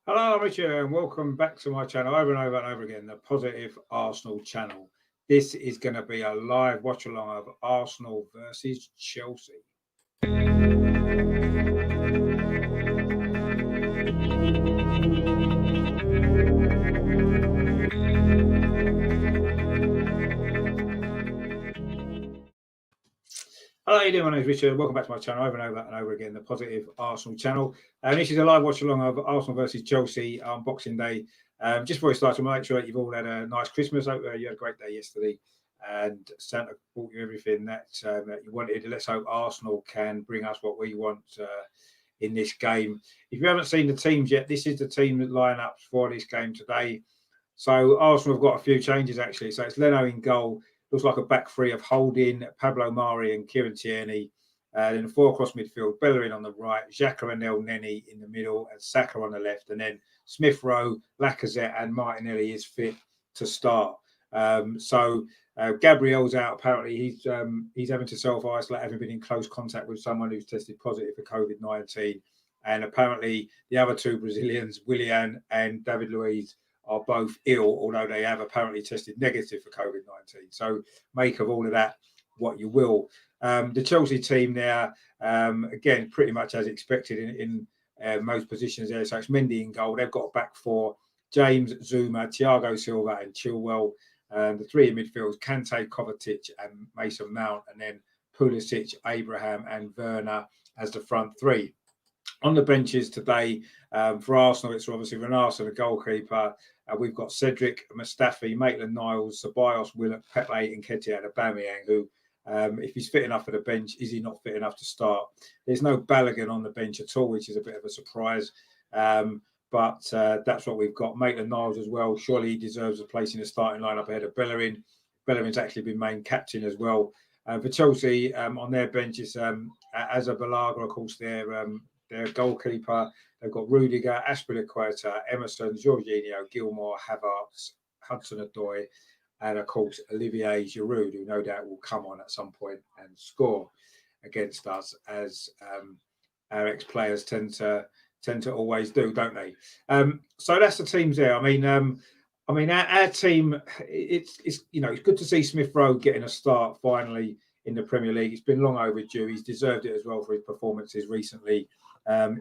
Hello, I'm Richard, and welcome back to my channel over and over and over again, the Positive Arsenal channel. This is going to be a live watch along of Arsenal versus Chelsea. Hello, how you doing? My name is Richard. Welcome back to my channel over and over again, the Positive Arsenal channel. And this is a live watch along of Arsenal versus Chelsea on Boxing Day. Just before we start, to make sure that you've all had a nice Christmas. I hope you had a great day yesterday, and Santa brought you everything that you wanted. Let's hope Arsenal can bring us what we want in this game. If you haven't seen the teams yet, this is the team that lineups for this game today. So Arsenal have got a few changes actually. So it's Leno in goal. Looks like a back three of Holding, Pablo Mari and Kieran Tierney. Then a four across midfield, Bellerin on the right, Xhaka and El Neni in the middle, and Saka on the left. And then Smith Rowe, Lacazette, and Martinelli is fit to start. Gabriel's out. Apparently, he's having to self-isolate, having been in close contact with someone who's tested positive for COVID-19. And apparently, the other two Brazilians, Willian and David Luiz, are both ill, although they have apparently tested negative for COVID-19. So make of all of that what you will. The Chelsea team now, again, pretty much as expected in most positions there. So it's Mendy in goal. They've got a back four, James, Zuma, Thiago Silva and Chilwell. The three in midfield, Kante, Kovacic and Mason Mount. And then Pulisic, Abraham and Werner as the front three. On the benches today for Arsenal, it's obviously Renata, the goalkeeper. We've got Cedric, Mustafi, Maitland-Niles, Ceballos, Willock, Pepe, and Nketiah Aubameyang, who, if he's fit enough for the bench, is he not fit enough to start? There's no Balogun on the bench at all, which is a bit of a surprise. But that's what we've got. Maitland-Niles as well. Surely he deserves a place in the starting lineup ahead of Bellerin. Bellerin's actually been main captain as well. For Chelsea, on their bench is Asa Balaga, of course, their goalkeeper. They've got Rudiger, Aspilicueta, Emerson, Jorginho, Gilmore, Havertz, Hudson-Odoi, and of course Olivier Giroud, who no doubt will come on at some point and score against us, as our ex-players tend to always do, don't they? So that's the teams there. I mean, our team. It's it's good to see Smith Rowe getting a start finally in the Premier League. It's been long overdue. He's deserved it as well for his performances recently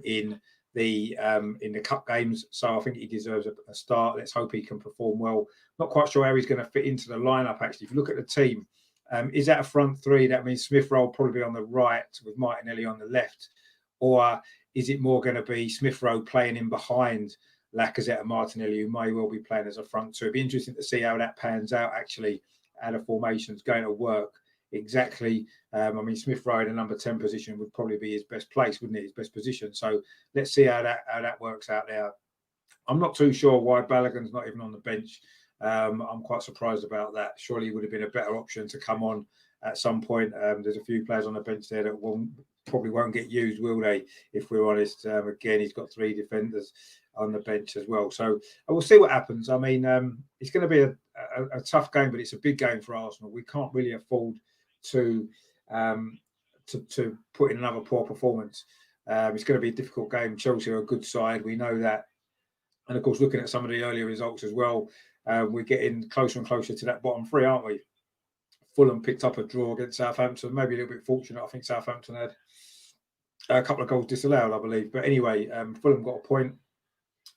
in the cup games. So I think he deserves a start. Let's hope he can perform well. Not quite sure how he's going to fit into the lineup actually. If you look at the team, is that a front three? That means Smith Rowe will probably be on the right with Martinelli on the left, or is it more going to be Smith Rowe playing in behind Lacazette and Martinelli, who may well be playing as a front two? It'd be interesting to see how that pans out actually, how the formation's going to work exactly. Smith Rowe in the number 10 position would probably be his best place, wouldn't it? His best position. So let's see how that works out there. I'm not too sure why Balogun's not even on the bench. I'm quite surprised about that. Surely it would have been a better option to come on at some point. There's a few players on the bench there that probably won't get used, will they? If we're honest. Again, he's got three defenders on the bench as well. So we'll see what happens. I mean, it's going to be a tough game, but it's a big game for Arsenal. We can't really afford to put in another poor performance. It's going to be a difficult game. Chelsea are a good side. We know that. And of course, looking at some of the earlier results as well, we're getting closer and closer to that bottom three, aren't we? Fulham picked up a draw against Southampton, maybe a little bit fortunate. I think Southampton had a couple of goals disallowed, I believe. But anyway, Fulham got a point.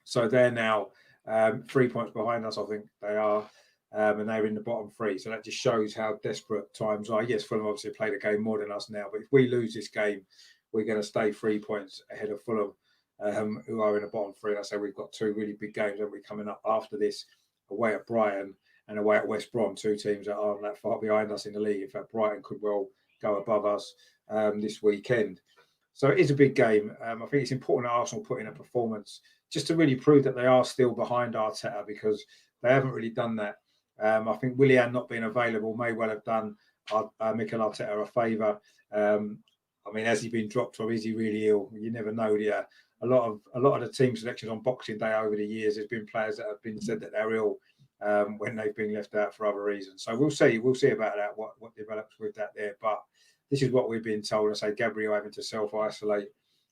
So they're now 3 points behind us, I think they are. And they're in the bottom three. So that just shows how desperate times are. Yes, Fulham obviously played a game more than us now. But if we lose this game, we're going to stay 3 points ahead of Fulham, who are in the bottom three. I say we've got two really big games that we're coming up after this, away at Brighton and away at West Brom, two teams that aren't that far behind us in the league. In fact, Brighton could well go above us this weekend. So it is a big game. I think it's important that Arsenal put in a performance just to really prove that they are still behind Arteta, because they haven't really done that. I think Willian not being available may well have done Mikel Arteta a favour. Has he been dropped or is he really ill? You never know. A lot of the team selections on Boxing Day over the years, there's been players that have been said that they're ill when they've been left out for other reasons. So we'll see about that, what develops with that there. But this is what we've been told. I say Gabriel having to self-isolate.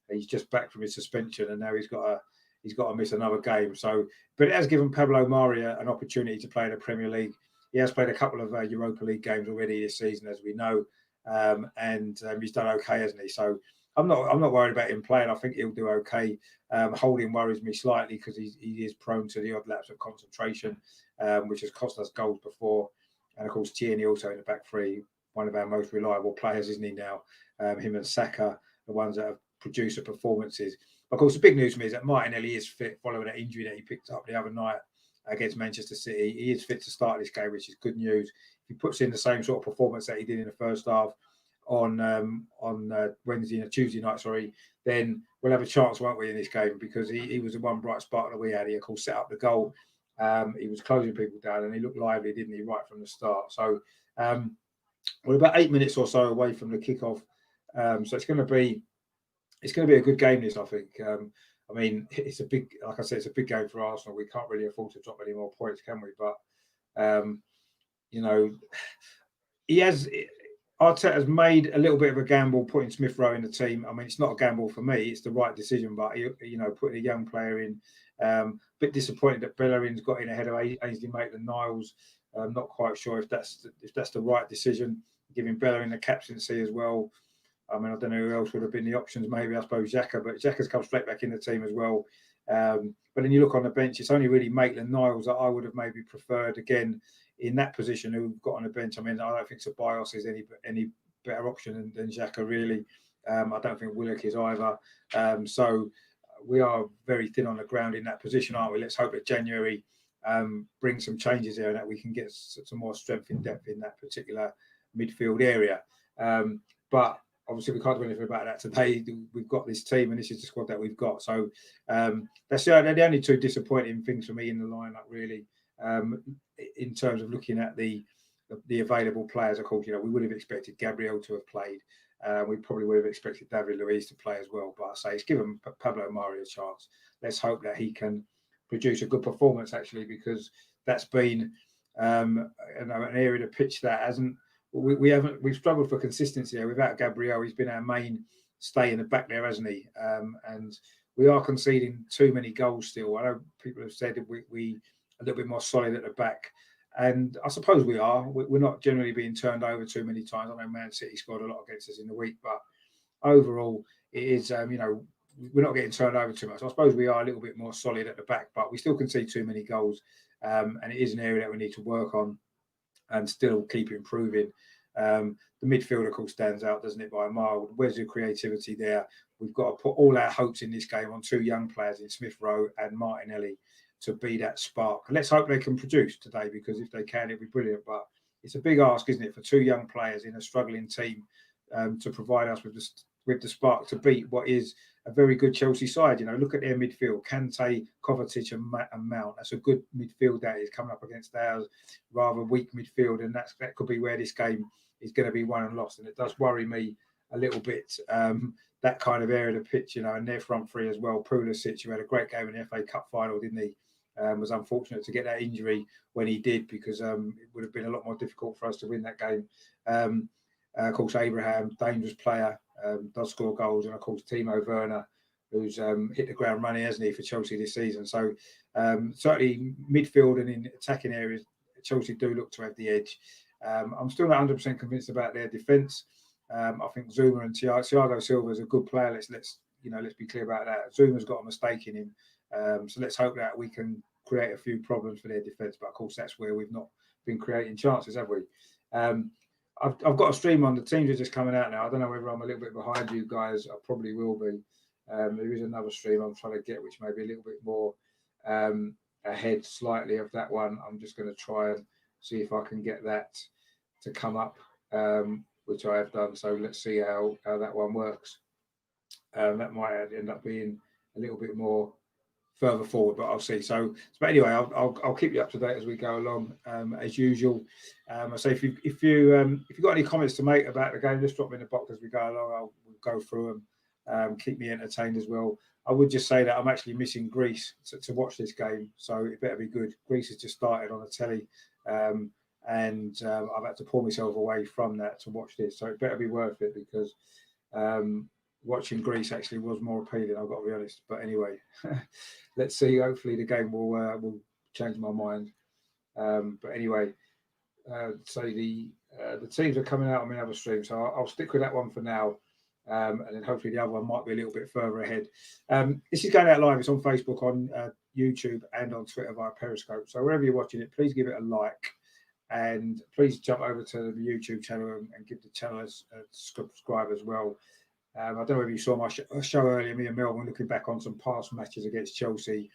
He's just back from his suspension and now he's got he's got to miss another game. So, but it has given Pablo Mari an opportunity to play in the Premier League. He has played a couple of Europa League games already this season, as we know, and he's done okay, hasn't he? So I'm not worried about him playing. I think he'll do okay. Holding worries me slightly because he is prone to the odd lapse of concentration, which has cost us goals before. And of course, Tierney also in the back three, one of our most reliable players, isn't he now? Him and Saka, the ones that have produced the performances. Of course, the big news for me is that Martinelli is fit following that injury that he picked up the other night against Manchester City. He is fit to start this game, which is good news. If he puts in the same sort of performance that he did in the first half on Tuesday night, then we'll have a chance, won't we, in this game? Because he was the one bright spark that we had. He, of course, set up the goal. He was closing people down, and he looked lively, didn't he, right from the start? So we're about 8 minutes or so away from the kickoff. So it's going to be a good game, this, I think. I mean, it's a big, like I said, it's a big game for Arsenal. We can't really afford to drop any more points, can we? But Arteta has made a little bit of a gamble putting Smith Rowe in the team. I mean, it's not a gamble for me; it's the right decision. But putting a young player in, a bit disappointed that Bellerin's got in ahead of Ainsley Maitland-Niles. I'm not quite sure if that's the right decision. Giving Bellerin the captaincy as well. I mean, I don't know who else would have been the options. Maybe I suppose Xhaka, but Xhaka's come straight back in the team as well. But then you look on the bench; it's only really Maitland-Niles that I would have maybe preferred again in that position who got on the bench. I mean, I don't think Ceballos is any better option than Xhaka, really. I don't think Willock is either. So we are very thin on the ground in that position, aren't we? Let's hope that January brings some changes there and that we can get some more strength in depth in that particular midfield area. But obviously, we can't do anything about that today. We've got this team, and this is the squad that we've got. So they're the only two disappointing things for me in the lineup, really. In terms of looking at the available players, of course, we would have expected Gabriel to have played. We probably would have expected David Luiz to play as well. But I say it's given Pablo Mari a chance. Let's hope that he can produce a good performance, actually, because that's been an area of the pitch that hasn't. We've struggled for consistency there. Without Gabriel, he's been our main stay in the back there, hasn't he? And we are conceding too many goals still. I know people have said that we a little bit more solid at the back, and I suppose we are. We're not generally being turned over too many times. I know Man City scored a lot against us in the week, but overall, it is we're not getting turned over too much. I suppose we are a little bit more solid at the back, but we still concede too many goals, and it is an area that we need to work on and still keep improving. The midfield, of course, stands out, doesn't it, by a mile? Where's the creativity there? We've got to put all our hopes in this game on two young players in Smith Rowe and Martinelli to be that spark. Let's hope they can produce today, because if they can, it'd be brilliant. But it's a big ask, isn't it, for two young players in a struggling team to provide us with the spark to beat what is a very good Chelsea side. Look at their midfield: Kante, Kovacic, and Mount. That's a good midfield that is coming up against our rather weak midfield, and that could be where this game is going to be won and lost. And it does worry me a little bit, that kind of area of the pitch, and their front three as well. Pulisic, who had a great game in the FA Cup final, didn't he? Was unfortunate to get that injury when he did, because it would have been a lot more difficult for us to win that game. Of course, Abraham, dangerous player, does score goals, and of course Timo Werner, who's hit the ground running, hasn't he, for Chelsea this season. So certainly midfield and in attacking areas, Chelsea do look to have the edge. I'm still not 100% convinced about their defence. I think Zuma and Thiago Silva is a good player. Let's be clear about that. Zuma's got a mistake in him. So let's hope that we can create a few problems for their defence. But of course, that's where we've not been creating chances, have we? I've got a stream on. The teams are just coming out now. I don't know whether I'm a little bit behind you guys. I probably will be. There is another stream I'm trying to get, which may be a little bit more ahead slightly of that one. I'm just going to try and see if I can get that to come up, which I have done. So let's see how that one works. That might end up being a little bit more further forward, but I'll see. So but anyway, I'll keep you up to date as we go along, as usual. I say if you got any comments to make about the game, just drop me in the box as we go along. We'll go through them. Keep me entertained as well. I would just say that I'm actually missing Greece to watch this game, so it better be good. Greece has just started on the telly, and I've had to pull myself away from that to watch this, so it better be worth it, because watching Greece actually was more appealing, I've got to be honest. But anyway, let's see. Hopefully the game will change my mind. But anyway, so the teams are coming out on my other stream, so I'll stick with that one for now. And then hopefully the other one might be a little bit further ahead. This is going out live. It's on Facebook, on YouTube, and on Twitter via Periscope. So wherever you're watching it, please give it a like, and please jump over to the YouTube channel and give the channel a subscribe as well. I don't know if you saw my show earlier, me and Mel were looking back on some past matches against Chelsea,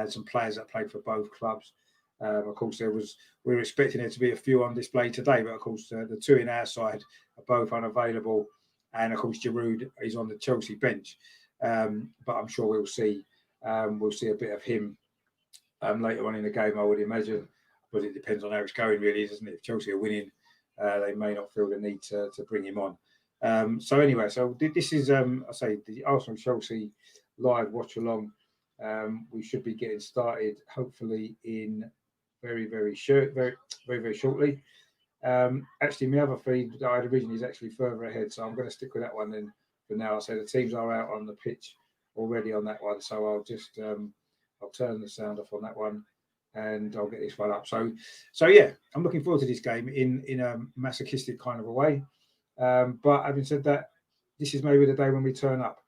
some players that played for both clubs. Of course, we were expecting there to be a few on display today, but of course, the two in our side are both unavailable. And of course, Giroud is on the Chelsea bench. But I'm sure we'll see a bit of him later on in the game, I would imagine. But it depends on how it's going, really, doesn't it? If Chelsea are winning, they may not feel the need to bring him on. So anyway, so this is I say the Arsenal Chelsea live watch along. We should be getting started hopefully in very shortly. Actually, my other feed that I had originally is actually further ahead, so I'm going to stick with that one then for now. So the teams are out on the pitch already on that one, so I'll just I'll turn the sound off on that one, and I'll get this one up. So yeah, I'm looking forward to this game in a masochistic kind of a way. But having said that, this is maybe the day when we turn up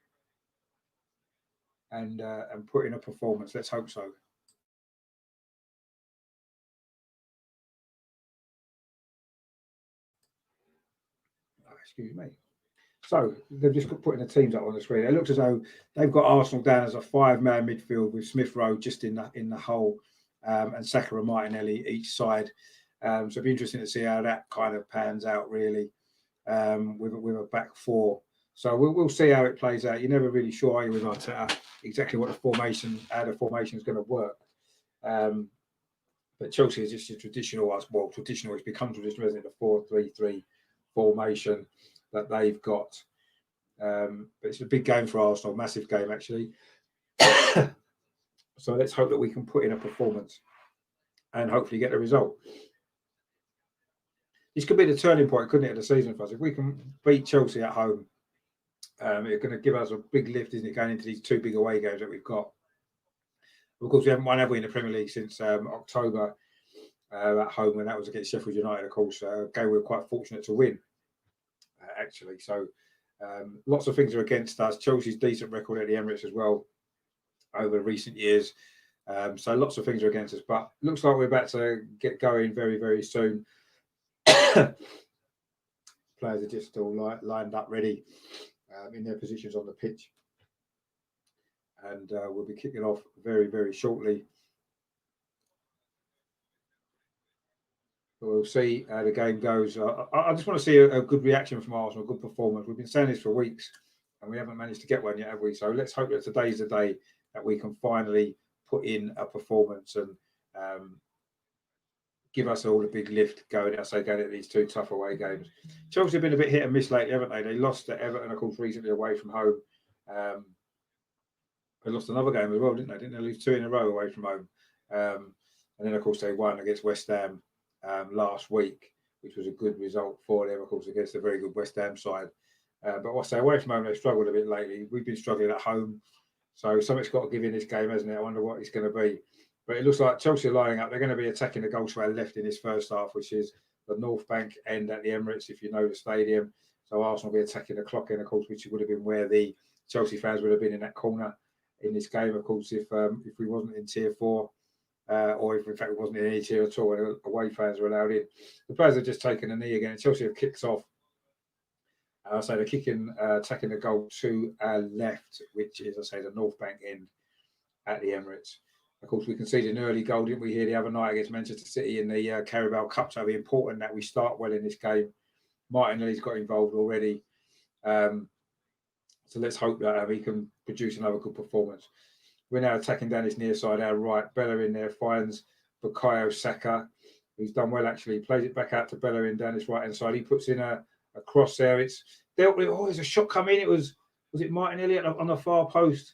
and put in a performance. Let's hope so. Excuse me. So they've just putting the teams up on the screen. It looks as though they've got Arsenal down as a 5-man midfield with Smith Rowe just in the hole, and Saka and Martinelli each side. So it'll be interesting to see how that kind of pans out, really, with a back four. So we'll see how it plays out. You're never really sure, are you, with Arteta, exactly how the formation is going to work. But Chelsea is just a traditional, it's become traditional, isn't it? The 4-3-3 formation that they've got. But it's a big game for Arsenal, massive game actually. So let's hope that we can put in a performance and hopefully get a result. This could be the turning point, couldn't it, of the season for us? If we can beat Chelsea at home, it's going to give us a big lift, isn't it, going into these two big away games that we've got. Of course, we haven't won, have we, in the Premier League since October at home, when that was against Sheffield United, of course. A game we were quite fortunate to win, actually. So lots of things are against us. Chelsea's decent record at the Emirates as well over recent years. So lots of things are against us. But looks like we're about to get going very, very soon. Players are just all lined up, ready in their positions on the pitch. And we'll be kicking off very, very shortly. We'll see how the game goes. I just want to see a good reaction from Arsenal, a good performance. We've been saying this for weeks, and we haven't managed to get one yet, have we? So let's hope that today's the day that we can finally put in a performance and give us all a big lift going at these two tough away games. Chelsea have been a bit hit and miss lately, haven't they? They lost to Everton, of course, recently away from home. They lost another game as well, didn't they? Didn't they lose 2 in a row away from home? And then, of course, they won against West Ham last week, which was a good result for them, of course, against a very good West Ham side. But I say, away from home, they've struggled a bit lately. We've been struggling at home. So something's got to give in this game, hasn't it? I wonder what it's going to be. But it looks like Chelsea are lining up. They're going to be attacking the goal square left in this first half, which is the North Bank end at the Emirates, if you know the stadium. So Arsenal will be attacking the clock end, of course, which would have been where the Chelsea fans would have been in that corner in this game, of course, if we wasn't in Tier 4. Or if in fact it wasn't in any tier at all, and away fans were allowed in. The players have just taken a knee again. Chelsea have kicked off. So they're attacking the goal to our left, which is, I say, the North Bank end at the Emirates. Of course, we conceded an early goal, didn't we, here the other night against Manchester City in the Carabao Cup. So it'll be important that we start well in this game. Martinelli's got involved already. So let's hope that he can produce another good performance. We're now attacking down his near side, our right. Bellerin there finds Bukayo Saka, who's done well, actually. Plays it back out to Bellerin down his right-hand side. He puts in a cross there. It's dealt with. Oh, there's a shot coming in. Was it Martinelli on the far post?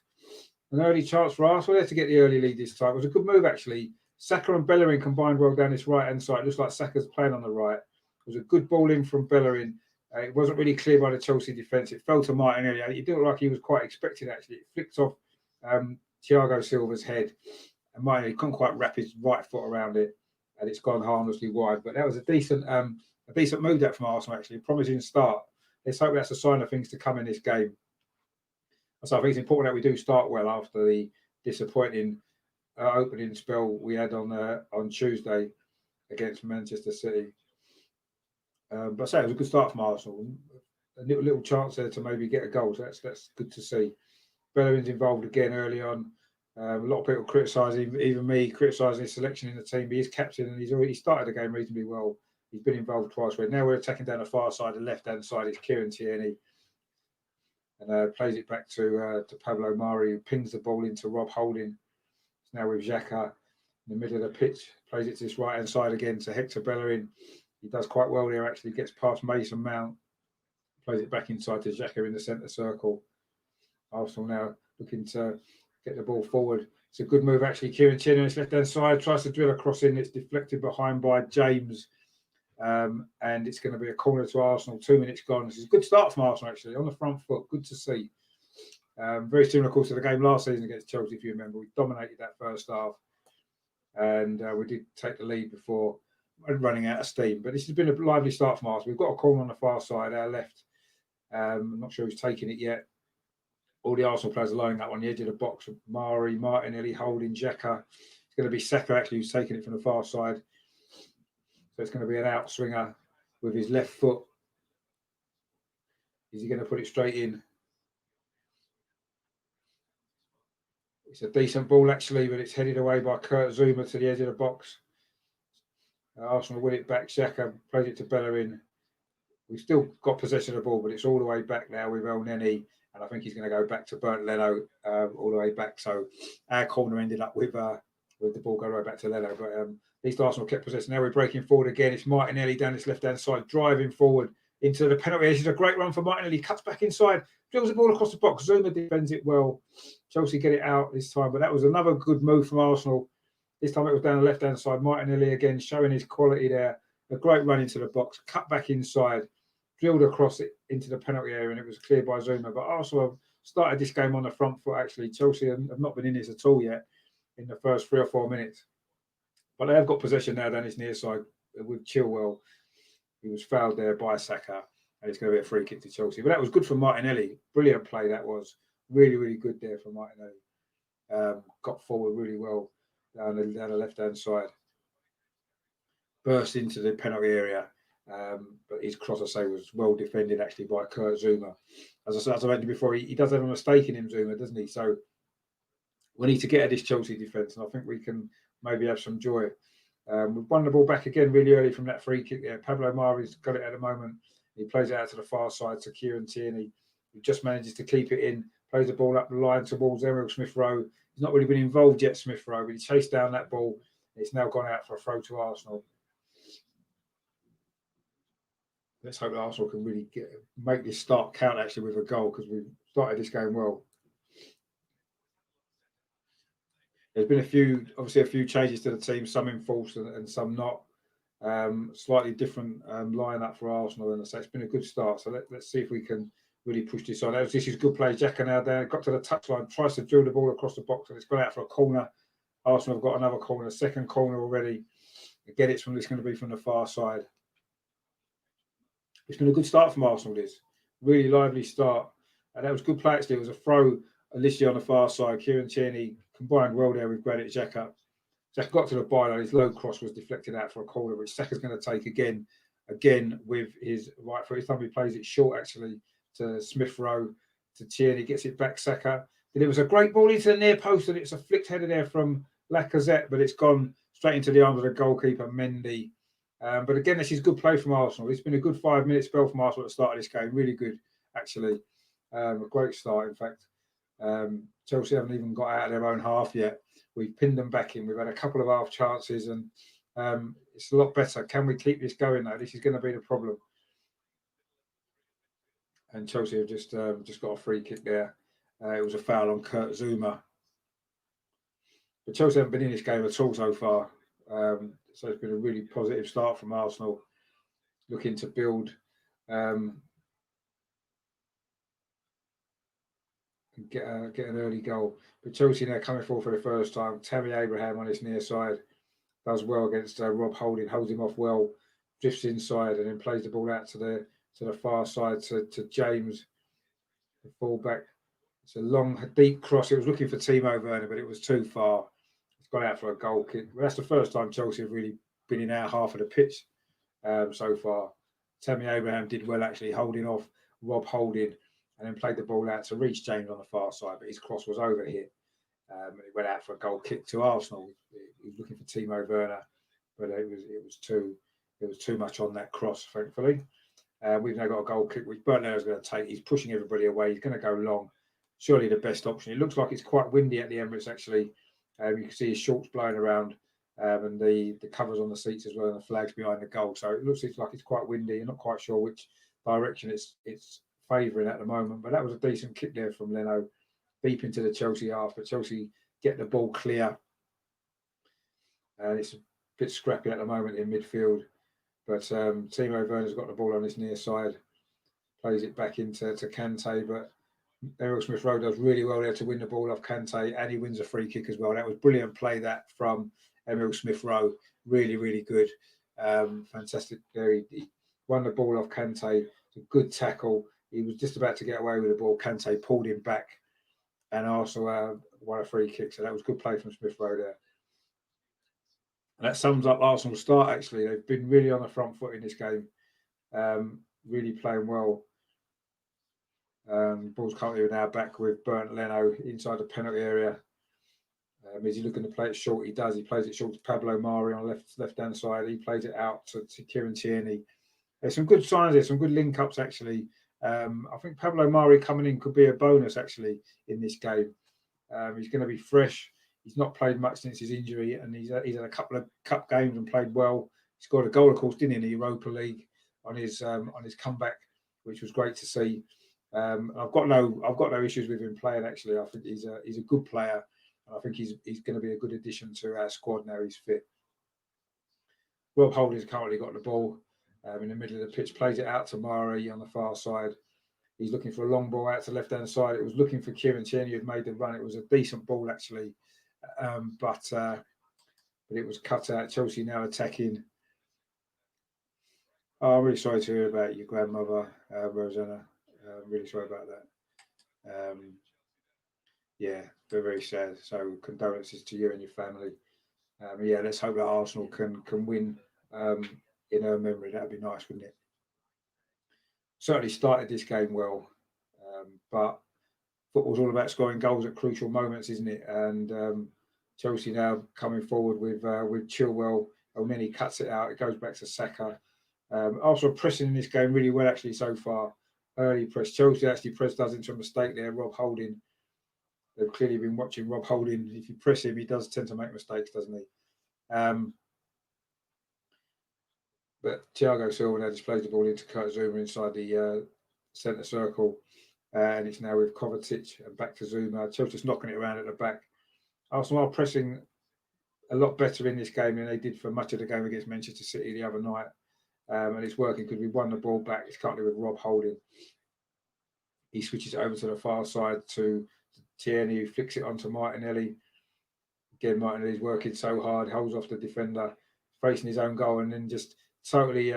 An early chance for Arsenal there to get the early lead this time. It was a good move, actually. Saka and Bellerin combined well down his right-hand side. It looks like Saka's playing on the right. It was a good ball in from Bellerin It wasn't really clear by the Chelsea defence. It fell to Martinelli. It didn't look like he was quite expected, actually. It flicked off Thiago Silva's head, and Martinelli couldn't quite wrap his right foot around it, and it's gone harmlessly wide. But that was a decent move that from Arsenal, actually. A promising start. Let's hope that's a sign of things to come in this game. So I think it's important that we do start well after the disappointing opening spell we had on Tuesday against Manchester City. But I say it was a good start from Arsenal. A little chance there to maybe get a goal. So that's good to see. Bellerin's involved again early on. A lot of people criticising, even me, criticising his selection in the team. But he's captain and he's already started the game reasonably well. He's been involved twice. Now we're attacking down the far side. The left-hand side is Kieran Tierney. And plays it back to Pablo Mari, who pings the ball into Rob Holding. It's now with Xhaka in the middle of the pitch. Plays it to this right-hand side again to Hector Bellerin. He does quite well there, actually. Gets past Mason Mount. Plays it back inside to Xhaka in the centre circle. Arsenal now looking to get the ball forward. It's a good move, actually. Kieran Tierney on his left-hand side tries to drill a cross in. It's deflected behind by James. And it's going to be a corner to Arsenal. 2 minutes gone. This is a good start from Arsenal, actually, on the front foot. Good to see. Very similar, of course, to the game last season against Chelsea, if you remember. We dominated that first half. And we did take the lead before running out of steam. But this has been a lively start from Arsenal. We've got a corner on the far side, our left. I'm not sure who's taken it yet. All the Arsenal players are lining up on the edge of the box. Mari, Martinelli, Holding, Xhaka. It's going to be Saka, actually, who's taking it from the far side. So it's going to be an outswinger with his left foot. Is he going to put it straight in? It's a decent ball, actually, but it's headed away by Kurt Zouma to the edge of the box. Arsenal win it back. Xhaka plays it to Bellerin. We've still got possession of the ball, but it's all the way back now with El Neni. And I think he's going to go back to Bernd Leno all the way back. So our corner ended up with the ball going right back to Leno. But at least Arsenal kept possession. Now we're breaking forward again. It's Martinelli down this left-hand side, driving forward into the penalty. This is a great run for Martinelli. Cuts back inside, drills the ball across the box. Zouma defends it well. Chelsea get it out this time. But that was another good move from Arsenal. This time it was down the left-hand side. Martinelli again showing his quality there. A great run into the box. Cut back inside. Drilled across it into the penalty area, and it was cleared by Zouma. But Arsenal have started this game on the front foot, actually. Chelsea have not been in this at all yet in the first 3 or 4 minutes. But they have got possession now down his near side with Chilwell. He was fouled there by Saka, and it's going to be a free kick to Chelsea. But that was good for Martinelli. Brilliant play that was. Really, really good there for Martinelli. Got forward really well down the left-hand side. Burst into the penalty area. But his cross, I say, was well defended actually by Kurt Zouma. As I mentioned before, he does have a mistake in him, Zouma, doesn't he? So we need to get at this Chelsea defence, and I think we can maybe have some joy. We've won the ball back again really early from that free kick there. Pablo Mari's got it at the moment. He plays it out to the far side to Kieran Tierney, who just manages to keep it in, plays the ball up the line towards Emirates Smith-Rowe. He's not really been involved yet, Smith-Rowe, but he chased down that ball. It's now gone out for a throw to Arsenal. Let's hope that Arsenal can really make this start count actually with a goal, because we've started this game well. There's been a few changes to the team, some enforced and some not. Slightly different lineup for Arsenal, and I say it's been a good start. So let's see if we can really push this on. This is good play. Xhaka now down, got to the touchline, tries to drill the ball across the box, and it's gone out for a corner. Arsenal have got another corner, second corner already. Again, it's going to be from the far side. It's been a good start from Arsenal, this. Really lively start. And that was good play, actually. It was a throw, initially on the far side. Kieran Tierney combined well there with Granit Xhaka. Xhaka got to the byline. His low cross was deflected out for a corner, which Saka's going to take again with his right foot. This time he plays it short, actually, to Smith-Rowe, to Tierney. Gets it back, Saka. Then it was a great ball into the near post, and it's a flicked header there from Lacazette, but it's gone straight into the arms of the goalkeeper, Mendy. But again, this is good play from Arsenal. It's been a good 5-minute spell from Arsenal at the start of this game. Really good, actually. A great start, in fact. Chelsea haven't even got out of their own half yet. We've pinned them back in. We've had a couple of half chances, and it's a lot better. Can we keep this going, though? This is going to be the problem. And Chelsea have just got a free kick there. It was a foul on Kurt Zouma. But Chelsea haven't been in this game at all so far. So it's been a really positive start from Arsenal, looking to build get an early goal. But Chelsea now coming forward for the first time. Tammy Abraham on his near side does well against Rob Holding, holds him off well, drifts inside, and then plays the ball out to the far side to James, the fullback. It's a long, deep cross. It was looking for Timo Werner, but it was too far. It's gone out for a goal kick. Well, that's the first time Chelsea have really been in our half of the pitch so far. Tammy Abraham did well actually, holding off Rob Holding, and then played the ball out to Reece James on the far side, but his cross was over here. And it went out for a goal kick to Arsenal. He was looking for Timo Werner, but it was too much on that cross, thankfully. We've now got a goal kick, which Burton is going to take. He's pushing everybody away. He's going to go long. Surely the best option. It looks like it's quite windy at the Emirates, actually. You can see his shorts blowing around, and the covers on the seats as well, and the flags behind the goal. So it looks like it's quite windy. You're not quite sure which direction it's favouring at the moment. But that was a decent kick there from Leno, deep into the Chelsea half. But Chelsea get the ball clear. And it's a bit scrappy at the moment in midfield. But Timo Werner's got the ball on his near side, plays it back into Kante, but Errol Smith-Rowe does really well there to win the ball off Kante, and he wins a free kick as well. That was brilliant play that from Emile Smith-Rowe. Really, really good. Fantastic. He won the ball off Kante. It's a good tackle. He was just about to get away with the ball. Kante pulled him back, and also won a free kick. So that was good play from Smith-Rowe there. And that sums up Arsenal's start, actually. They've been really on the front foot in this game, really playing well. Ball's currently now back with Bernd Leno inside the penalty area. Is he looking to play it short? He does. He plays it short to Pablo Mari on the left-hand side. He plays it out to Kieran Tierney. There's some good signs there, some good link-ups, actually. I think Pablo Mari coming in could be a bonus, actually, in this game. He's going to be fresh. He's not played much since his injury, and he's had a couple of cup games and played well. He scored a goal, of course, didn't he, in the Europa League on his comeback, which was great to see. I've got no issues with him playing. Actually, I think he's a good player, and I think he's going to be a good addition to our squad now he's fit. Rob Holding's currently got the ball in the middle of the pitch, plays it out to Mari on the far side. He's looking for a long ball out to left-hand side. It was looking for Kieran Tierney, who'd made the run. It was a decent ball, actually, but it was cut out. Chelsea now attacking. Oh, I'm really sorry to hear about your grandmother, Rosanna. I'm really sorry about that. Yeah, very, very sad. So condolences to you and your family. Yeah, let's hope that Arsenal can win in her memory. That'd be nice, wouldn't it? Certainly started this game well, but football's all about scoring goals at crucial moments, isn't it? And Chelsea now coming forward with Chilwell, and then he cuts it out. It goes back to Saka. Arsenal pressing in this game really well, actually, so far. Early press. Chelsea actually does into a mistake there. Rob Holding. They've clearly been watching Rob Holding. If you press him, he does tend to make mistakes, doesn't he? But Thiago Silva now just plays the ball into Kurt Zouma inside the centre circle. And it's now with Kovacic and back to Zouma. Chelsea's knocking it around at the back. Arsenal are pressing a lot better in this game than they did for much of the game against Manchester City the other night. And it's working because we won the ball back. It's currently with Rob Holding. He switches it over to the far side to Tierney, who flicks it onto Martinelli. Again, Martinelli's working so hard, holds off the defender, facing his own goal, and then just totally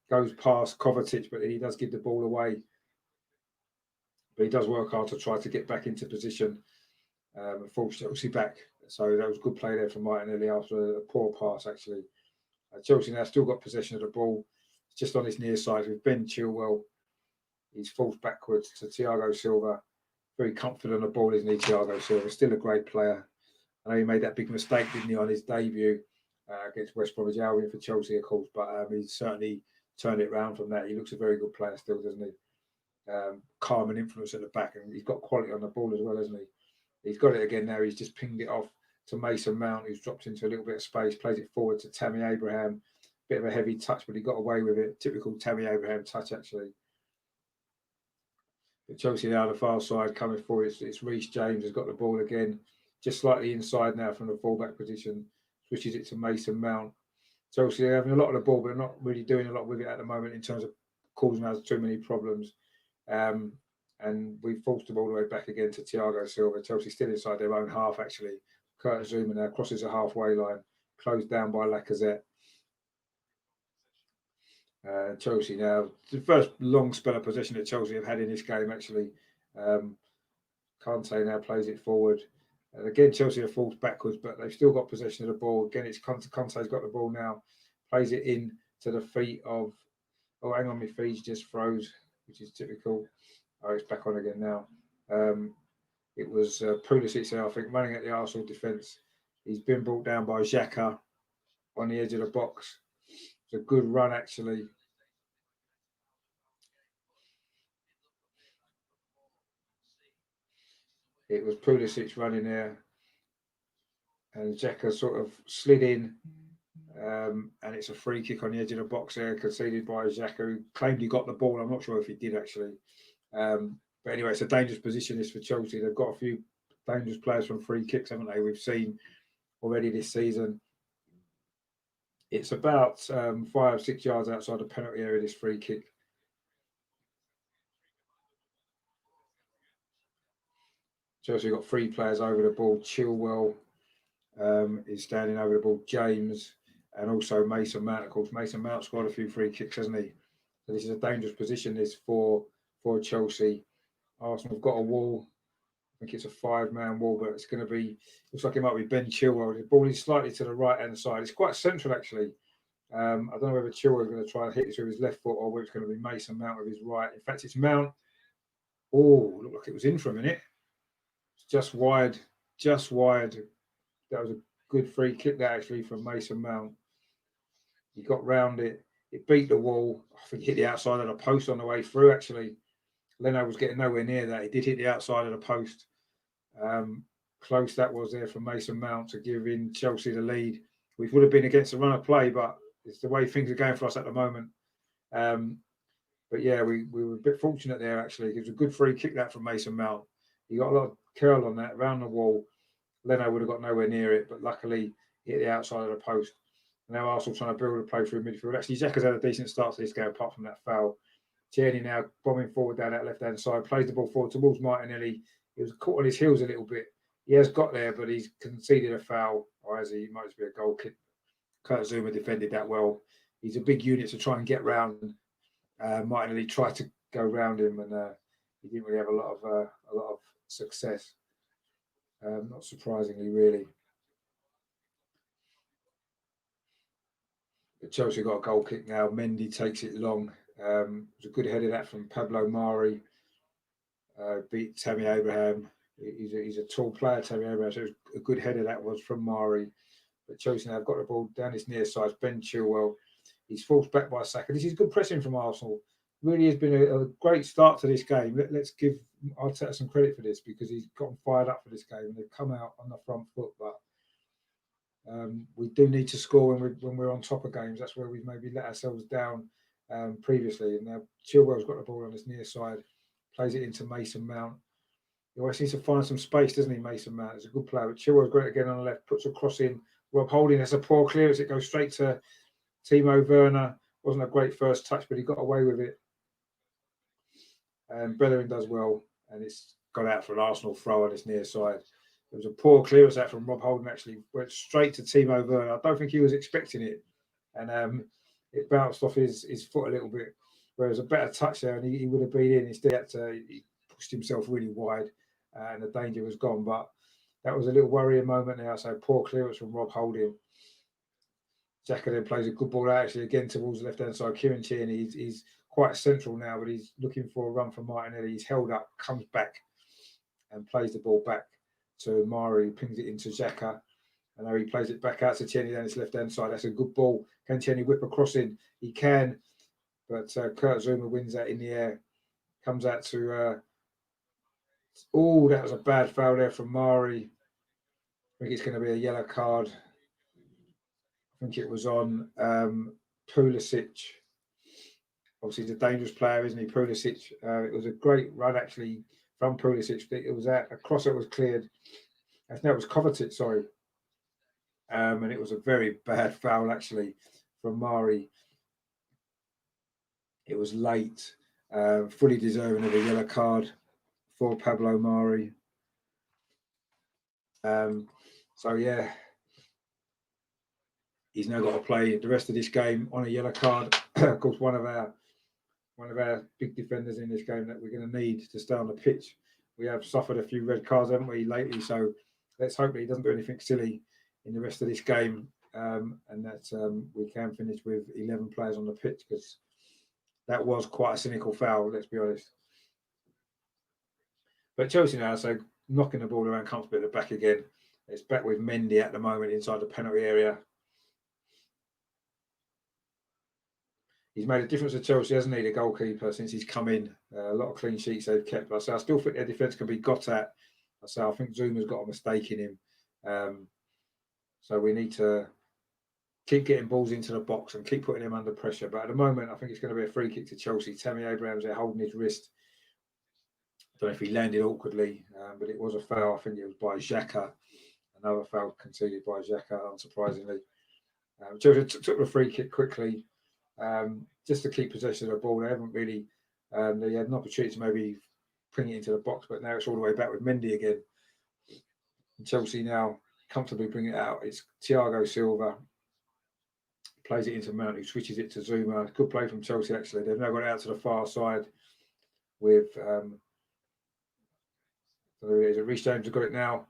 goes past Kovacic, but he does give the ball away. But he does work hard to try to get back into position and force Chelsea back. So that was good play there from Martinelli after a poor pass, actually. Chelsea now still got possession of the ball. It's just on his near side with Ben Chilwell. He's falls backwards to Thiago Silva. Very confident on the ball, isn't he, Thiago Silva? Still a great player. I know he made that big mistake, didn't he, on his debut against West Bromwich Albion for Chelsea, of course, but he's certainly turned it around from that. He looks a very good player still, doesn't he? Calm and influence at the back, and he's got quality on the ball as well, hasn't he? He's got it again now. He's just pinged it off to Mason Mount, who's dropped into a little bit of space, plays it forward to Tammy Abraham. Bit of a heavy touch, but he got away with it. Typical Tammy Abraham touch, actually. But Chelsea now on the far side coming forward. It's Reece James has got the ball again, just slightly inside now from the fullback position. Switches it to Mason Mount. Chelsea are having a lot of the ball, but not really doing a lot with it at the moment in terms of causing us too many problems. And we forced them all the way back again to Thiago Silva. Chelsea still inside their own half, actually. Curtis Zouma now crosses the halfway line, closed down by Lacazette. Chelsea now, the first long spell of possession that Chelsea have had in this game, actually. Kante now plays it forward. And again, Chelsea have fallen backwards, but they've still got possession of the ball. Again, it's Kante's got the ball now, plays it in to the feet of. Oh, hang on, my feet just froze, which is typical. Oh, it's back on again now. It was Pulisic there, I think, running at the Arsenal defence. He's been brought down by Xhaka on the edge of the box. It's a good run, actually. It was Pulisic running there, and Xhaka sort of slid in, and it's a free kick on the edge of the box there, conceded by Xhaka, who claimed he got the ball. I'm not sure if he did, actually. But anyway, it's a dangerous position this for Chelsea. They've got a few dangerous players from free kicks, haven't they? We've seen already this season. It's about 5-6 yards outside the penalty area, this free kick. Chelsea got 3 players over the ball. Chilwell is standing over the ball. James and also Mason Mount. Of course, Mason Mount's got a few free kicks, hasn't he? So this is a dangerous position, this for Chelsea. Arsenal have got a wall. I think it's a 5-man wall, but it's going to be, looks like it might be Ben Chilwell. The ball is slightly to the right-hand side. It's quite central, actually. I don't know whether Chilwell is going to try and hit this with his left foot or whether it's going to be Mason Mount with his right. In fact, it's Mount. Oh, looked like it was in for a minute. It's just wide. That was a good free kick there, actually, from Mason Mount. He got round it. It beat the wall. I think he hit the outside of the post on the way through, actually. Leno was getting nowhere near that. He did hit the outside of the post. Close that was there from Mason Mount to give in Chelsea the lead, which would have been against the run of play, but it's the way things are going for us at the moment. But yeah, we were a bit fortunate there, actually. It was a good free kick that from Mason Mount. He got a lot of curl on that, around the wall. Leno would have got nowhere near it, but luckily hit the outside of the post. Now Arsenal trying to build a play through midfield. Actually, Xhaka's had a decent start to this game, apart from that foul. Tierney now bombing forward down that left-hand side, plays the ball forward towards Martinelli. He was caught on his heels a little bit. He has got there, but he's conceded a foul, or has he? It might just be a goal kick. Curtis Zouma defended that well. He's a big unit to try and get round. Martinelli tried to go round him, and he didn't really have a lot of success. Not surprisingly, really. But Chelsea got a goal kick now. Mendy takes it long. It was a good header that from Pablo Mari. Beat Tammy Abraham. He's a tall player, Tammy Abraham. So it was a good header that was from Mari. But Chelsea now have got the ball down his near side. Ben Chilwell. He's forced back by Saka. This is good pressing from Arsenal. Really has been a great start to this game. Let's give Arteta some credit for this, because he's gotten fired up for this game and they've come out on the front foot. But we do need to score when we're on top of games. That's where we've maybe let ourselves down previously. And now Chilwell's got the ball on his near side, plays it into Mason Mount. He always needs to find some space, doesn't he, Mason Mount? He's a good player. But Chilwell's got it again on the left, puts a cross in. Rob Holding has a poor clearance. It goes straight to Timo Werner. Wasn't a great first touch, but he got away with it. And Bellerin does well, and it's gone out for an Arsenal throw on his near side. It was a poor clearance out from Rob Holding, actually. Went straight to Timo Werner. I don't think he was expecting it. And it bounced off his foot a little bit, whereas a better touch there, and he would have been in. Instead, he pushed himself really wide, and the danger was gone. But that was a little worrying moment there. So poor clearance from Rob Holding. Xhaka then plays a good ball out, actually, again towards the left-hand side. Kieran Tierney, he's quite central now, but he's looking for a run from Martinelli. He's held up, comes back, and plays the ball back to Mari, pings it into Xhaka. And now he plays it back out to Tierney down his left-hand side. That's a good ball. Can Tierney whip a cross in? He can, but Kurt Zouma wins that in the air. Comes out to... that was a bad foul there from Mari. I think it's going to be a yellow card. I think it was on Pulisic. Obviously, he's a dangerous player, isn't he, Pulisic? It was a great run, actually, from Pulisic. It was a cross that was cleared. No, it was Kovacic, sorry. And it was a very bad foul, actually, from Mari. It was late, fully deserving of a yellow card for Pablo Mari. So yeah, he's now got to play the rest of this game on a yellow card. Of course, one of our big defenders in this game that we're going to need to stay on the pitch. We have suffered a few red cards, haven't we, lately? So let's hope that he doesn't do anything silly in the rest of this game, and that we can finish with 11 players on the pitch, because that was quite a cynical foul, let's be honest. But Chelsea now, so knocking the ball around comfortably at the back again. It's back with Mendy at the moment inside the penalty area. He's made a difference to Chelsea, hasn't he, the goalkeeper, since he's come in. A lot of clean sheets they've kept. I still think their defence can be got at. I think Zuma's got a mistake in him. So we need to keep getting balls into the box and keep putting him under pressure. But at the moment, I think it's going to be a free kick to Chelsea. Tammy Abraham's there holding his wrist. I don't know if he landed awkwardly, but it was a foul. I think it was by Xhaka. Another foul conceded by Xhaka, unsurprisingly. Chelsea took the free kick quickly, just to keep possession of the ball. They haven't really, they had an opportunity to maybe bring it into the box, but now it's all the way back with Mendy again. And Chelsea now comfortably bring it out. It's Thiago Silva, plays it into Mount, who switches it to Zuma. Good play from Chelsea, actually. They've now got it out to the far side with, Reece James has got it now.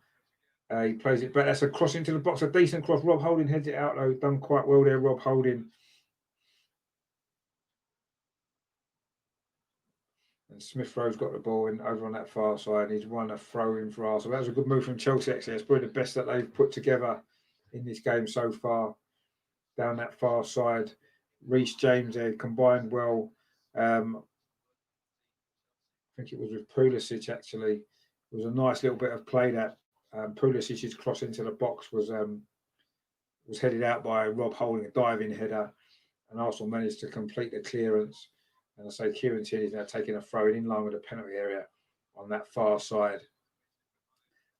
He plays it back. That's a cross into the box, a decent cross. Rob Holding heads it out, though. Done quite well there, Rob Holding. And Smith Rowe's got the ball in over on that far side. He's won a throw in for Arsenal. That was a good move from Chelsea, actually. It's probably the best that they've put together in this game so far. Down that far side. Reece James there combined well. I think it was with Pulisic, actually. It was a nice little bit of play that Pulisic's cross into the box was headed out by Rob Holding, a diving header, and Arsenal managed to complete the clearance. And I say Kieran Tierney's now taking a throw in line with the penalty area on that far side.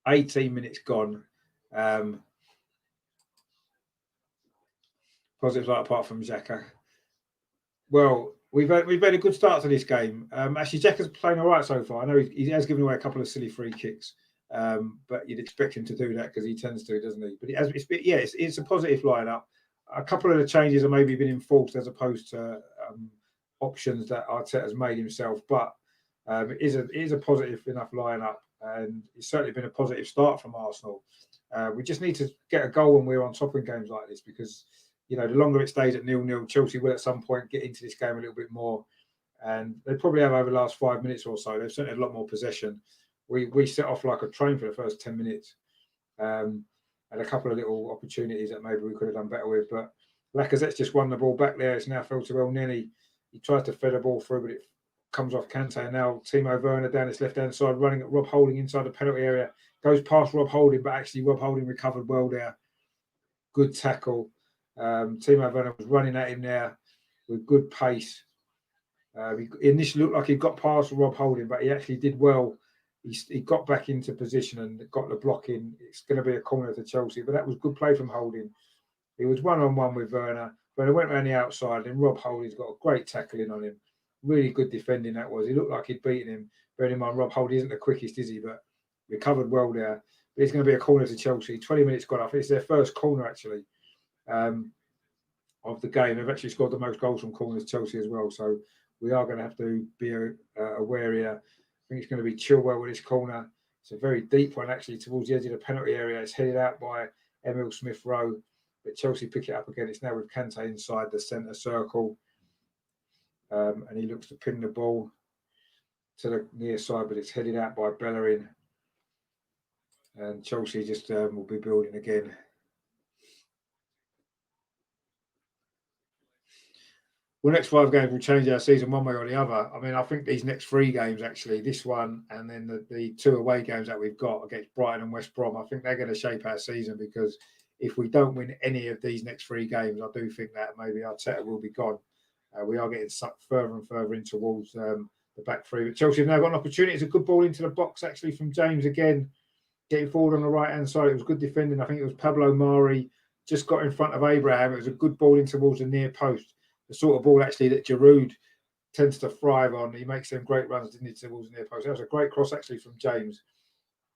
18 minutes gone. Positives apart from Xhaka. Well, we've had a good start to this game. Actually, Xhaka's playing all right so far. I know he has given away a couple of silly free kicks, but you'd expect him to do that because he tends to, doesn't he? But it's a positive lineup. A couple of the changes have maybe been enforced as opposed to options that Arteta's made himself, but it is a positive enough lineup, and it's certainly been a positive start from Arsenal. We just need to get a goal when we're on top in games like this, because the longer it stays at 0-0, Chelsea will at some point get into this game a little bit more, and they probably have over the last 5 minutes or so. They've certainly had a lot more possession. We set off like a train for the first 10 minutes, and a couple of little opportunities that maybe we could have done better with, but Lacazette's just won the ball back there. It's now fell to El Neni. He tries to feather the ball through, but it comes off Kante. And now Timo Werner down his left-hand side, running at Rob Holding inside the penalty area. Goes past Rob Holding, but actually Rob Holding recovered well there. Good tackle. Timo Werner was running at him there with good pace. He initially looked like he got past Rob Holding, but he actually did well. He got back into position and got the block in. It's going to be a corner to Chelsea, but that was good play from Holding. He was one-on-one with Werner. Werner went around the outside, and Rob Holding's got a great tackle in on him. Really good defending that was. He looked like he'd beaten him. Bearing in mind, Rob Holding isn't the quickest, is he? But recovered well there. But it's going to be a corner to Chelsea. 20 minutes gone. I think it's their first corner, actually, of the game. They've actually scored the most goals from corners, Chelsea, as well. So we are going to have to be aware here. I think it's going to be Chilwell with this corner. It's a very deep one, actually, towards the edge of the penalty area. It's headed out by Emile Smith-Rowe. But Chelsea pick it up again. It's now with Kante inside the centre circle. And he looks to pin the ball to the near side, but it's headed out by Bellerin. And Chelsea just will be building again. Well, next 5 games will change our season one way or the other. I mean, I think these next 3 games, actually, this one and then the 2 away games that we've got against Brighton and West Brom, I think they're going to shape our season, because if we don't win any of these next 3 games, I do think that maybe Arteta will be gone. We are getting sucked further and further in towards the back 3. But Chelsea have now got an opportunity. It's a good ball into the box, actually, from James again, getting forward on the right-hand side. It was good defending. I think it was Pablo Mari just got in front of Abraham. It was a good ball in towards the near post. The sort of ball, actually, that Giroud tends to thrive on. He makes them great runs, didn't he, towards the near post. That was a great cross actually from James.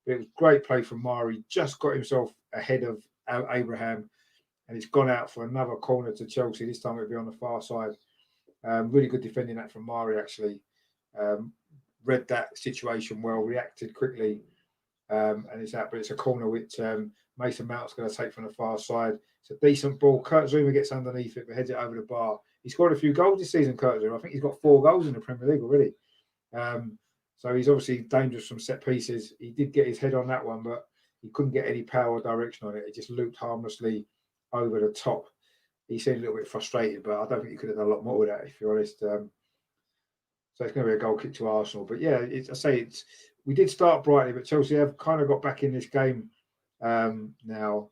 But it was great play from Mari. Just got himself ahead of Abraham, and it's gone out for another corner to Chelsea. This time it'll be on the far side. Really good defending that from Mari actually. Read that situation well, reacted quickly, and it's out. But it's a corner which Mason Mount's going to take from the far side. It's a decent ball. Kurt Zouma gets underneath it, but heads it over the bar. He scored a few goals this season, Kurt Zouma. I think he's got 4 goals in the Premier League already. So he's obviously dangerous from set pieces. He did get his head on that one, but he couldn't get any power or direction on it. It just looped harmlessly over the top. He seemed a little bit frustrated, but I don't think he could have done a lot more with that, if you're honest. So it's going to be a goal kick to Arsenal. But yeah, we did start brightly, but Chelsea have kind of got back in this game now,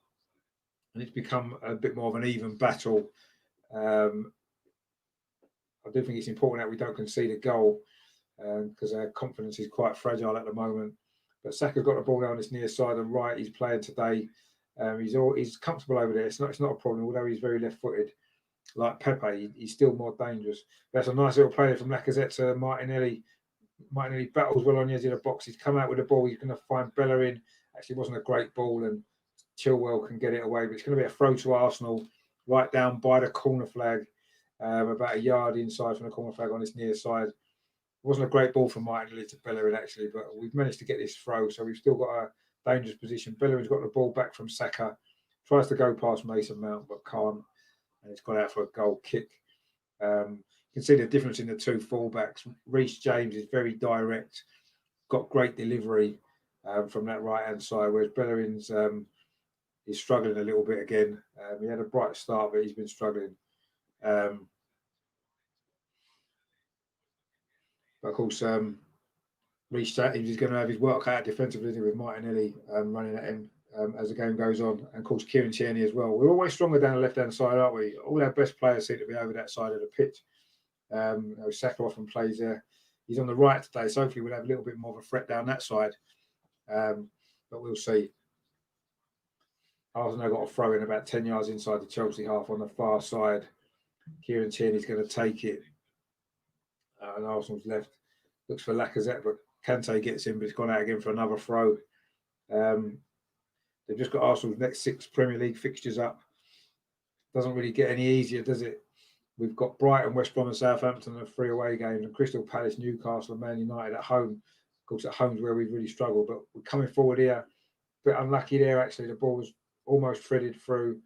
and it's become a bit more of an even battle. I do think it's important that we don't concede a goal because our confidence is quite fragile at the moment. But Saka's got the ball down this near side and right. He's playing today. He's comfortable over there. It's not a problem, although he's very left-footed. Like Pepe, he's still more dangerous. That's a nice little play from Lacazette to Martinelli. Martinelli battles well on the edge of the box. He's come out with the ball. He's going to find Bellerin. Actually, it wasn't a great ball, and Chilwell can get it away. But it's going to be a throw to Arsenal, right down by the corner flag, about a yard inside from the corner flag on this near side. It wasn't a great ball from Martinelli to Bellerin, actually, but we've managed to get this throw, so we've still got a dangerous position. Bellerin's got the ball back from Saka, tries to go past Mason Mount, but can't. And it's gone out for a goal kick. You can see the difference in the two fullbacks. Reece James is very direct, got great delivery from that right-hand side, whereas Bellerin's is struggling a little bit again. He had a bright start, but he's been struggling. But of course, Reece James is going to have his work cut out defensively with Martinelli running at him. As the game goes on, and of course Kieran Tierney as well. We're always stronger down the left-hand side, aren't we? All our best players seem to be over that side of the pitch. Saka often plays there. He's on the right today, so hopefully we'll have a little bit more of a threat down that side. But we'll see. Arsenal got a throw in about 10 yards inside the Chelsea half on the far side. Kieran Tierney's going to take it. And Arsenal's left. Looks for Lacazette, but Kante gets in, but it's gone out again for another throw. They've just got Arsenal's next 6 Premier League fixtures up. Doesn't really get any easier, does it? We've got Brighton, West Brom and Southampton and 3 away games, and Crystal Palace, Newcastle and Man United at home. Of course, at home's where we've really struggled, but we're coming forward here. A bit unlucky there, actually. The ball was almost threaded through.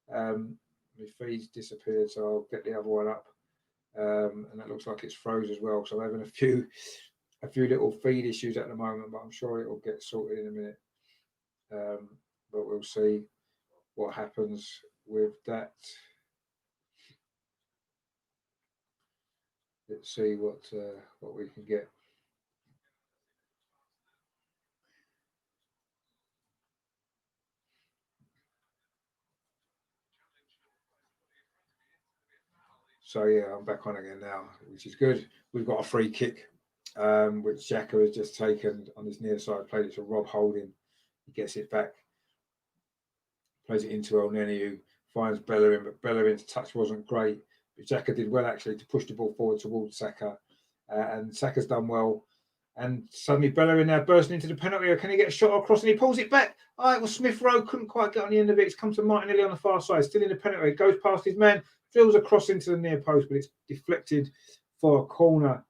My feed's disappeared, so I'll get the other one up. And that looks like it's froze as well. So I'm having a few little feed issues at the moment, but I'm sure it will get sorted in a minute. But we'll see what happens with that. Let's see what we can get. So yeah, I'm back on again now, which is good. We've got a free kick, which Xhaka has just taken on his near side, played it to Rob Holding. He gets it back, plays it into Elneny, who finds Bellerin, but Bellerin's touch wasn't great. But Xhaka did well, actually, to push the ball forward towards Saka. And Saka's done well. And suddenly Bellerin now bursting into the penalty area. Can he get a shot across? And he pulls it back. Oh, it was Smith Rowe. Couldn't quite get on the end of it. It's come to Martinelli on the far side. Still in the penalty area. Goes past his man. Drills across into the near post, but it's deflected for a corner.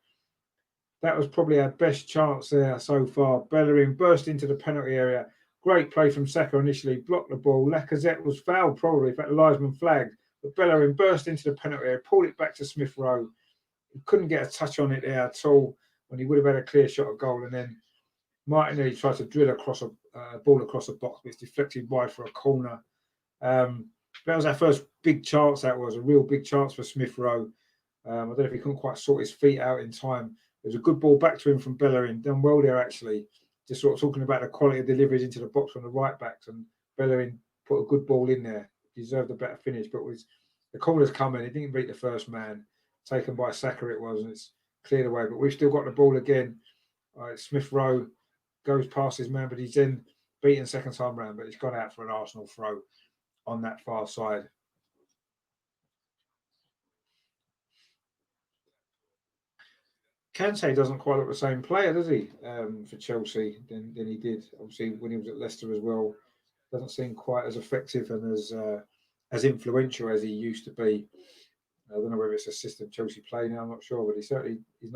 That was probably our best chance there so far. Bellerin burst into the penalty area. Great play from Saka initially. Blocked the ball. Lacazette was fouled probably. In fact, the linesman flagged. But Bellerin burst into the penalty area. Pulled it back to Smith Rowe. He couldn't get a touch on it there at all when he would have had a clear shot at goal. And then Martinelli tried to drill across a ball across the box, but it's deflected wide for a corner. That was our first big chance. That was a real big chance for Smith Rowe. I don't know if he couldn't quite sort his feet out in time. It was a good ball back to him from Bellerin. Done well there, actually. Just sort of talking about the quality of deliveries into the box from the right backs. And Bellerin put a good ball in there. Deserved a better finish, but the corner's coming. He didn't beat the first man. Taken by Saka it was, and it's cleared away. But we've still got the ball again. Smith Rowe goes past his man, but he's then beaten second time round. But he's gone out for an Arsenal throw on that far side. Kante doesn't quite look the same player, does he? For Chelsea than he did obviously when he was at Leicester as well. Doesn't seem quite as effective and as influential as he used to be. I don't know whether it's a system Chelsea play now. I'm not sure, but he's not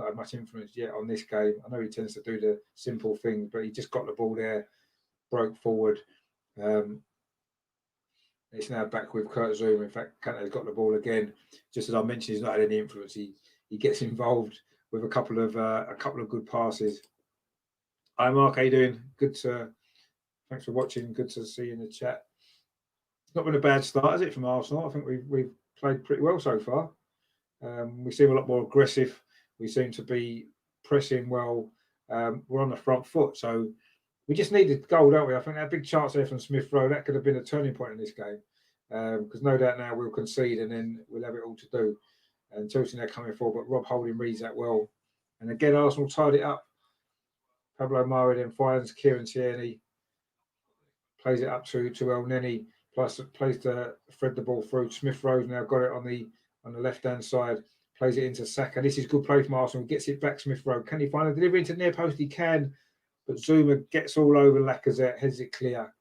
had much influence yet on this game. I know he tends to do the simple things, but he just got the ball there, broke forward. It's now back with Kurt Zouma. In fact, Kante's got the ball again. Just as I mentioned, he's not had any influence. He gets involved with a couple of good passes. Hi Mark, how you doing? Thanks for watching. Good to see you in the chat. It's not been a bad start, has it, from Arsenal? I think we've played pretty well so far. We seem a lot more aggressive. We seem to be pressing well. We're on the front foot, so we just needed goal, don't we? I think that big chance there from Smith Rowe, that could have been a turning point in this game. Because no doubt now we'll concede and then we'll have it all to do. And Chelsea now coming forward, but Rob Holding reads that well. And again, Arsenal tied it up. Pablo Mari then finds Kieran Tierney, plays it up to El Neni, plays to thread the ball through. Smith Rowe's now got it on the left-hand side, plays it into Saka. This is good play from Arsenal. Gets it back, Smith Rowe. Can he find a delivery into near post? He can. But Zouma gets all over Lacazette, heads it clear.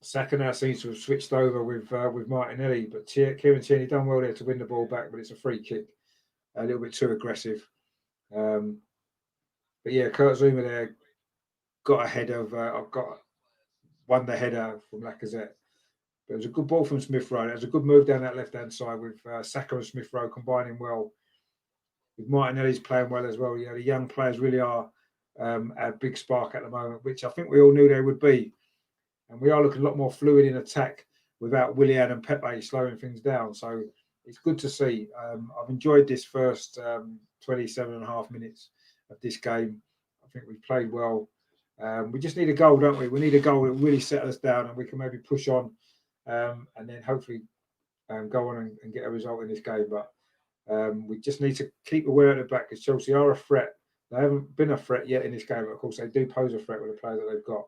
Saka now seems to have switched over with Martinelli, but Kieran Tierney done well there to win the ball back, but it's a free kick. A little bit too aggressive. But yeah, Kurt Zouma there got ahead of, won the header from Lacazette. But it was a good ball from Smith Rowe. It was a good move down that left-hand side with Saka and Smith Rowe combining well. With Martinelli's playing well as well. You know, the young players really are a big spark at the moment, which I think we all knew they would be. And we are looking a lot more fluid in attack without Willian and Pepe slowing things down. So it's good to see. I've enjoyed this first 27 and a half minutes of this game. I think we've played well. We just need a goal, don't we? We need a goal that really settle us down and we can maybe push on and then hopefully go on and get a result in this game. But we just need to keep aware at the back because Chelsea are a threat. They haven't been a threat yet in this game, but of course they do pose a threat with the players that they've got.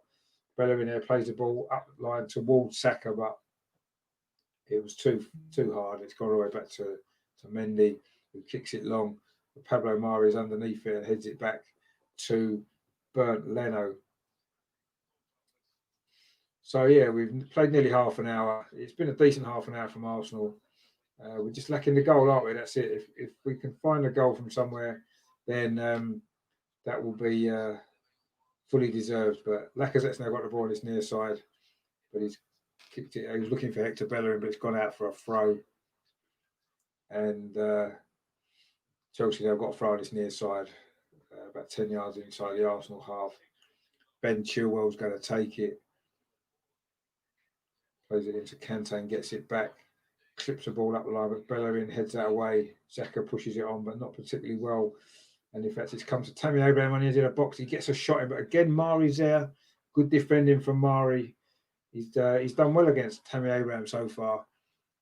Bellerin there plays the ball up the line towards Saka, but it was too hard. It's gone all the way back to Mendy, who kicks it long. Pablo Mari is underneath it and heads it back to Bernd Leno. So yeah, we've played nearly half an hour. It's been a decent half an hour from Arsenal. We're just lacking the goal, aren't we? That's it. If we can find a goal from somewhere, then that will be fully deserved. But Lacazette's now got the ball on his near side, but he's kicked it. He was looking for Hector Bellerin, but it's gone out for a throw. And Chelsea now got a throw on his near side, about 10 yards inside the Arsenal half. Ben Chilwell's going to take it. Plays it into Kante and gets it back. Clips the ball up the line, but Bellerin heads that away. Xhaka pushes it on, but not particularly well. And in fact, it's come to Tammy Abraham when he's in a box. He gets a shot in, but again, Mari's there. Good defending from Mari. He's done well against Tammy Abraham so far.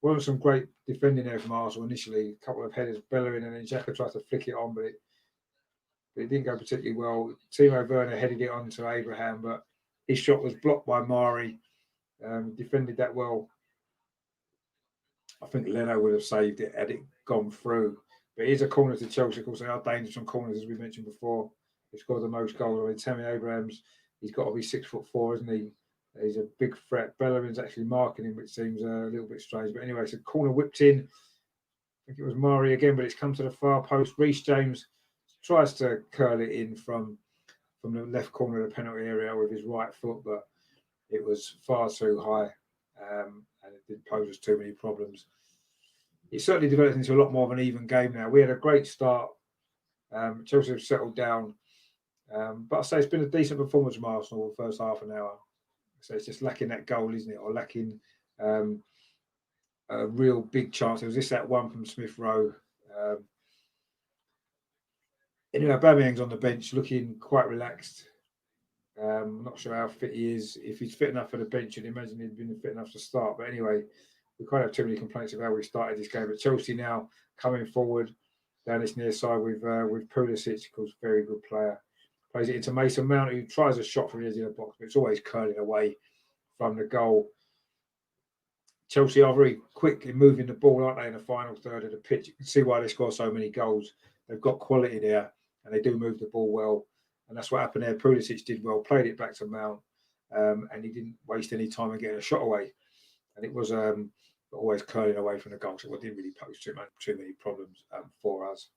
Wasn't some great defending there from Arsenal initially. A couple of headers, Bellerin, and then Xhaka tried to flick it on, but it didn't go particularly well. Timo Werner headed it on to Abraham, but his shot was blocked by Mari. Defended that well. I think Leno would have saved it had it gone through. But here's a corner to Chelsea. Of course, they are dangerous on corners, as we mentioned before. They scored the most goals. I mean, Tammy Abrahams, he's got to be 6'4", isn't he? He's a big threat. Bellerin's actually marking him, which seems a little bit strange. But anyway, it's a corner whipped in. I think it was Mari again, but it's come to the far post. Reece James tries to curl it in from the left corner of the penalty area with his right foot, but it was far too high. And it didn't pose us too many problems. It certainly developed into a lot more of an even game now. We had a great start. Chelsea have settled down. But I say it's been a decent performance from Arsenal the first half an hour. So it's just lacking that goal, isn't it? Or lacking a real big chance. It was just that one from Smith Rowe. Anyway, Aubameyang's on the bench looking quite relaxed. I'm not sure how fit he is. If he's fit enough for the bench, I'd imagine he'd been fit enough to start. But anyway, we can't have too many complaints of how we started this game. But Chelsea now coming forward down this near side with Pulisic, who's a very good player. Plays it into Mason Mount, who tries a shot from the edge of the box, but it's always curling away from the goal. Chelsea are very quick in moving the ball, aren't they, in the final third of the pitch? You can see why they score so many goals. They've got quality there, and they do move the ball well. And that's what happened there. Pulisic did well, played it back to Mount, and he didn't waste any time in getting a shot away. And it was always curling away from the goal, so it didn't really pose too many problems for us.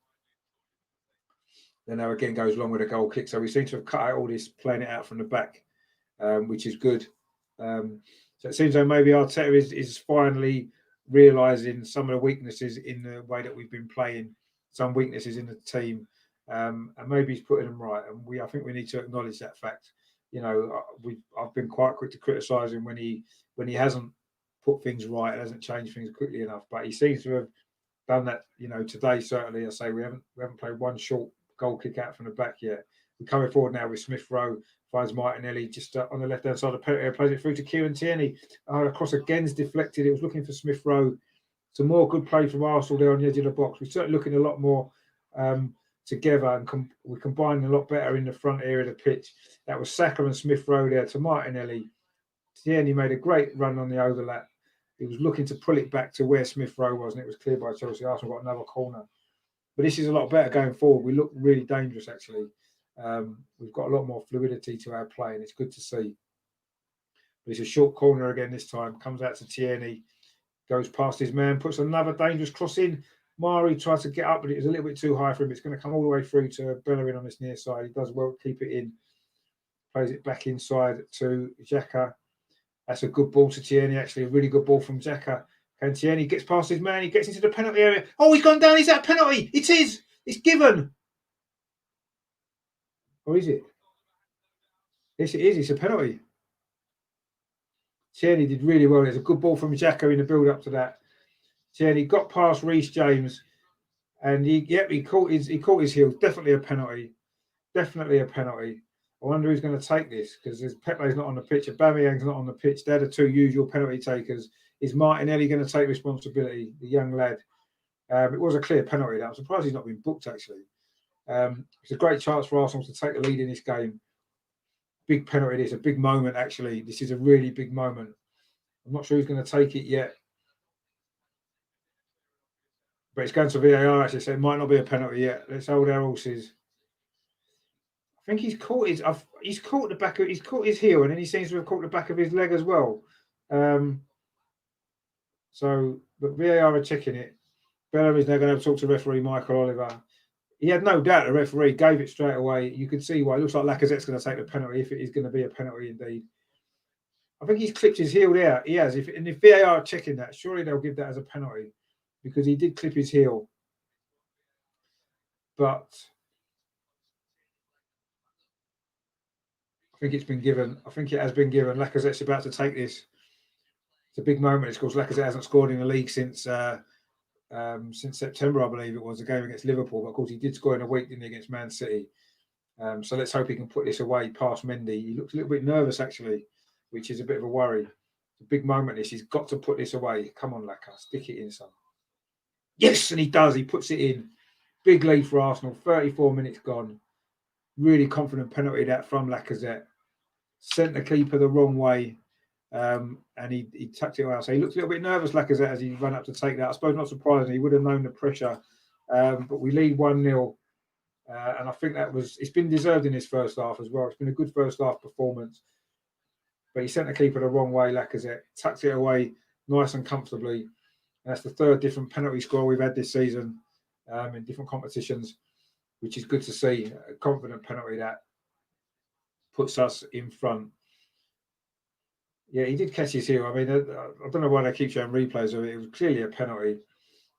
Then now again goes along with a goal kick. So we seem to have cut out all this playing it out from the back, which is good. So it seems like maybe Arteta is finally realising some of the weaknesses in the way that we've been playing, some weaknesses in the team, and maybe he's putting them right. And I think we need to acknowledge that fact. You know, I've been quite quick to criticise him when he hasn't put things right, hasn't changed things quickly enough. But he seems to have done that. You know, today certainly, I say we haven't played one short goal kick out from the back yet. We're coming forward now with Smith Rowe, finds Martinelli just on the left hand side of the penalty, plays it through to Kieran Tierney. The cross again's deflected. It was looking for Smith Rowe. Some more good play from Arsenal there on the edge of the box. We're certainly looking a lot more together, and we're combining a lot better in the front area of the pitch. That was Saka and Smith Rowe there to Martinelli. Tierney made a great run on the overlap. He was looking to pull it back to where Smith Rowe was, and it was cleared by Chelsea. Arsenal got another corner. But this is a lot better going forward. We look really dangerous, actually. We've got a lot more fluidity to our play, and it's good to see. But it's a short corner again this time. Comes out to Tierney, goes past his man, puts another dangerous cross in. Mari tries to get up, but it was a little bit too high for him. It's going to come all the way through to Bellerin on this near side. He does well to keep it in. Plays it back inside to Xhaka. That's a good ball to Tierney, actually. A really good ball from Xhaka. And Tierney gets past his man. He gets into the penalty area. Oh, he's gone down. Is that a penalty? It is. It's given. Or is it? Yes, it is. It's a penalty. Tierney did really well. There's a good ball from Xhaka in the build-up to that. Tierney got past Reece James, and he caught his heel. Definitely a penalty. Definitely a penalty. I wonder who's going to take this, because Pepe's not on the pitch, Aubameyang's not on the pitch. They're the two usual penalty takers. Is Martinelli going to take responsibility, the young lad? It was a clear penalty. I'm surprised he's not been booked, actually. It's a great chance for Arsenal to take the lead in this game. Big penalty. It's a big moment, actually. This is a really big moment. I'm not sure who's going to take it yet. But it's going to VAR, actually, so it might not be a penalty yet. Let's hold our horses. I think he's caught his heel, and then he seems to have caught the back of his leg as well. But VAR are checking it. Bellerin is now going to talk to referee Michael Oliver. He had no doubt the referee gave it straight away. You could see why. It looks like Lacazette's going to take the penalty, if it is going to be a penalty indeed. I think he's clipped his heel there. He has. If VAR are checking that, surely they'll give that as a penalty, because he did clip his heel. But I think it's been given. I think it has been given. Lacazette's about to take this. It's a big moment. Of course, Lacazette hasn't scored in the league since September, I believe it was, a game against Liverpool. But of course, he did score in a week, didn't he, against Man City. So let's hope he can put this away past Mendy. He looks a little bit nervous, actually, which is a bit of a worry. It's a big moment, this. He's got to put this away. Come on, Lacazette, stick it in, son. Yes, and he does. He puts it in. Big lead for Arsenal. 34 minutes gone. Really confident penalty that from Lacazette. Sent the keeper the wrong way, and he tucked it out. So he looked a little bit nervous, Lacazette, as he ran up to take that. I suppose not surprising. He would have known the pressure. But we lead 1-0. And I think it's been deserved in this first half as well. It's been a good first half performance. But he sent the keeper the wrong way, Lacazette. Tucked it away nice and comfortably. And that's the third different penalty score we've had this season in different competitions, which is good to see. A confident penalty that puts us in front. Yeah, he did catch his heel. I mean, I don't know why they keep showing replays of it. It was clearly a penalty.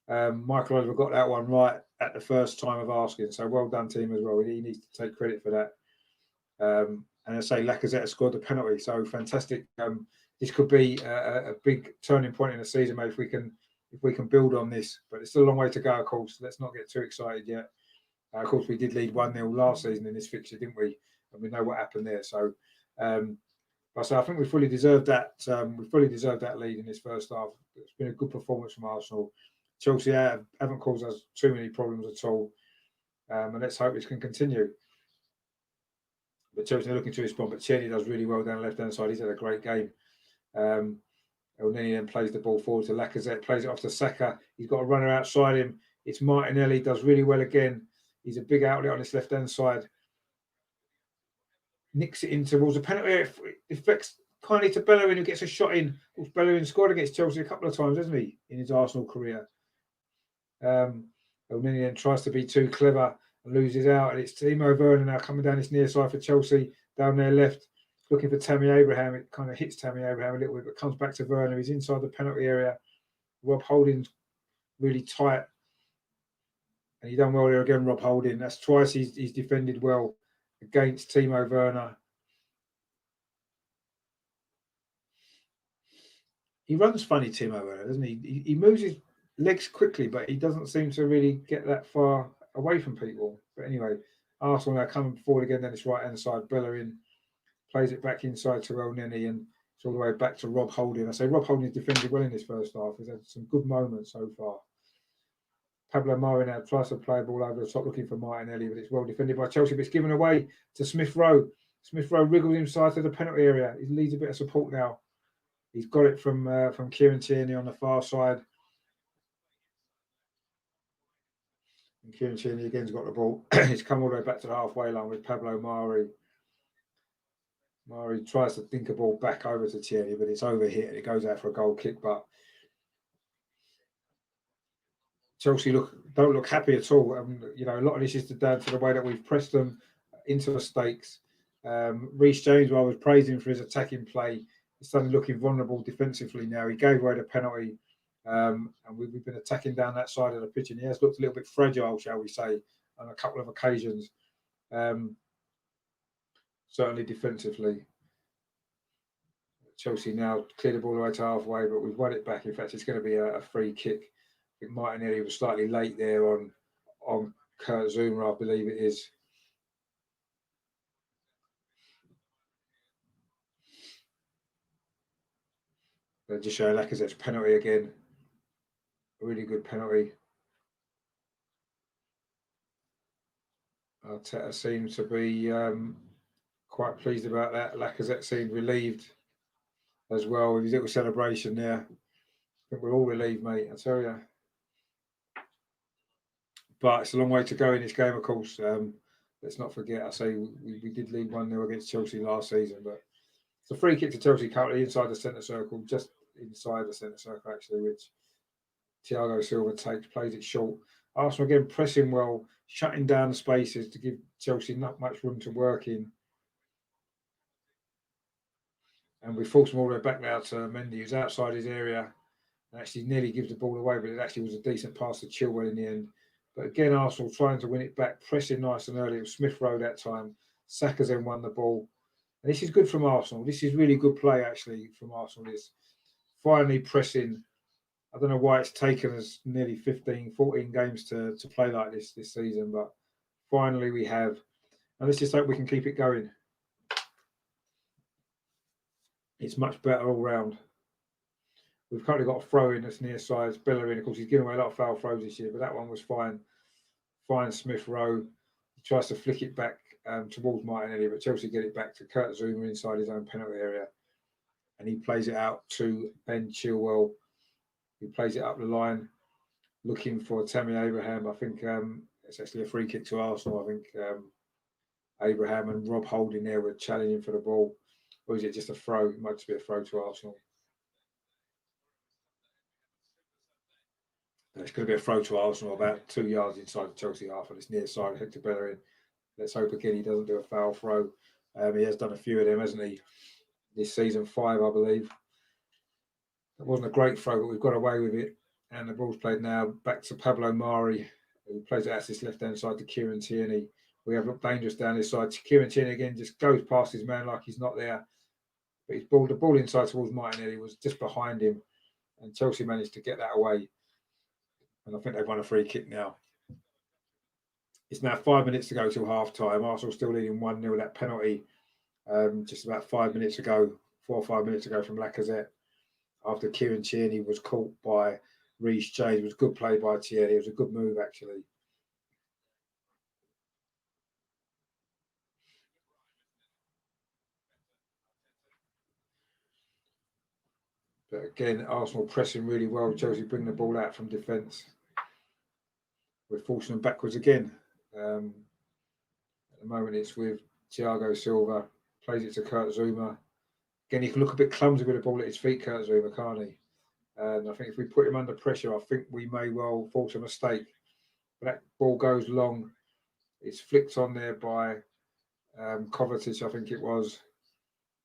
Michael Oliver got that one right at the first time of asking. So well done, team, as well. He needs to take credit for that. And I say Lacazette has scored the penalty. So fantastic. This could be a big turning point in the season, mate, if we can build on this. But it's still a long way to go, of course. Let's not get too excited yet. Of course, we did lead 1-0 last season in this fixture, didn't we? And we know what happened there. So, so I think we fully deserved that. We fully deserved that lead in this first half. It's been a good performance from Arsenal. Chelsea haven't caused us too many problems at all. And let's hope this can continue. But Chelsea are looking to respond. But Tierney does really well down the left-hand side. He's had a great game. Elneny then plays the ball forward to Lacazette, plays it off to Saka. He's got a runner outside him. It's Martinelli, does really well again. He's a big outlet on his left-hand side. Nicks it in towards the penalty area. It flicks kindly to Bellerin, who gets a shot in. Bellerin scored against Chelsea a couple of times, hasn't he, in his Arsenal career? Elneny then tries to be too clever and loses out. And it's Timo Werner now coming down this near side for Chelsea, down their left, looking for Tammy Abraham. It kind of hits Tammy Abraham a little bit, but comes back to Werner. He's inside the penalty area. Rob Holding's really tight. And he's done well there again, Rob Holding. That's twice he's defended well against Timo Werner. He runs funny, Timo Werner, doesn't he? He moves his legs quickly, but he doesn't seem to really get that far away from people. But anyway, Arsenal now coming forward again, then it's right-hand side. Bellerin plays it back inside to Elneny, and it's all the way back to Rob Holding. I say Rob Holding has defended well in this first half. He's had some good moments so far. Pablo Mari now tries to play a ball over the top, looking for Martinelli, but it's well defended by Chelsea, but it's given away to Smith Rowe. Smith Rowe wriggles inside to the penalty area. He needs a bit of support now. He's got it from Kieran Tierney on the far side. And Kieran Tierney again's got the ball. He's come all the way back to the halfway line with Pablo Mari. Mari tries to think a ball back over to Tierney, but it's over here and it goes out for a goal kick. But Chelsea don't look happy at all. A lot of this is down to the way that we've pressed them into mistakes. Reece James, while I was praising for his attacking play, is suddenly looking vulnerable defensively now. He gave away the penalty, and we've been attacking down that side of the pitch, and he has looked a little bit fragile, shall we say, on a couple of occasions. Certainly defensively. Chelsea now cleared the ball away to halfway, but we've won it back. In fact, it's going to be a free kick. I think Martinelli was slightly late there on Kurt Zouma, I believe it is. They're just showing Lacazette's penalty again. A really good penalty. Arteta seems to be quite pleased about that. Lacazette seemed relieved as well with his little celebration there. I think we're all relieved, mate, I tell you. But it's a long way to go in this game, of course. Let's not forget, I say we did lead 1-0 against Chelsea last season, but it's a free kick to Chelsea currently inside the centre circle, just inside the centre circle, actually, which Thiago Silva takes, plays it short. Arsenal again pressing well, shutting down the spaces to give Chelsea not much room to work in. And we forced him all the way back now to Mendy, who's outside his area, and actually nearly gives the ball away, but it actually was a decent pass to Chilwell in the end. But again, Arsenal trying to win it back, pressing nice and early. It was Smith Rowe that time. Saka's then won the ball. And this is good from Arsenal. This is really good play, actually, from Arsenal. Is finally pressing. I don't know why it's taken us nearly 15, 14 games to play like this season, but finally we have. And let's just hope we can keep it going. It's much better all round. We've currently got a throw in that's near side. Bellerin, of course, he's given away a lot of foul throws this year, but that one was fine. Fine, Smith Rowe. He tries to flick it back towards Martinelli, but Chelsea get it back to Kurt Zouma inside his own penalty area. And he plays it out to Ben Chilwell. He plays it up the line, looking for Tammy Abraham. I think it's actually a free kick to Arsenal. I think Abraham and Rob Holding there were challenging for the ball. Or is it just a throw? It might just be a throw to Arsenal. It's going to be a throw to Arsenal about 2 yards inside the Chelsea half, and it's near side, Hector Bellerin. Let's hope again he doesn't do a foul throw. He has done a few of them, hasn't he? This season, 5, I believe. It wasn't a great throw, but we've got away with it. And the ball's played now back to Pablo Mari, who plays it out his left-hand side to Kieran Tierney. We have looked dangerous down this side. Kieran Tierney again just goes past his man like he's not there. But the ball inside towards Martinelli was just behind him. And Chelsea managed to get that away. And I think they've won a free kick now. It's now 5 minutes to go till half time. Arsenal still leading 1-0. That penalty just about 5 minutes ago, 4 or 5 minutes ago from Lacazette, after Kieran Tierney was caught by Reece James. It was a good play by Tierney. It was a good move, actually. But again, Arsenal pressing really well. Chelsea bring the ball out from defence. We're forcing them backwards again. At the moment, it's with Thiago Silva. Plays it to Kurt Zouma. Again, he can look a bit clumsy with the ball at his feet, Kurt Zouma, can't he? And I think if we put him under pressure, I think we may well force a mistake. But that ball goes long. It's flicked on there by Kovacic, I think it was.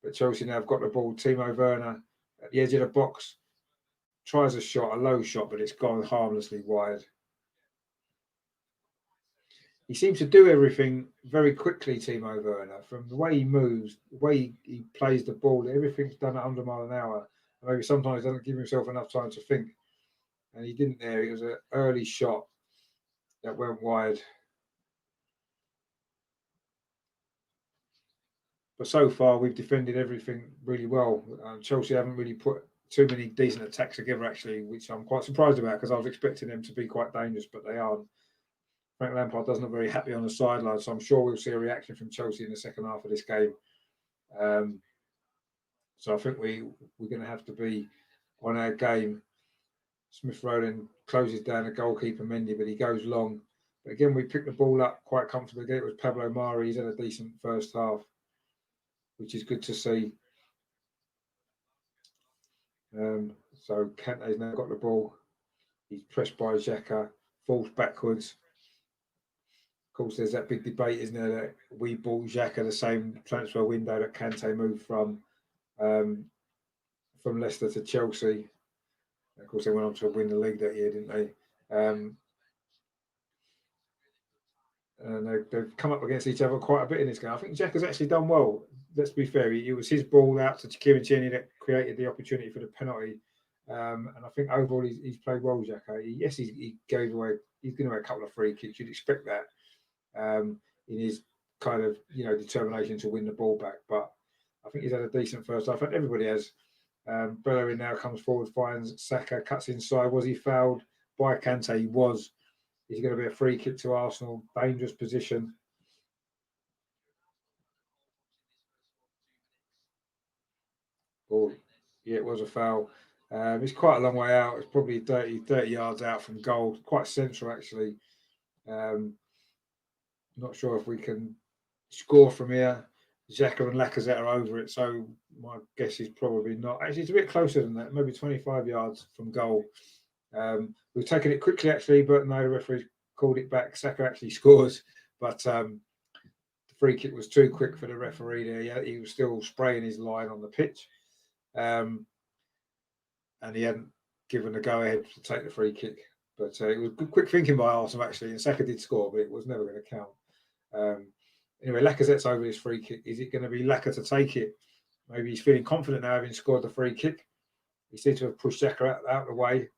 But Chelsea now have got the ball. Timo Werner at the edge of the box. Tries a shot, a low shot, but it's gone harmlessly wide. He seems to do everything very quickly, Timo Werner. From the way he moves, the way he plays the ball, everything's done at 100 mile an hour. And maybe sometimes he doesn't give himself enough time to think. And he didn't there. It was an early shot that went wide. But so far, we've defended everything really well. Chelsea haven't really put too many decent attacks together, actually, which I'm quite surprised about because I was expecting them to be quite dangerous, but they aren't. Frank Lampard doesn't look very happy on the sideline, so I'm sure we'll see a reaction from Chelsea in the second half of this game. So I think we're going to have to be on our game. Smith Rowe then closes down the goalkeeper Mendy, but he goes long. But again, we picked the ball up quite comfortably. Again, it was Pablo Mari. He's had a decent first half, which is good to see. So Kante's now got the ball. He's pressed by Xhaka, falls backwards. Of course, there's that big debate, isn't there, that we bought Xhaka the same transfer window that Kante moved from Leicester to Chelsea. Of course, they went on to win the league that year, didn't they? And they've come up against each other quite a bit in this game. I think Xhaka's actually done well. Let's be fair. It was his ball out to Kieran Tierney that created the opportunity for the penalty. And I think overall he's played well, Xhaka. Yes, he gave away. He's given away a couple of free kicks. You'd expect that in his kind of determination to win the ball back. But I think he's had a decent first half. I think everybody has. Bellerin now comes forward, finds Saka, cuts inside. Was he fouled by Kante? He was. Is going to be a free kick to Arsenal? Dangerous position. Oh, yeah, it was a foul. It's quite a long way out. It's probably 30 yards out from goal. Quite central, actually. Not sure if we can score from here. Xhaka and Lacazette are over it, so my guess is probably not. Actually, it's a bit closer than that, maybe 25 yards from goal. We've taken it quickly, actually, but no, the referee called it back. Saka actually scores, but the free kick was too quick for the referee there. He was still spraying his line on the pitch, and he hadn't given the go-ahead to take the free kick. But it was good, quick thinking by Arsenal, actually, and Saka did score, but it was never going to count. Anyway, Lacazette's over this free kick. Is it going to be Laka to take it? Maybe he's feeling confident now having scored the free kick. He seems to have pushed Xhaka out of the way.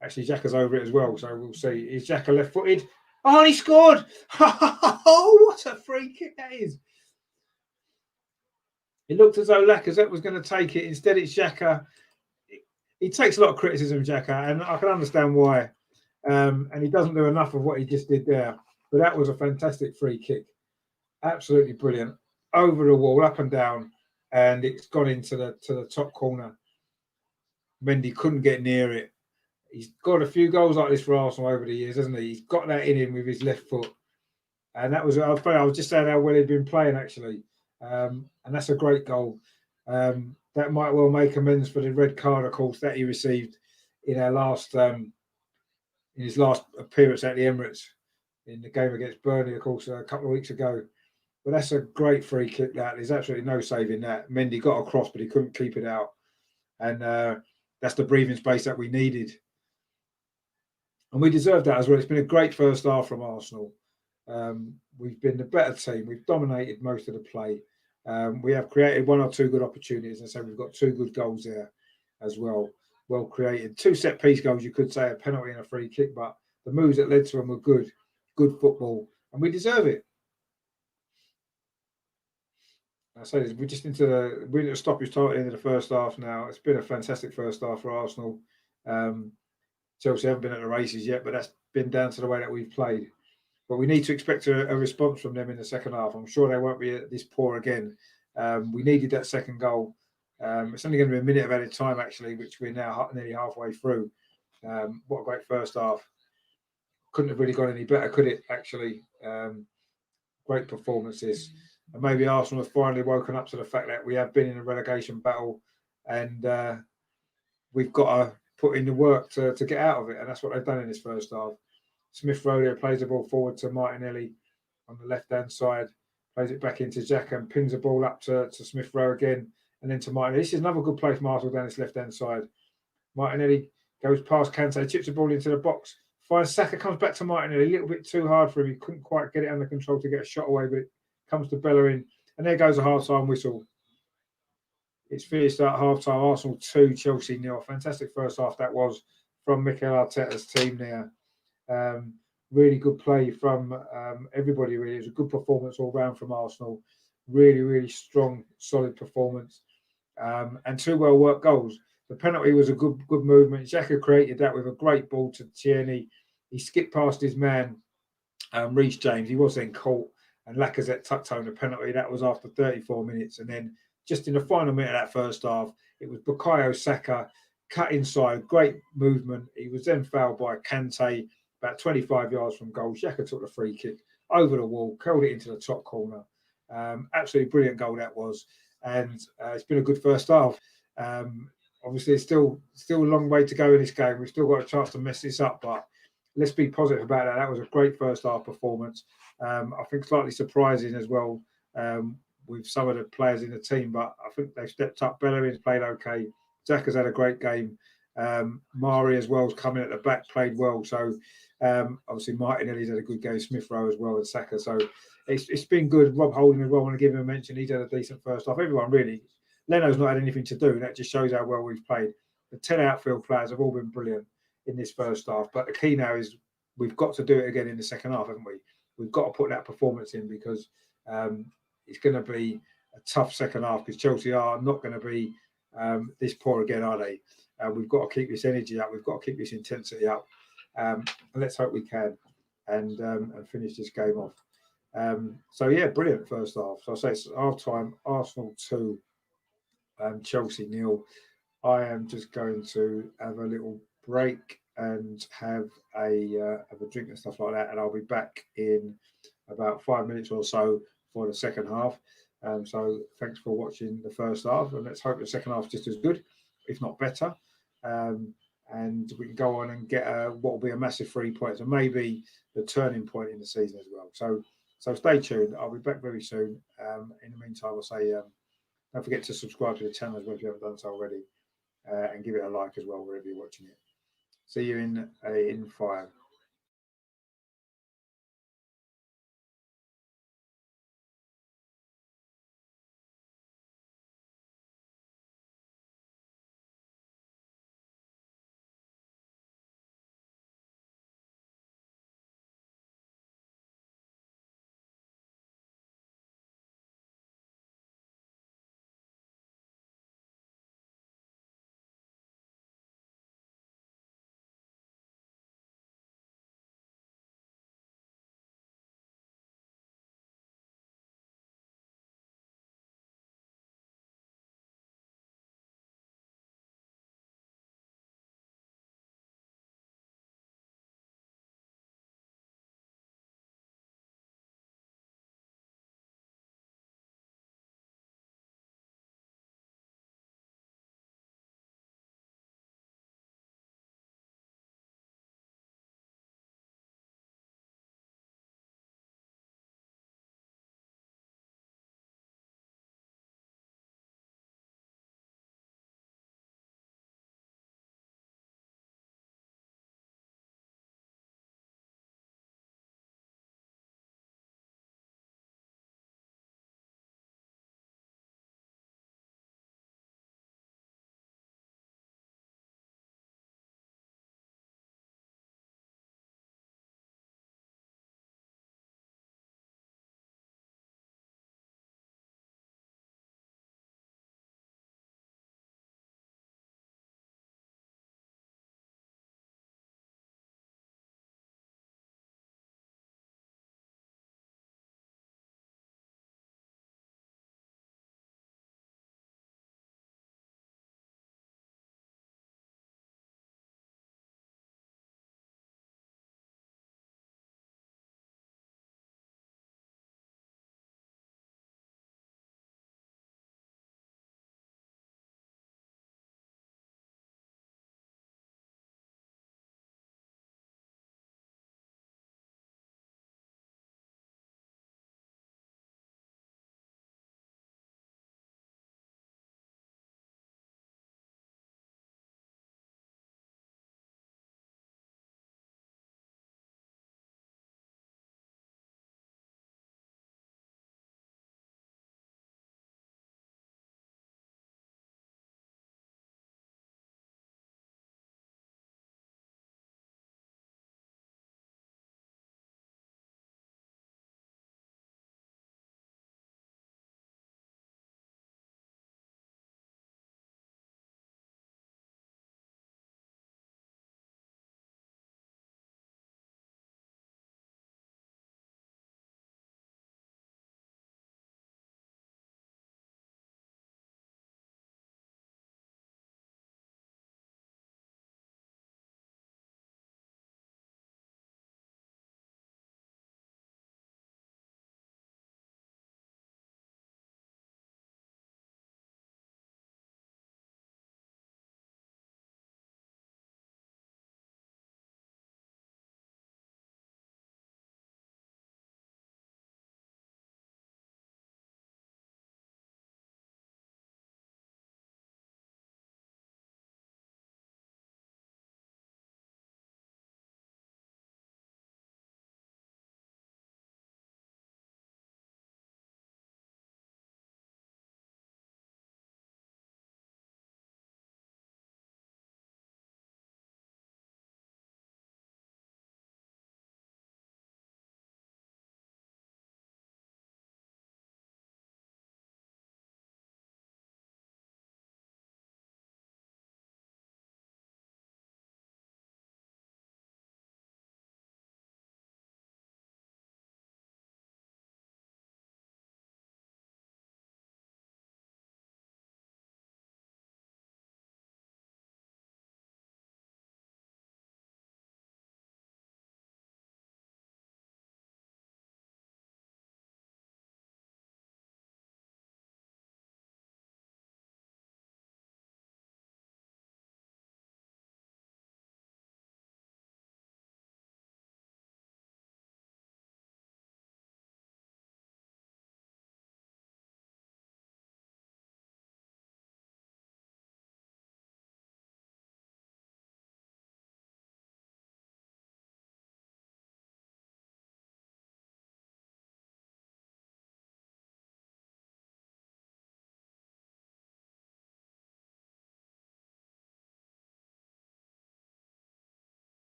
Actually, Xhaka's over it as well, so we'll see. Is Xhaka left-footed? Oh, he scored! Oh, what a free kick that is! It looked as though Lacazette was going to take it. Instead, it's Xhaka. He takes a lot of criticism, Xhaka, and I can understand why. And he doesn't do enough of what he just did there. But that was a fantastic free kick. Absolutely brilliant. Over the wall, up and down, and it's gone into the top corner. Mendy couldn't get near it. He's got a few goals like this for Arsenal over the years, hasn't he? He's got that in him with his left foot. And that was, I was just saying how well he'd been playing, actually. And that's a great goal. That might well make amends for the red card, of course, that he received in his last appearance at the Emirates in the game against Burnley, of course, a couple of weeks ago. But that's a great free kick, that. There's absolutely no saving that. Mendy got across, but he couldn't keep it out. And that's the breathing space that we needed. And we deserve that as well. It's been a great first half from Arsenal. We've been the better team. We've dominated most of the play. We have created one or two good opportunities, and so we've got two good goals there as well. Well created. Two set-piece goals, you could say, a penalty and a free kick, but the moves that led to them were good football, and we deserve it. I say we're just into the stoppage time at the end of the first half now. It's been a fantastic first half for Arsenal. Chelsea haven't been at the races yet, but that's been down to the way that we've played. But we need to expect a response from them in the second half. I'm sure they won't be this poor again. We needed that second goal. It's only going to be a minute of added time, actually, which we're now nearly halfway through. What a great first half. Couldn't have really gone any better, could it, actually? Great performances. And maybe Arsenal have finally woken up to the fact that we have been in a relegation battle and we've got to put in the work to get out of it. And that's what they've done in this first half. Smith Rowe there plays the ball forward to Martinelli on the left-hand side, plays it back into Jack and pins the ball up to Smith Rowe again, and then to Martinelli. This is another good play from Arsenal down this left-hand side. Martinelli goes past Kante, chips the ball into the box, finds Saka, comes back to Martinelli, a little bit too hard for him. He couldn't quite get it under control to get a shot away, but it comes to Bellerin, and there goes a half-time whistle. It's finished at half-time. Arsenal 2, Chelsea 0. Fantastic first half that was from Mikel Arteta's team there. Really good play from everybody, really. It was a good performance all round from Arsenal. Really, really strong, solid performance. And 2 well-worked goals. The penalty was a good movement. Xhaka created that with a great ball to Tierney. He skipped past his man, Reece James. He was then caught, and Lacazette tucked home the penalty. That was after 34 minutes. And then just in the final minute of that first half, it was Bukayo Saka cut inside, great movement. He was then fouled by Kante about 25 yards from goal. Xhaka took the free kick over the wall, curled it into the top corner. Absolutely brilliant goal that was. And it's been a good first half. Obviously, it's still a long way to go in this game. We've still got a chance to mess this up, but let's be positive about that. That was a great first half performance. I think slightly surprising as well with some of the players in the team, but I think they've stepped up. Bellerin's played okay. Xhaka's had a great game. Mari as well has come in at the back, played well. So obviously Martinelli's had a good game. Smith Rowe as well, and Saka. So it's been good. Rob Holding as well. I want to give him a mention. He's had a decent first half. Everyone really. Leno's not had anything to do. That just shows how well we've played. The 10 outfield players have all been brilliant in this first half. But the key now is we've got to do it again in the second half, haven't we? We've got to put that performance in because it's going to be a tough second half because Chelsea are not going to be this poor again, are they? We've got to keep this energy up. We've got to keep this intensity up. And let's hope we can and finish this game off. So, yeah, brilliant first half. So I say it's half-time, Arsenal 2, Chelsea 0. I am just going to have a little break and have a drink and stuff like that, and I'll be back in about 5 minutes or so for the second half. So thanks for watching the first half, and let's hope the second half is just as good, if not better. And we can go on and get what will be a massive 3 points and maybe the turning point in the season as well. So stay tuned. I'll be back very soon. In the meantime, I'll say don't forget to subscribe to the channel as well if you haven't done so already, and give it a like as well wherever you're watching it. See you in 5.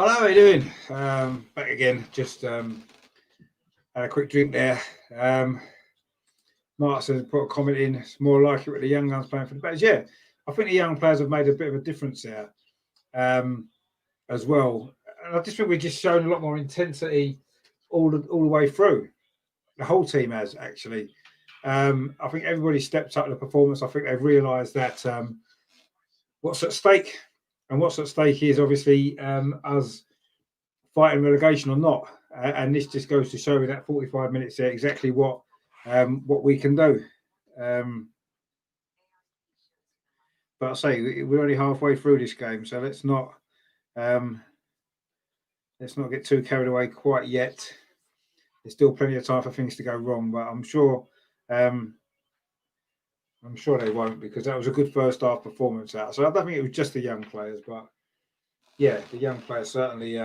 Hello, how are you doing? Back again. Just had a quick drink there. Martin put a comment in. It's more like it with the young guns playing for the Bears. Yeah, I think the young players have made a bit of a difference there as well. And I just think we've just shown a lot more intensity all the way through. The whole team has actually. I think everybody stepped up the performance. I think they've realised that what's at stake, and what's at stake is obviously us fighting relegation or not. And this just goes to show in that 45 minutes there exactly what we can do. But I say we're only halfway through this game, so um, let's not get too carried away quite yet. There's still plenty of time for things to go wrong, but I'm sure they won't, because that was a good first half performance out. So I don't think it was just the young players, but yeah, the young players certainly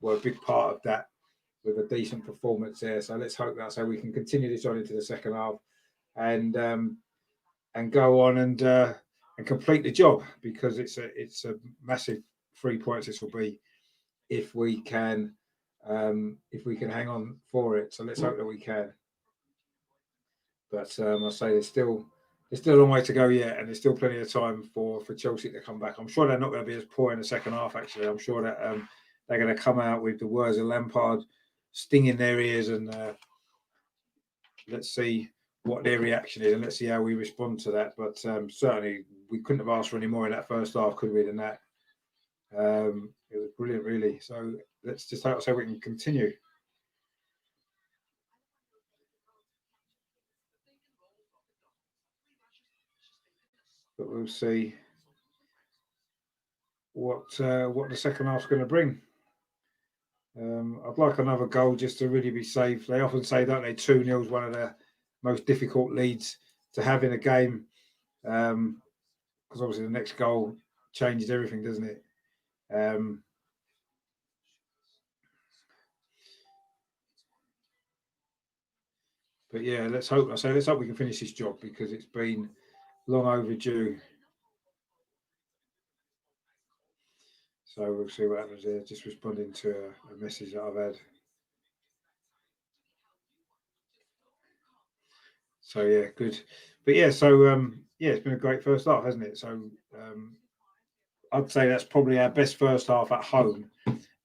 were a big part of that with a decent performance there. So let's hope that so we can continue this on into the second half and go on and complete the job, because it's a massive 3 points. This will be if we can hang on for it. So let's hope that we can. But I say there's still a long way to go yet, and there's still plenty of time for Chelsea to come back. I'm sure they're not going to be as poor in the second half. Actually, I'm sure that they're going to come out with the words of Lampard stinging their ears, and let's see what their reaction is, and let's see how we respond to that. But certainly, we couldn't have asked for any more in that first half, could we? Than that, it was brilliant, really. So let's just hope so we can continue. But we'll see what the second half's going to bring. I'd like another goal just to really be safe. They often say, don't they, 2-0 is one of the most difficult leads to have in a game, because obviously the next goal changes everything, doesn't it? But yeah, let's hope we can finish this job, because it's been long overdue. So we'll see what happens there. Just responding to a message that I've had. So yeah, good. But yeah, so yeah, it's been a great first half, hasn't it? So I'd say that's probably our best first half at home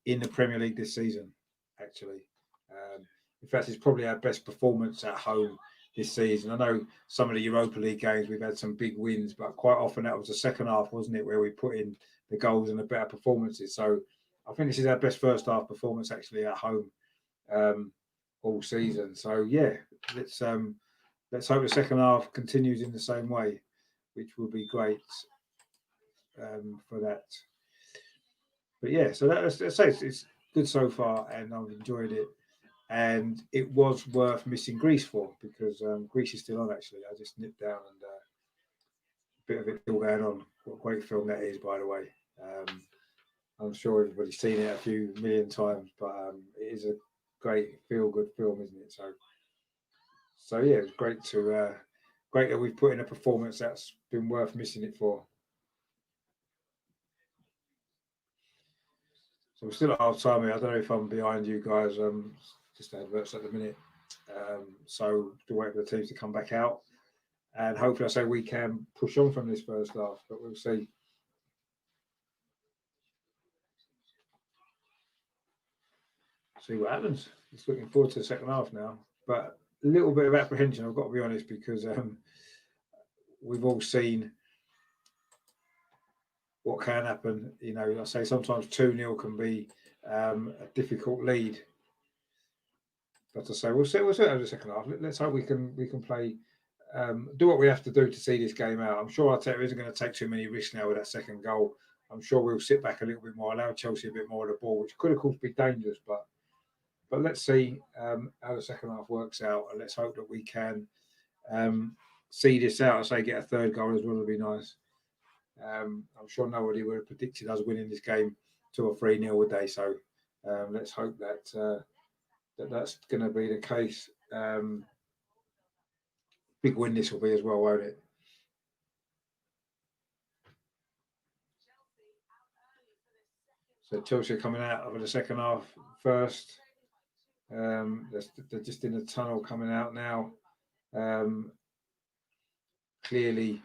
in the Premier League this season, actually. In fact, it's probably our best performance at home this season. I know some of the Europa League games we've had some big wins, but quite often that was the second half, wasn't it, where we put in the goals and the better performances. So I think this is our best first half performance actually at home all season. So yeah, let's hope the second half continues in the same way, which will be great for that. But yeah, so let's say it's good so far, and I've enjoyed it. And it was worth missing Greece for, because Greece is still on. Actually, I just nipped down, and a bit of it still going on. What a great film that is, by the way. I'm sure everybody's seen it a few million times, but it is a great feel-good film, isn't it? So yeah, it's great that we've put in a performance that's been worth missing it for. So we're still at half time here. I don't know if I'm behind you guys. Just adverts at the minute. So still wait for the teams to come back out, and hopefully, I say we can push on from this first half. But we'll see. See what happens. Just looking forward to the second half now, but a little bit of apprehension, I've got to be honest, because we've all seen what can happen. You know, I say sometimes 2-0 can be a difficult lead. But I say we'll see over the second half. Let's hope we can play, do what we have to do to see this game out. I'm sure Arteta isn't going to take too many risks now with that second goal. I'm sure we'll sit back a little bit more, allow Chelsea a bit more of the ball, which could of course be dangerous. But let's see how the second half works out, and let's hope that we can see this out. I say get a third goal as well would be nice. I'm sure nobody would have predicted us winning this game 2 or 3-0, would they? So let's hope that that's going to be the case. Big win this will be as well, won't it? So Chelsea are coming out of the second half first. They're just in the tunnel coming out now. Clearly,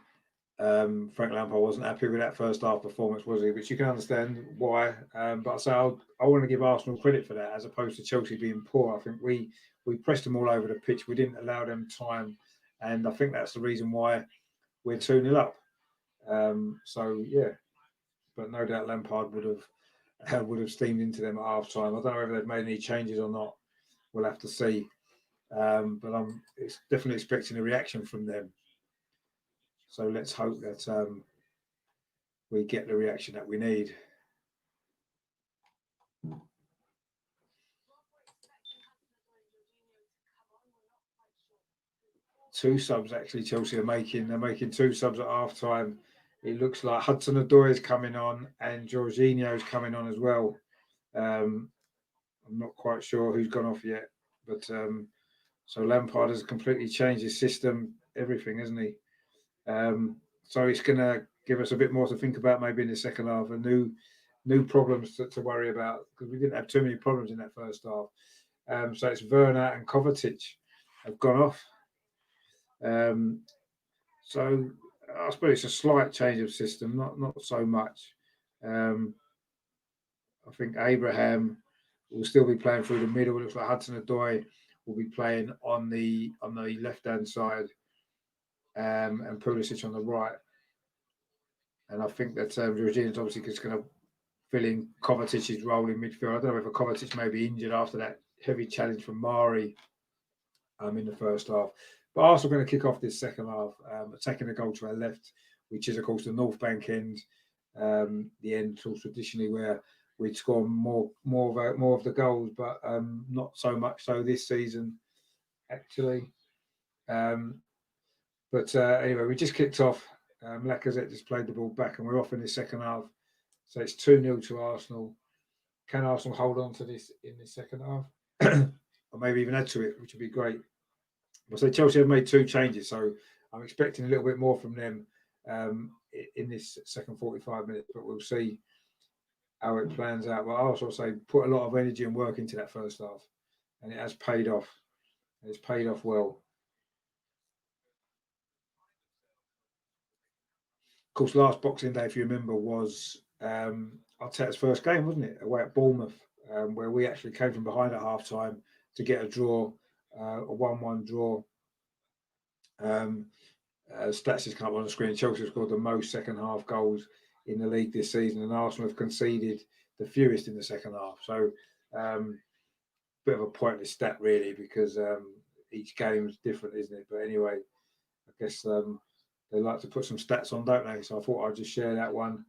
Frank Lampard wasn't happy with that first half performance, was he? But you can understand why. But so I want to give Arsenal credit for that, as opposed to Chelsea being poor. I think we pressed them all over the pitch. We didn't allow them time, and I think that's the reason why we're 2-0 up. So yeah, but no doubt Lampard would have steamed into them at half time. I don't know whether they've made any changes or not. We'll have to see. But I'm definitely expecting a reaction from them. So let's hope that we get the reaction that we need. Two subs actually. Chelsea are making. They're making two subs at half time. It looks like Hudson-Odoi is coming on and Jorginho is coming on as well. I'm not quite sure who's gone off yet, but so Lampard has completely changed his system, everything, hasn't he? So it's going to give us a bit more to think about maybe in the second half, and new problems to worry about, because we didn't have too many problems in that first half. So it's Werner and Kovacic have gone off. So I suppose it's a slight change of system, not so much. I think Abraham will still be playing through the middle. It looks like Hudson-Odoi will be playing on the left hand side, and Pulisic on the right. And I think that Jorginho is obviously just going to fill in Kovacic's role in midfield. I don't know if Kovacic may be injured after that heavy challenge from Mari in the first half. But Arsenal are going to kick off this second half, attacking the goal to our left, which is, of course, the North Bank end, the end traditionally where we'd score more of the goals, but not so much so this season, actually. But anyway, we just kicked off. Lacazette just played the ball back, and we're off in the second half. So it's 2-0 to Arsenal. Can Arsenal hold on to this in the second half? Or maybe even add to it, which would be great. But so Chelsea have made two changes, so I'm expecting a little bit more from them in this second 45 minutes, but we'll see how it plans out. But I also say put a lot of energy and work into that first half, and it has paid off. It's paid off well. Of course, last Boxing Day, if you remember, was Arteta's first game, wasn't it? Away at Bournemouth, where we actually came from behind at half time to get a draw, a 1-1 draw. Stats just come up on the screen. Chelsea have scored the most second half goals in the league this season, and Arsenal have conceded the fewest in the second half. So, bit of a pointless stat, really, because each game is different, isn't it? But anyway, I guess they like to put some stats on, don't they? So I thought I'd just share that one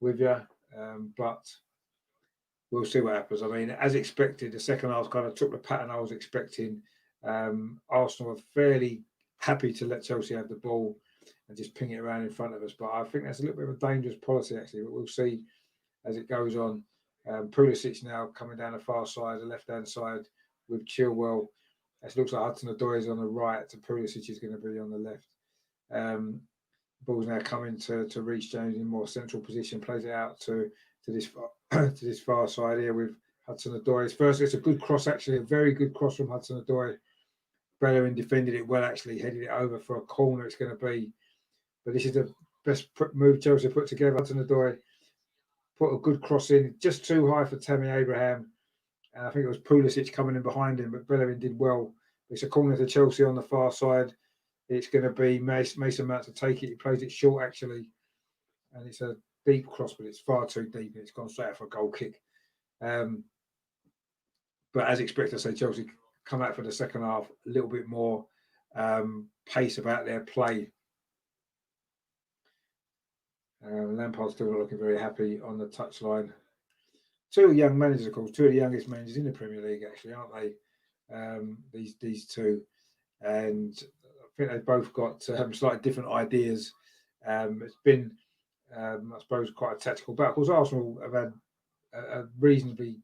with you. But we'll see what happens. I mean, as expected, the second half kind of took the pattern I was expecting. Arsenal are fairly happy to let Chelsea have the ball and just ping it around in front of us. But I think that's a little bit of a dangerous policy, actually. But we'll see as it goes on. Pulisic now coming down the far side, the left-hand side with Chilwell. It looks like Hudson-Odoi is on the right, and Pulisic is going to be on the left. Ball's now coming to Reece James in more central position, plays it out to this far side here with Hudson-Odoi. First, it's a good cross, actually, a very good cross from Hudson-Odoi. Bellerin defended it well, actually, headed it over for a corner it's going to be. But this is the best move Chelsea put together. Hudson-Odoi put a good cross in, just too high for Tammy Abraham. And I think it was Pulisic coming in behind him, but Bellerin did well. It's a corner to Chelsea on the far side. It's going to be Mason Mount to take it. He plays it short, actually. And it's a deep cross, but it's far too deep. And it's gone straight out for a goal kick. But as expected, I say Chelsea come out for the second half a little bit more pace about their play. Lampard's still not looking very happy on the touchline. Two young managers, of course, two of the youngest managers in the Premier League, actually, aren't they? These two. And I think they've both got slightly different ideas. It's been, I suppose, quite a tactical battle. Of course, Arsenal have had a reasonably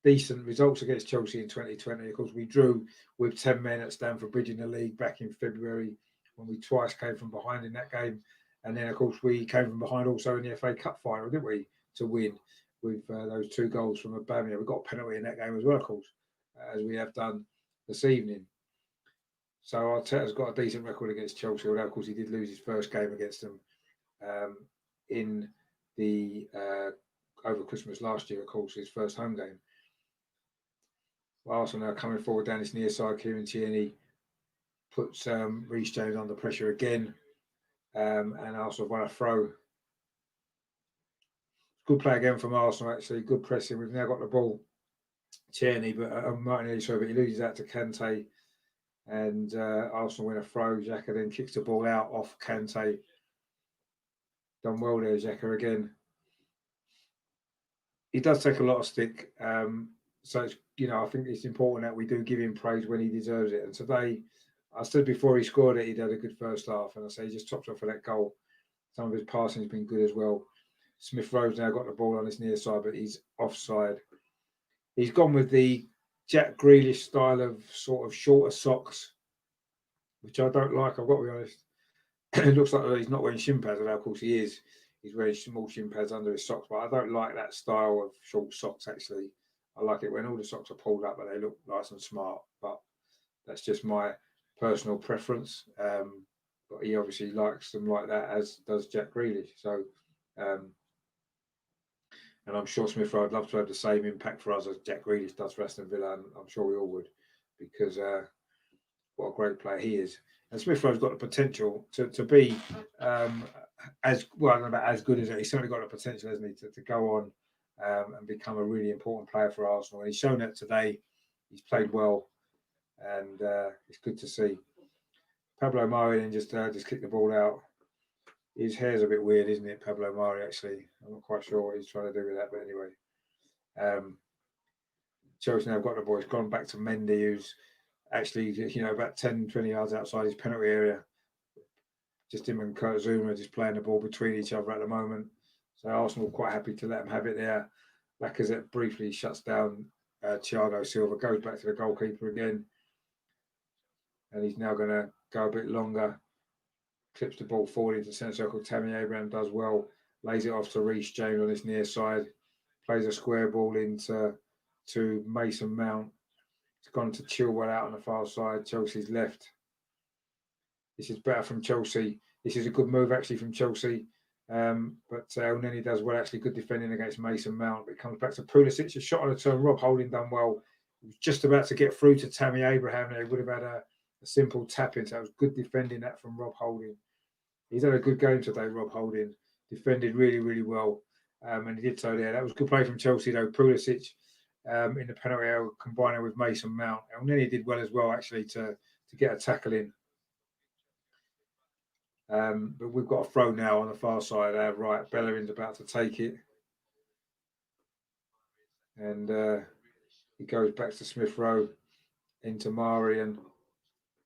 decent results against Chelsea in 2020. Of course, we drew with 10 men at Stamford Bridge in the league back in February when we twice came from behind in that game. And then, of course, we came from behind also in the FA Cup final, didn't we, to win, with those 2 goals from Aubameyang. We got a penalty in that game as well, of course, as we have done this evening. So Arteta's got a decent record against Chelsea, although of course he did lose his first game against them in the over Christmas last year, of course, his first home game. Arsenal now coming forward down this near side. Kieran Tierney puts Reece James under pressure again, and Arsenal won a throw. Good play again from Arsenal, actually. Good pressing. We've now got the ball. Tierney, but Martinelli, sorry, but he loses that to Kante. And Arsenal win a throw. Xhaka then kicks the ball out off Kante. Done well there, Xhaka again. He does take a lot of stick. So, it's, I think it's important that we do give him praise when he deserves it. And today, I said before he scored it, he'd had a good first half. And I say he just topped off for that goal. Some of his passing has been good as well. Smith Rowe's now got the ball on his near side, but he's offside. He's gone with the Jack Grealish style of sort of shorter socks, which I don't like, I've got to be honest. It looks like he's not wearing shin pads, although of course he is. He's wearing small shin pads under his socks, but I don't like that style of short socks, actually. I like it when all the socks are pulled up and they look nice and smart, but that's just my personal preference. But he obviously likes them like that, as does Jack Grealish. So, and I'm sure Smith Rowe would love to have the same impact for us as Jack Grealish does for Aston Villa, and I'm sure we all would, because what a great player he is. And Smith Rowe's got the potential to be as well, I don't know about as good as it. He's certainly got the potential, hasn't he, to go on and become a really important player for Arsenal. And he's shown that today. He's played well, and it's good to see. Pablo Mari then just kicked the ball out. His hair's a bit weird, isn't it, Pablo Mari, actually? I'm not quite sure what he's trying to do with that, but anyway. Chelsea now got the ball. He's gone back to Mendy, who's actually, about 10, 20 yards outside his penalty area. Just him and Kurt Zouma just playing the ball between each other at the moment. So Arsenal quite happy to let him have it there. Lacazette briefly shuts down Thiago Silva, goes back to the goalkeeper again. And he's now going to go a bit longer. Clips the ball forward into centre circle. Tammy Abraham does well. Lays it off to Reece James on his near side. Plays a square ball into Mason Mount. It's gone to Chilwell out on the far side. Chelsea's left. This is better from Chelsea. This is a good move actually from Chelsea. But Elneny does well, actually good defending against Mason Mount. But it comes back to Pulisic. A shot on the turn. Rob Holding done well. He was just about to get through to Tammy Abraham. They would have had a simple tap in. So it was good defending that from Rob Holding. He's had a good game today, Rob Holding. Defended really, really well. And he did so there. That was good play from Chelsea, though. Pulisic in the penalty area, combining with Mason Mount. Elneny did well as well, actually, to get a tackle in. But we've got a throw now on the far side. Right, Bellerin's about to take it. And he goes back to Smith Rowe into Mari. And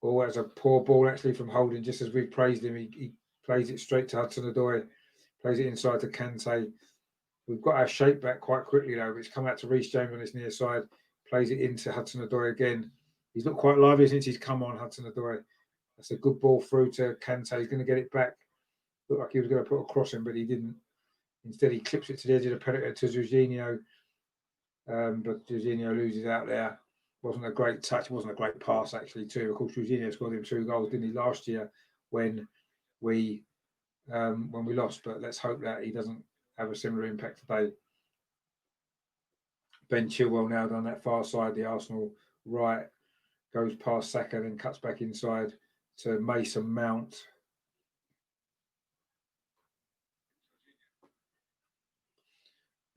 that's a poor ball, actually, from Holding. Just as we've praised him, he plays it straight to Hudson-Odoi. Plays it inside to Kante. We've got our shape back quite quickly, though. It's come out to Reece James on his near side. Plays it into Hudson-Odoi again. He's looked quite lively since he's come on, Hudson-Odoi. That's a good ball through to Kante. He's going to get it back. Looked like he was going to put a cross in, but he didn't. Instead, he clips it to the edge of the penalty to Jorginho. But Jorginho loses out there. Wasn't a great touch. It wasn't a great pass, actually, too. Of course, Jorginho scored him 2 goals, didn't he, last year when we lost. But let's hope that he doesn't have a similar impact today. Ben Chilwell now down that far side, the Arsenal right, goes past Saka and cuts back inside to Mason Mount.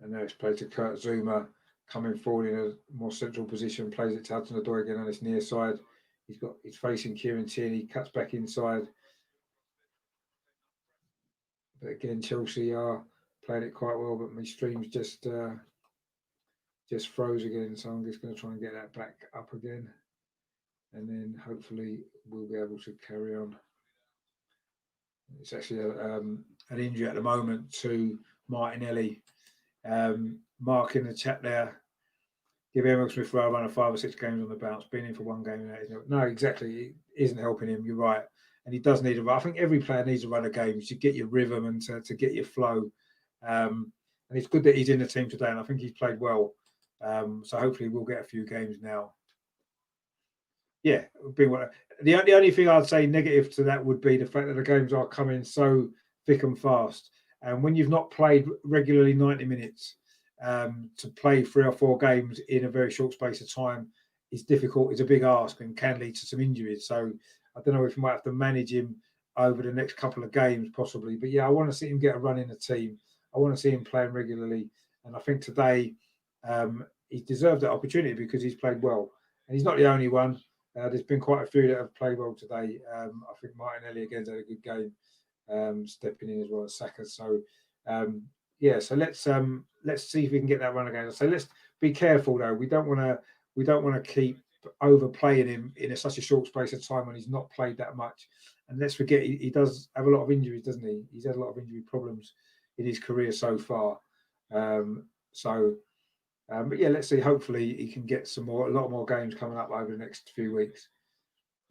And now it's played to Kurt Zouma, coming forward in a more central position, plays it to Hudson-Odoi again on his near side. He's facing Kieran Tierney, cuts back inside. But again, Chelsea are playing it quite well, but my stream's just froze again, so I'm just going to try and get that back up again, and then hopefully we'll be able to carry on. It's actually an injury at the moment to Martinelli. Mark in the chat there. Give Emil Smith Rowe run of 5 or 6 games on the bounce. Been in for 1 game. No, exactly. It isn't helping him. You're right. And he does need a run. I think every player needs a run of games to get your rhythm and to get your flow. and it's good that he's in the team today, and I think he's played well. So hopefully we'll get a few games now. Yeah, the only thing I'd say negative to that would be the fact that the games are coming so thick and fast, and when you've not played regularly 90 minutes, to play 3 or 4 games in a very short space of time is difficult. It's a big ask and can lead to some injuries. So I don't know if we might have to manage him over the next couple of games, possibly. But yeah, I want to see him get a run in the team. I want to see him playing regularly, and I think today he deserved that opportunity because he's played well, and he's not the only one. There's been quite a few that have played well today. I think Martinelli again's had a good game, stepping in as well as Saka. So yeah, so let's see if we can get that run again. So let's be careful though. We don't want to keep overplaying him in such a short space of time when he's not played that much. And let's forget he does have a lot of injuries, doesn't he? He's had a lot of injury problems in his career so far. But yeah, let's see. Hopefully, he can get a lot more games coming up over the next few weeks,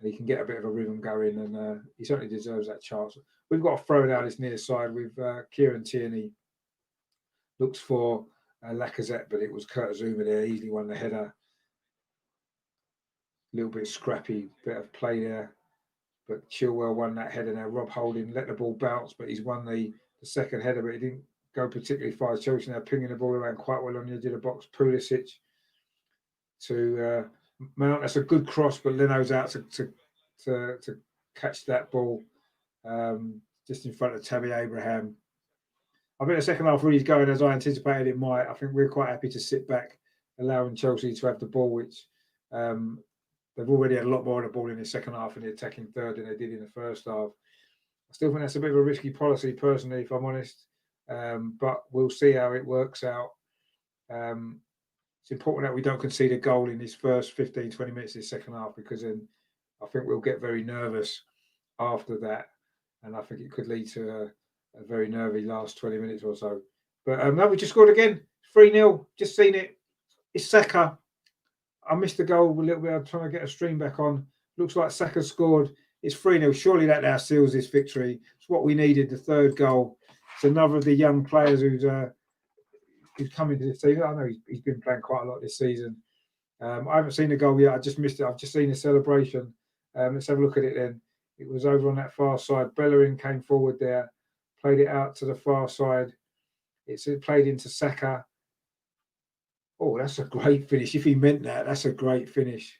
and he can get a bit of a rhythm going. And he certainly deserves that chance. We've got to throw down this near side with Kieran Tierney. Looks for Lacazette, but it was Kurt Zouma there. Easily won the header. A little bit scrappy, bit of play there. But Chilwell won that header now. Rob Holding let the ball bounce, but he's won the second header, but he didn't go particularly far. Chelsea now pinging the ball around quite well on the edge of the box. Pulisic to Mount. That's a good cross, but Leno's out to catch that ball just in front of Tammy Abraham. I think the second half really is going as I anticipated it might. I think we're quite happy to sit back, allowing Chelsea to have the ball, which they've already had a lot more of the ball in the second half in the attacking third than they did in the first half. I still think that's a bit of a risky policy, personally, if I'm honest. But we'll see how it works out. It's important that we don't concede a goal in this first 15, 20 minutes of the second half, because then I think we'll get very nervous after that. And I think it could lead to a very nervy last 20 minutes or so. But no, we just scored again. 3-0. Just seen it. It's Saka. I missed the goal a little bit. I'm trying to get a stream back on. Looks like Saka scored. It's 3-0. Surely that now seals this victory. It's what we needed, the third goal. It's another of the young players who's come into this team. I know he's been playing quite a lot this season. I haven't seen the goal yet. I just missed it. I've just seen the celebration. Let's have a look at it then. It was over on that far side. Bellerin came forward there, played it out to the far side. It's played into Saka. Oh, that's a great finish. If he meant that, that's a great finish.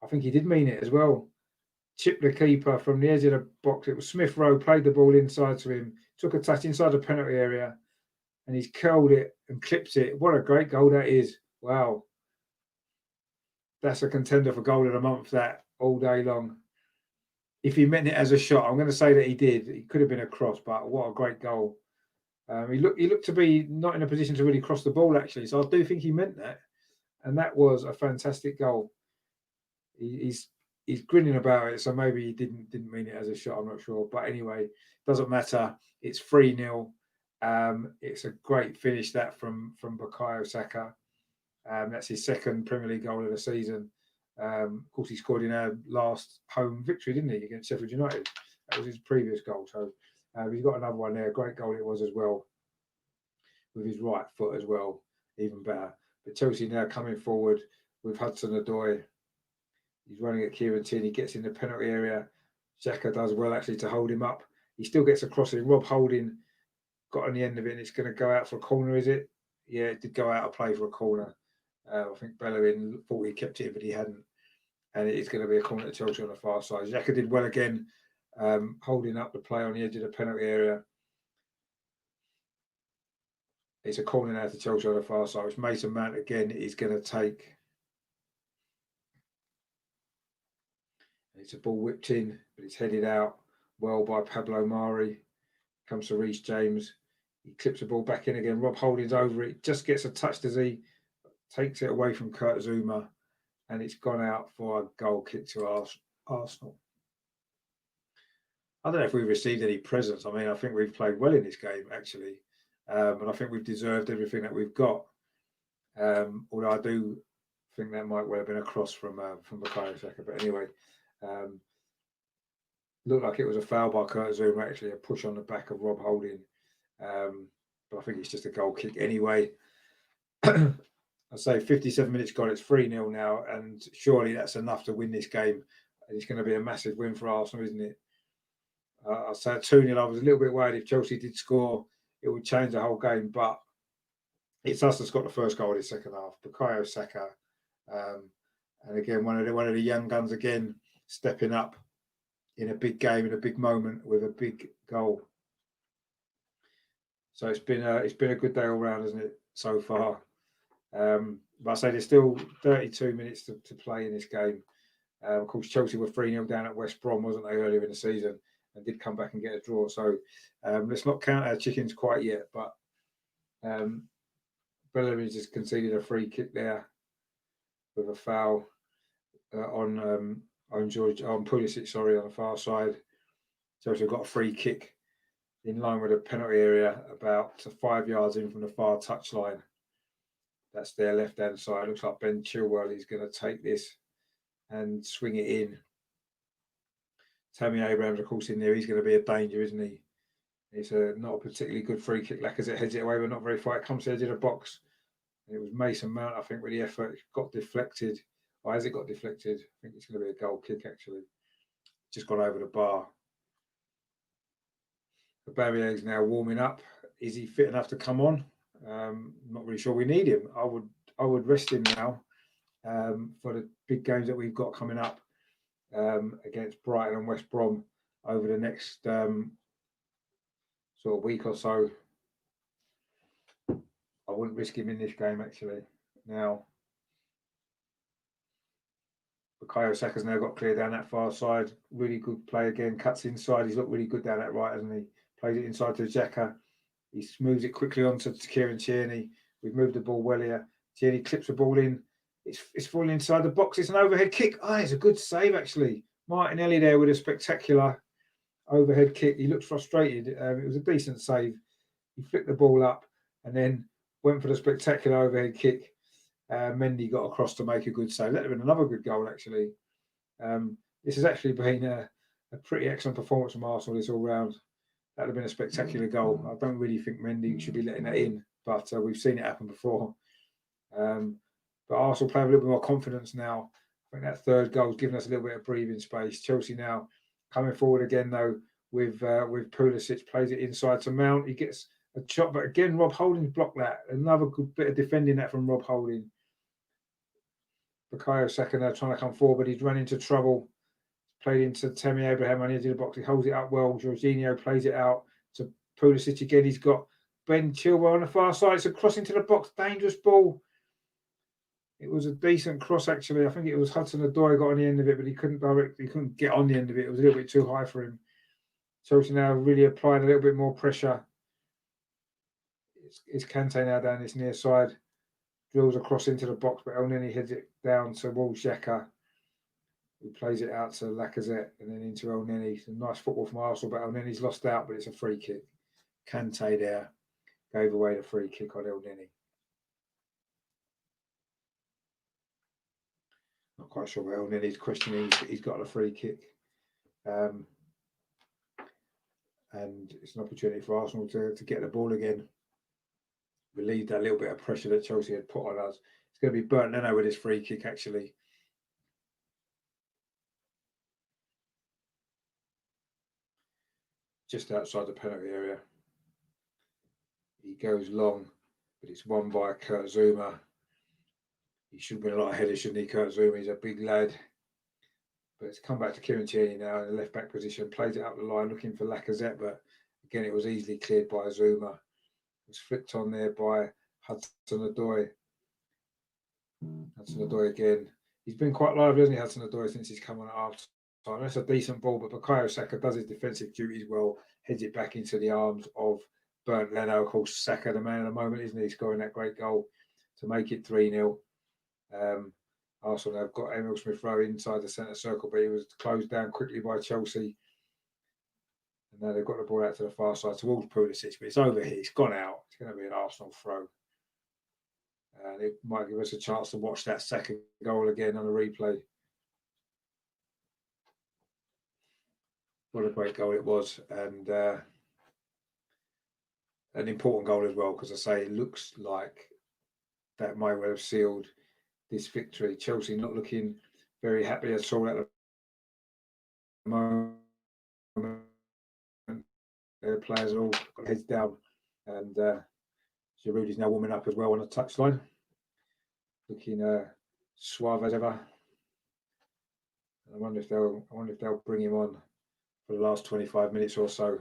I think he did mean it as well. Chipped the keeper from the edge of the box. It was Smith Rowe, played the ball inside to him, took a touch inside the penalty area, and he's curled it and clipped it. What a great goal that is. Wow. That's a contender for goal of the month, that, all day long. If he meant it as a shot, I'm going to say that he did. It could have been a cross, but what a great goal. He looked to be not in a position to really cross the ball, actually. So I do think he meant that. And that was a fantastic goal. He's grinning about it, so maybe he didn't mean it as a shot. I'm not sure. But anyway, doesn't matter. It's 3-0. It's a great finish, that, from Bukayo Saka. That's his second Premier League goal of the season. Of course, he scored in our last home victory, didn't he, against Sheffield United? That was his previous goal. So he's got another one there. Great goal it was as well, with his right foot as well, even better. But Chelsea now coming forward with Hudson-Odoi. He's running at Kieran Tierney, gets in the penalty area. Xhaka does well, actually, to hold him up. He still gets a cross in. Rob Holding got on the end of it, and it's going to go out for a corner, is it? Yeah, it did go out of play for a corner. I think Bellerin thought he kept it, but he hadn't. And it is going to be a corner to Chelsea on the far side. Xhaka did well again, holding up the play on the edge of the penalty area. It's a corner now to Chelsea on the far side, which Mason Mount again is going to take. It's a ball whipped in, but it's headed out well by Pablo Mari. Comes to Reece James. He clips the ball back in again. Rob Holding's over it. Just gets a touch, does he? Takes it away from Kurt Zouma. And it's gone out for a goal kick to Arsenal. I don't know if we've received any presents. I mean, I think we've played well in this game, actually. And I think we've deserved everything that we've got. Although I do think that might well have been a cross from Bukayo Saka. But anyway, looked like it was a foul by Kurt Zouma, actually, a push on the back of Rob Holding. but I think it's just a goal kick anyway. I say 57 minutes gone, it's 3-0 now, and surely that's enough to win this game. And it's going to be a massive win for Arsenal, isn't it? I'll say 2-0. I was a little bit worried if Chelsea did score, it would change the whole game, but it's us that's got the first goal of the second half. Bukayo Saka, and again one of the young guns again stepping up in a big game, in a big moment with a big goal. So it's been a good day all round, isn't it, so far? But I say there's still 32 minutes to play in this game. Of course, Chelsea were 3-0 down at West Brom, wasn't they, earlier in the season, and did come back and get a draw. So let's not count our chickens quite yet. But Bellamy just conceded a free kick there with a foul on Pulisic, sorry, on the far side. Chelsea got a free kick in line with the penalty area, about 5 yards in from the far touchline. That's their left-hand side. Looks like Ben Chilwell is going to take this and swing it in. Tammy Abrahams, of course, in there. He's going to be a danger, isn't he? It's not a particularly good free kick. Lacazette heads it away, but not very far. It comes to the edge of the box. And it was Mason Mount, I think, with the effort. It got deflected. Or has it got deflected? I think it's going to be a goal kick, actually. Just gone over the bar. The Aubameyang's now warming up. Is he fit enough to come on? Not really sure we need him. I would rest him now for the big games that we've got coming up against Brighton and West Brom over the next sort of week or so. I wouldn't risk him in this game, actually. Now, Bukayo Saka's now got clear down that far side. Really good play again. Cuts inside. He's looked really good down that right, hasn't he? Plays it inside to Xhaka. He smooths it quickly onto Kieran Tierney. We've moved the ball well here. Tierney clips the ball in. It's falling inside the box. It's an overhead kick. It's a good save, actually. Martinelli there with a spectacular overhead kick. He looked frustrated. It was a decent save. He flicked the ball up and then went for the spectacular overhead kick. Mendy got across to make a good save. That would have been another good goal, actually. This has actually been a pretty excellent performance from Arsenal this all round. That would have been a spectacular goal. I don't really think Mendy should be letting that in, but we've seen it happen before. But Arsenal play with a little bit more confidence now. I think that third goal has given us a little bit of breathing space. Chelsea now coming forward again, though, with Pulisic, plays it inside to Mount. He gets a shot, but again, Rob Holding's blocked that. Another good bit of defending that from Rob Holding. Bukayo Saka now trying to come forward, but he's run into trouble. Played into Tammy Abraham on the edge of the box. He holds it up well. Jorginho plays it out to Pulisic again. He's got Ben Chilwell on the far side. It's a cross into the box. Dangerous ball. It was a decent cross, actually. I think it was Hudson-Odoi got on the end of it, but he couldn't get on the end of it. It was a little bit too high for him. Chelsea now really applying a little bit more pressure. It's Kante now down this near side. Drills across into the box, but Elneny heads it down to Xhaka, who plays it out to Lacazette and then into Elneny. Some nice football from Arsenal, but Elneny's lost out, but it's a free kick. Kante there gave away the free kick on Elneny. Not quite sure where Elneny's questioning. He's got a free kick. And it's an opportunity for Arsenal to get the ball again. Relieve that little bit of pressure that Chelsea had put on us. It's going to be Bernd Leno with his free kick, actually. Just outside the penalty area. He goes long, but it's won by Kurt Zouma. He should have been a lot ahead, shouldn't he, Kurt Zouma? He's a big lad. But it's come back to Kieran Tierney now in the left-back position. Plays it up the line, looking for Lacazette, but again, it was easily cleared by Zouma. It was flicked on there by Hudson-Odoi. Hudson-Odoi again. He's been quite lively, hasn't he, Hudson-Odoi, since he's come on at half time. That's a decent ball, but Bukayo Saka does his defensive duties well, heads it back into the arms of Bernd Leno. Of course, Saka, the man of the moment, isn't he, scoring that great goal to make it 3-0. Arsenal have got Emil Smith-Rowe inside the centre circle, but he was closed down quickly by Chelsea. And now they've got the ball out to the far side towards Pulisic, but it's over here. It's gone out. It's going to be an Arsenal throw. And it might give us a chance to watch that second goal again on a replay. What a great goal it was. And an important goal as well, because I say it looks like that might well have sealed this victory. Chelsea not looking very happy at all at the moment. Their players are all got heads down, and Giroud is now warming up as well on the touchline, looking suave as ever. I wonder if they'll bring him on for the last 25 minutes or so.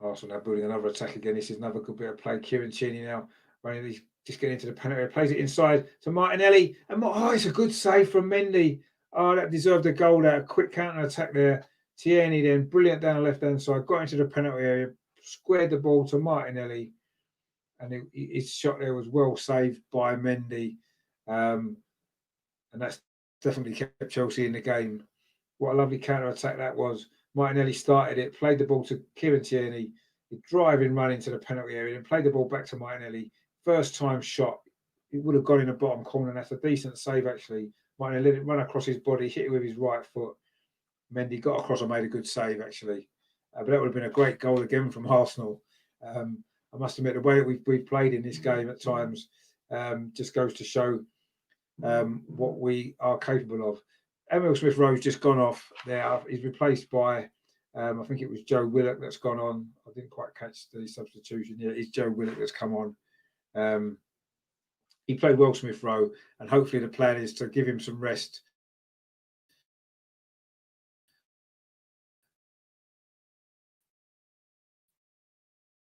Arsenal now building another attack again. This is another good bit of play. Kieran Tierney now running. He's just getting into the penalty area. Plays it inside to Martinelli. And it's a good save from Mendy. Oh, that deserved a goal there. A quick counter attack there. Tierney then brilliant down the left hand side. Got into the penalty area. Squared the ball to Martinelli. And his shot there was well saved by Mendy. And that's definitely kept Chelsea in the game. What a lovely counter attack that was. Martinelli started it, played the ball to Kieran Tierney, driving run into the penalty area, and played the ball back to Martinelli. First time shot, it would have gone in the bottom corner, and that's a decent save actually. Martinelli let it run across his body, hit it with his right foot. Mendy got across and made a good save actually. But that would have been a great goal again from Arsenal. I must admit, the way that we've played in this game at times just goes to show what we are capable of. Emil Smith-Rowe's just gone off there. He's replaced by, I think it was Joe Willock that's gone on. I didn't quite catch the substitution. Yeah, it's Joe Willock that's come on. He played well, Smith-Rowe, and hopefully the plan is to give him some rest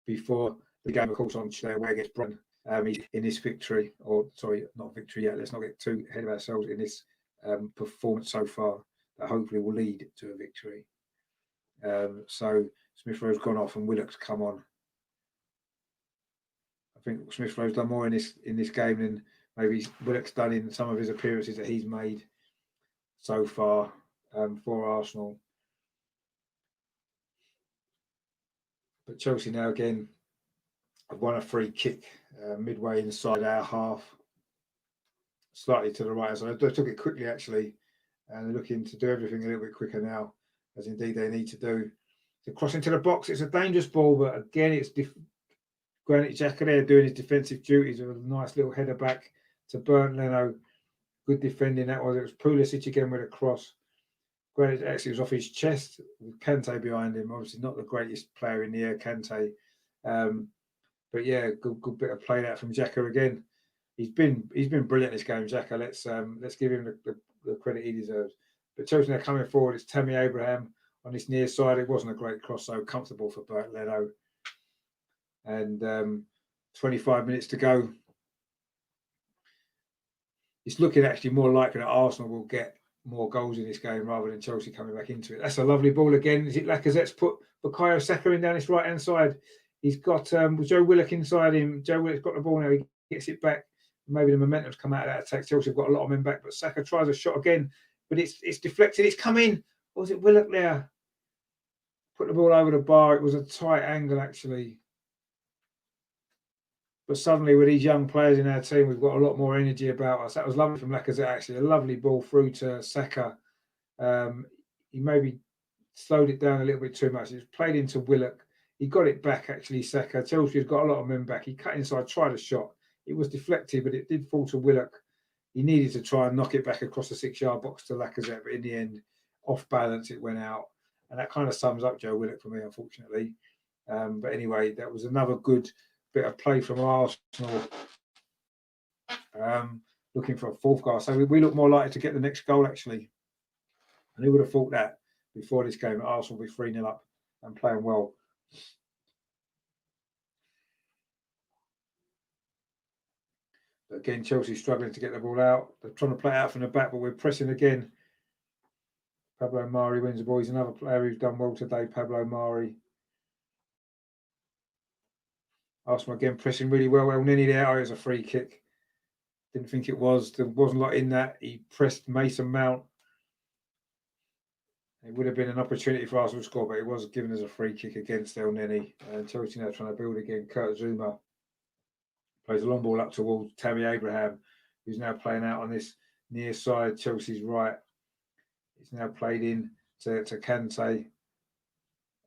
before the game, of course, on where against Brighton in this victory, or sorry, not victory yet. Let's not get too ahead of ourselves in this performance so far that hopefully will lead to a victory. So Smith-Rowe's gone off and Willock's come on. I think Smith-Rowe's done more in this game than maybe Willock's done in some of his appearances that he's made so far for Arsenal. But Chelsea now again have won a free kick midway inside our half, slightly to the right. So they took it quickly actually, and they're looking to do everything a little bit quicker now, as indeed they need to do. To cross into the box, it's a dangerous ball, but again, it's Granit Xhaka there doing his defensive duties with a nice little header back to Bernd Leno. Good defending that was. It was Pulisic again with a cross. Granit actually was off his chest with Kante behind him. Obviously not the greatest player in the air, Kante. But yeah, good bit of play there from Xhaka again. He's been brilliant this game, Xhaka. Let's give him the credit he deserves. But Chelsea now coming forward. It's Tammy Abraham on this near side. It wasn't a great cross, so comfortable for Bernd Leno. And 25 minutes to go. It's looking actually more likely that Arsenal will get more goals in this game rather than Chelsea coming back into it. That's a lovely ball again. Is it Lacazette's put Bukayo Saka in down his right-hand side? He's got Joe Willock inside him. Joe Willock's got the ball now. He gets it back. Maybe the momentum's come out of that attack. Chelsea have got a lot of men back, but Saka tries a shot again, but it's deflected. It's come in. Or was it Willock there? Put the ball over the bar. It was a tight angle, actually. But suddenly, with these young players in our team, we've got a lot more energy about us. That was lovely from Lacazette, actually. A lovely ball through to Saka. He maybe slowed it down a little bit too much. It was played into Willock. He got it back, actually, Saka. Chelsea's got a lot of men back. He cut inside, tried a shot. It was deflected, but it did fall to Willock. He needed to try and knock it back across the 6-yard box to Lacazette, but in the end, off balance, it went out. And that kind of sums up Joe Willock for me, unfortunately. But anyway, that was another good bit of play from Arsenal, looking for a fourth goal. So we look more likely to get the next goal, actually. And who would have thought that before this game, Arsenal will be 3-0 up and playing well. But again, Chelsea struggling to get the ball out. They're trying to play it out from the back, but we're pressing again. Pablo Mari wins the ball. He's another player who's done well today, Pablo Mari. Arsenal again pressing really well. El Nini there. Oh, it was a free kick. Didn't think it was. There wasn't a lot in that. He pressed Mason Mount. It would have been an opportunity for Arsenal to score, but it was given as a free kick against El Nini. And Chelsea now trying to build again. Kurt Zouma plays a long ball up towards Tammy Abraham, who's now playing out on this near side, Chelsea's right. It's now played in to Kante.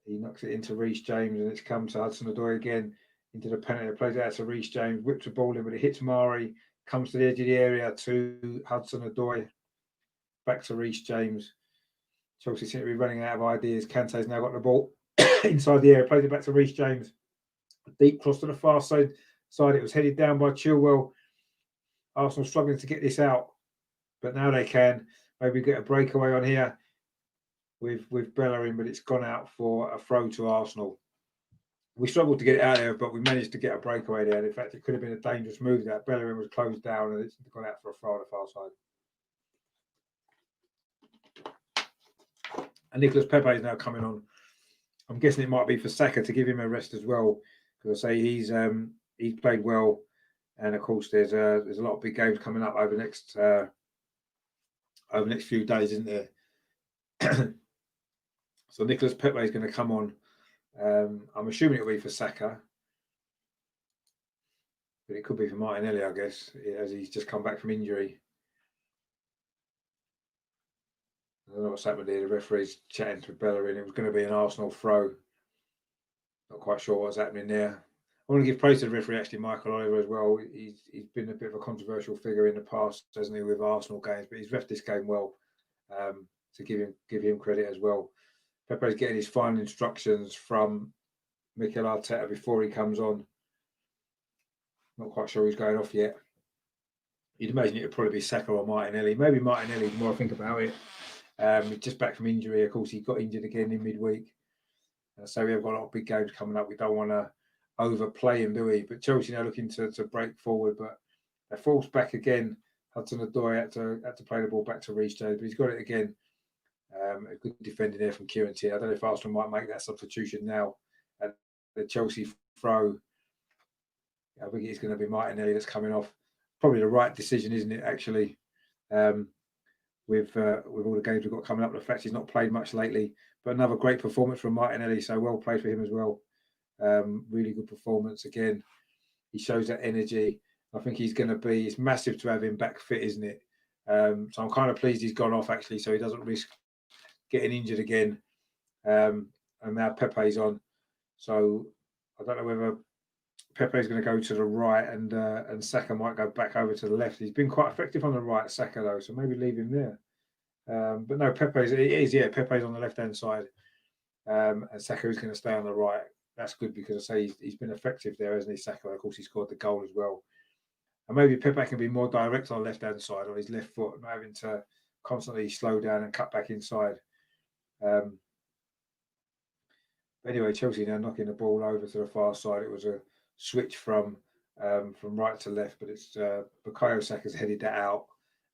He knocks it into Reece James, and it's come to Hudson-Odoi again into the penalty. Plays out to Reece James, whips the ball in, but it hits Mari. Comes to the edge of the area to Hudson-Odoi. Back to Reece James. Chelsea seem to be running out of ideas. Kante's now got the ball inside the area. Plays it back to Reece James. A deep cross to the far side. It was headed down by Chilwell. Arsenal struggling to get this out, but now they can. Maybe get a breakaway on here with Bellerin, but it's gone out for a throw to Arsenal. We struggled to get it out there, but we managed to get a breakaway there. In fact, it could have been a dangerous move. That Bellerin was closed down, and it's gone out for a throw on the far side. And Nicolas Pepe is now coming on. I'm guessing it might be for Saka to give him a rest as well, because I say he's played well, and of course there's a lot of big games coming up over the next few days, isn't there? So Nicolas Pepe is going to come on. I'm assuming it'll be for Saka, but it could be for Martinelli, I guess, as he's just come back from injury. I don't know what's happened here. The referee's chatting to Bellerin. It was going to be an Arsenal throw. Not quite sure what's happening there. I want to give praise to the referee, actually, Michael Oliver, as well. He's been a bit of a controversial figure in the past, hasn't he, with Arsenal games, but he's reffed this game well. To give him credit as well. Pepe's getting his final instructions from Mikel Arteta before he comes on. Not quite sure he's going off yet. You'd imagine it would probably be Saka or Martinelli. Maybe Martinelli, the more I think about it. Just back from injury. Of course, he got injured again in midweek. So we have got a lot of big games coming up. We don't want to overplay him, do we? But Chelsea now looking to break forward, but they're forced back again. Hudson-Odoi had to play the ball back to Reece James, but he's got it again. A good defending there from Kieran Tierney. I don't know if Arsenal might make that substitution now at the Chelsea throw. I think it's going to be Martinelli that's coming off. Probably the right decision, isn't it, actually? With all the games we've got coming up, the fact he's not played much lately, but another great performance from Martinelli, so well played for him as well. Really good performance again. He shows that energy. I think he's going to be, it's massive to have him back fit, isn't it? So I'm kind of pleased he's gone off, actually, so he doesn't risk getting injured again. And now Pepe's on. So I don't know whether Pepe's going to go to the right and Saka might go back over to the left. He's been quite effective on the right, Saka, though, so maybe leave him there. But no, Pepe's on the left-hand side. And Saka is going to stay on the right. That's good because I say he's been effective there, hasn't he, Saka? Of course, he scored the goal as well. And maybe Pepe can be more direct on the left-hand side, on his left foot, not having to constantly slow down and cut back inside. Anyway, Chelsea now knocking the ball over to the far side. It was a switch from right to left, but it's Bukayo Saka's headed that out.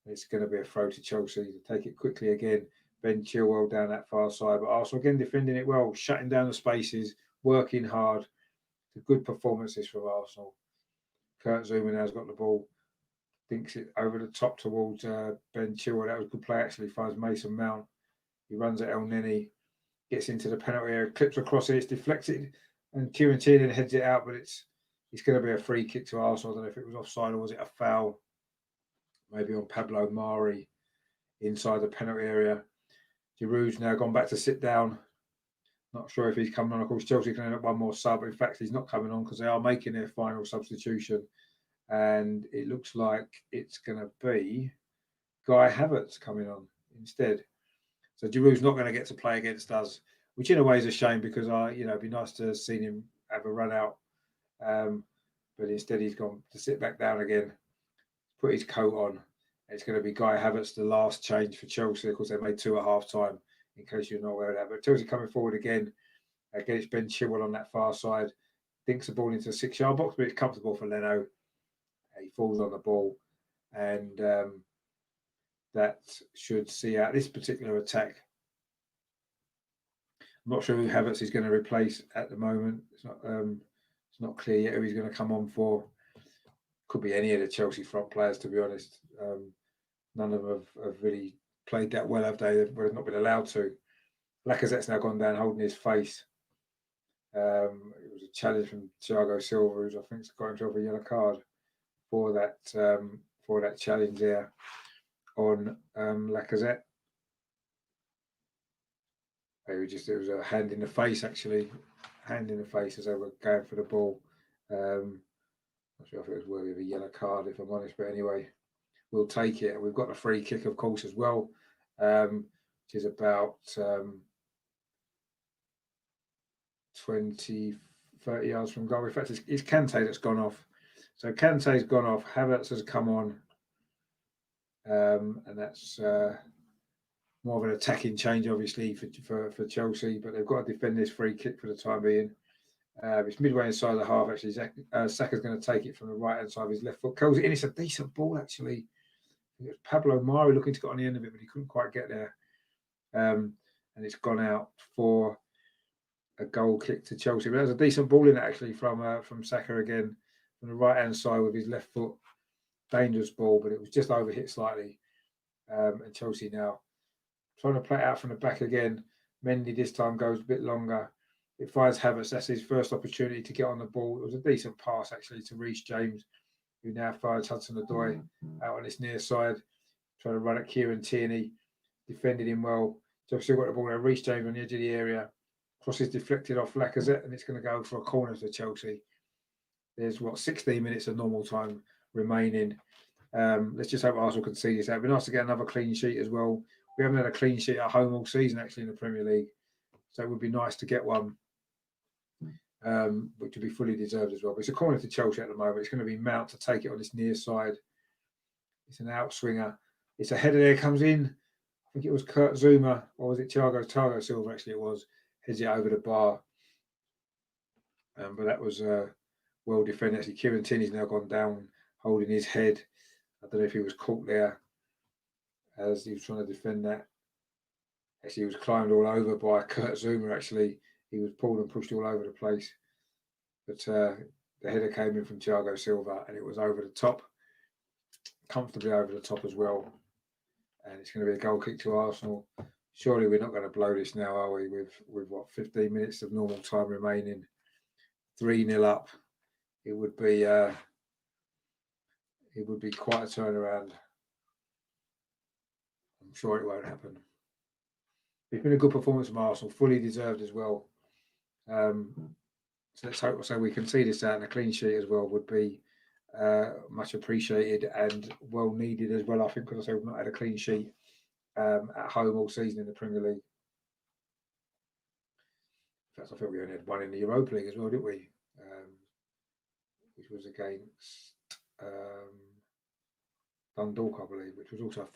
It's going to be a throw to Chelsea to take it quickly again. Ben Chilwell down that far side, but Arsenal again defending it well, shutting down the spaces, working hard. It's a good performances from Arsenal. Kurt Zouma now's got the ball, thinks it over the top towards Ben Chilwell. That was a good play actually, finds Mason Mount. He runs at El Neni, gets into the penalty area, clips across it, it's deflected, and Kieran Tierney heads it out, but it's going to be a free kick to Arsenal. I don't know if it was offside or was it a foul, maybe on Pablo Mari inside the penalty area. Giroud's now gone back to sit down. Not sure if he's coming on. Of course, Chelsea can end up one more sub. In fact, he's not coming on because they are making their final substitution. And it looks like it's going to be Guy Havertz coming on instead. So Giroud's not going to get to play against us, which in a way is a shame because it'd be nice to have seen him have a run out. But instead he's gone to sit back down again, put his coat on. It's going to be Guy Havertz, the last change for Chelsea. Of course, they made 2 at half time, in case you're not aware of that. But Chelsea coming forward again. Again, it's Ben Chilwell on that far side. Dinks the ball into the 6-yard box, but it's comfortable for Leno. He falls on the ball. And that should see out this particular attack. I'm not sure who Havertz is going to replace at the moment. It's not clear yet who he's going to come on for. Could be any of the Chelsea front players, to be honest. None of them have really played that well, have they? They've not been allowed to. Lacazette's now gone down holding his face. It was a challenge from Thiago Silva, who's I think's got himself a yellow card for that challenge there on Lacazette. It was a hand in the face, actually. Hand in the face as they were going for the ball. Not sure if it was worthy of a yellow card, if I'm honest, but anyway, we'll take it. And we've got the free kick, of course, as well, which is about 20, 30 yards from goal. In fact, it's Kante that's gone off. So Kante's gone off. Havertz has come on. And that's more of an attacking change, obviously, for Chelsea. But they've got to defend this free kick for the time being. It's midway inside the half, actually. Saka's going to take it from the right-hand side of his left foot. Curls it in. It's a decent ball, actually. It was Pablo Mari looking to get on the end of it, but he couldn't quite get there. And it's gone out for a goal kick to Chelsea. But that was a decent ball in it, actually, from Saka again, from the right-hand side with his left foot. Dangerous ball, but it was just overhit slightly. And Chelsea now trying to play it out from the back again. Mendy this time goes a bit longer. It finds Havertz. That's his first opportunity to get on the ball. It was a decent pass, actually, to Reece James, who now finds Hudson-Odoi out on his near side, trying to run at Kieran Tierney. Defended him well. Chelsea got the ball there. Reece James on the edge of the area. Cross is deflected off Lacazette, and it's going to go for a corner to Chelsea. There's, 16 minutes of normal time remaining. Let's just hope Arsenal can see this out. It'd be nice to get another clean sheet as well. We haven't had a clean sheet at home all season, actually, in the Premier League. So it would be nice to get one, which would be fully deserved as well. But it's a corner to Chelsea at the moment. It's going to be Mount to take it on this near side. It's an outswinger. It's a header there, comes in. I think it was Kurt Zuma, or was it Thiago Silva, actually it was. Heads it over the bar. But that was well defended. Actually, Kieran Tierney's now gone down, holding his head. I don't know if he was caught there as he was trying to defend that. Actually, he was climbed all over by Kurt Zuma, actually. He was pulled and pushed all over the place. But the header came in from Thiago Silva, and it was over the top, comfortably over the top as well. And it's going to be a goal kick to Arsenal. Surely we're not going to blow this now, are we? With 15 minutes of normal time remaining, 3-0 up. It would be quite a turnaround. I'm sure it won't happen. It's been a good performance from Arsenal, fully deserved as well. So let's hope so we can see this out, and a clean sheet as well would be much appreciated and well needed as well. I think, because I say we've not had a clean sheet at home all season in the Premier League. In fact, I think we only had one in the Europa League as well, didn't we? Which was against Dundalk, I believe, which was also a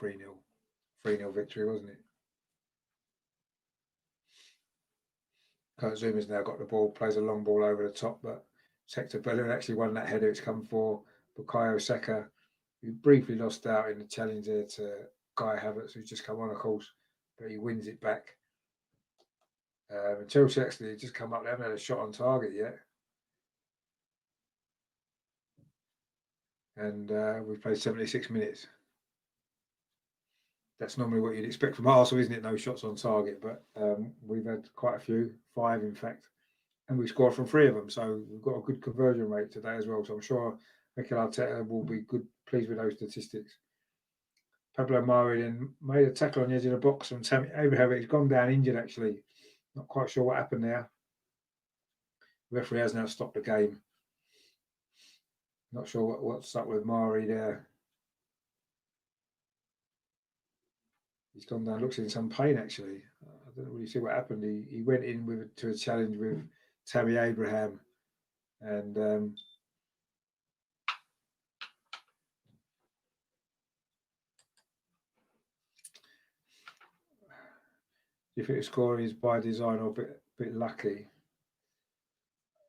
3-0 victory, wasn't it? Kurt Zuma's now got the ball, plays a long ball over the top, but Hector Bellerin actually won that header. It's come for Bukayo Saka, who briefly lost out in the challenge there to Kai Havertz, who's just come on, of course, but he wins it back. Chelsea actually just come up. They haven't had a shot on target yet. And we've played 76 minutes. That's normally what you'd expect from Arsenal, isn't it? No shots on target, but we've had quite a few, 5 in fact, and we scored from 3 of them. So we've got a good conversion rate today as well. So I'm sure Mikel Arteta will be pleased with those statistics. Pablo Mari then made a tackle on the edge of the box from Tammy Abraham. He's gone down injured, actually. Not quite sure what happened there. The referee has now stopped the game. Not sure what's up with Mari there. He's gone down, looks in some pain, actually. I don't really see what happened. He went in to a challenge with Tammy Abraham, and if the scoring is by design or a bit lucky.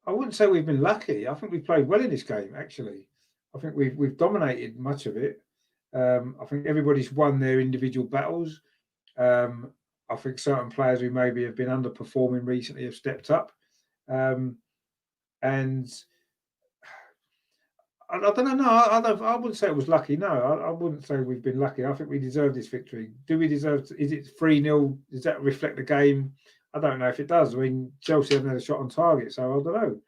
I wouldn't say we've been lucky. I think we've played well in this game, actually. I think we've dominated much of it. I think everybody's won their individual battles. I think certain players who maybe have been underperforming recently have stepped up. And I don't know. No, I wouldn't say it was lucky. No, I wouldn't say we've been lucky. I think we deserve this victory. Do we deserve? Is it 3-0? Does that reflect the game? I don't know if it does. I mean, Chelsea haven't had a shot on target, so I don't know.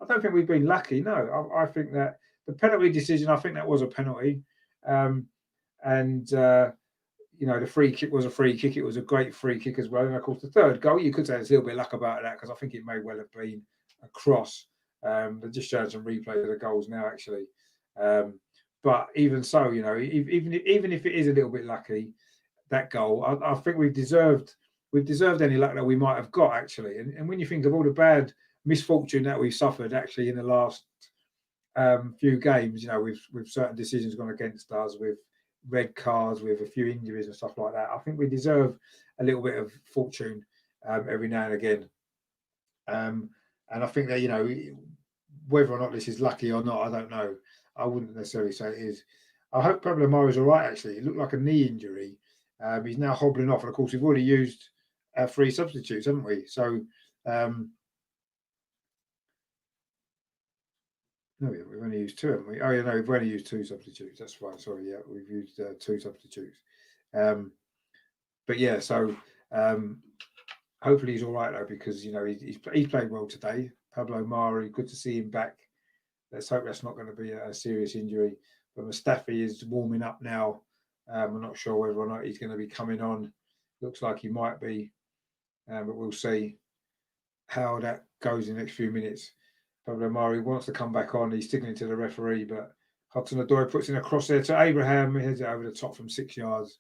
I don't think we've been lucky. No, I think that the penalty decision, I think that was a penalty, and you know, the free kick was a free kick. It was a great free kick as well. And of course, the third goal, you could say there's a little bit of luck about that because I think it may well have been a cross. They're just showing some replay of the goals now, actually. But even so, you know, even if it is a little bit lucky, that goal, I think we've deserved any luck that we might have got, actually. And when you think of all the bad misfortune that we've suffered, actually, in the last few games, you know, with certain decisions gone against us, with red cards, with a few injuries and stuff like that, I think we deserve a little bit of fortune every now and again. And I think that, you know, whether or not this is lucky or not, I don't know. I wouldn't necessarily say it is. I hope Pablo Mara's all right, actually. It looked like a knee injury. He's now hobbling off. And of course, we've already used 3 substitutes, haven't we? So, no, we've only used 2, haven't we? Oh, yeah, no, we've only used 2 substitutes. That's right. Sorry, yeah, we've used 2 substitutes. But yeah, so hopefully he's all right though, because you know he's played well today. Pablo Mari, good to see him back. Let's hope that's not going to be a serious injury. But Mustafi is warming up now. I'm not sure whether or not he's going to be coming on. Looks like he might be, but we'll see how that goes in the next few minutes. Pablo Mari wants to come back on. He's signaling to the referee, but Hudson-Odoi puts in a cross there to Abraham. He heads it over the top from 6 yards.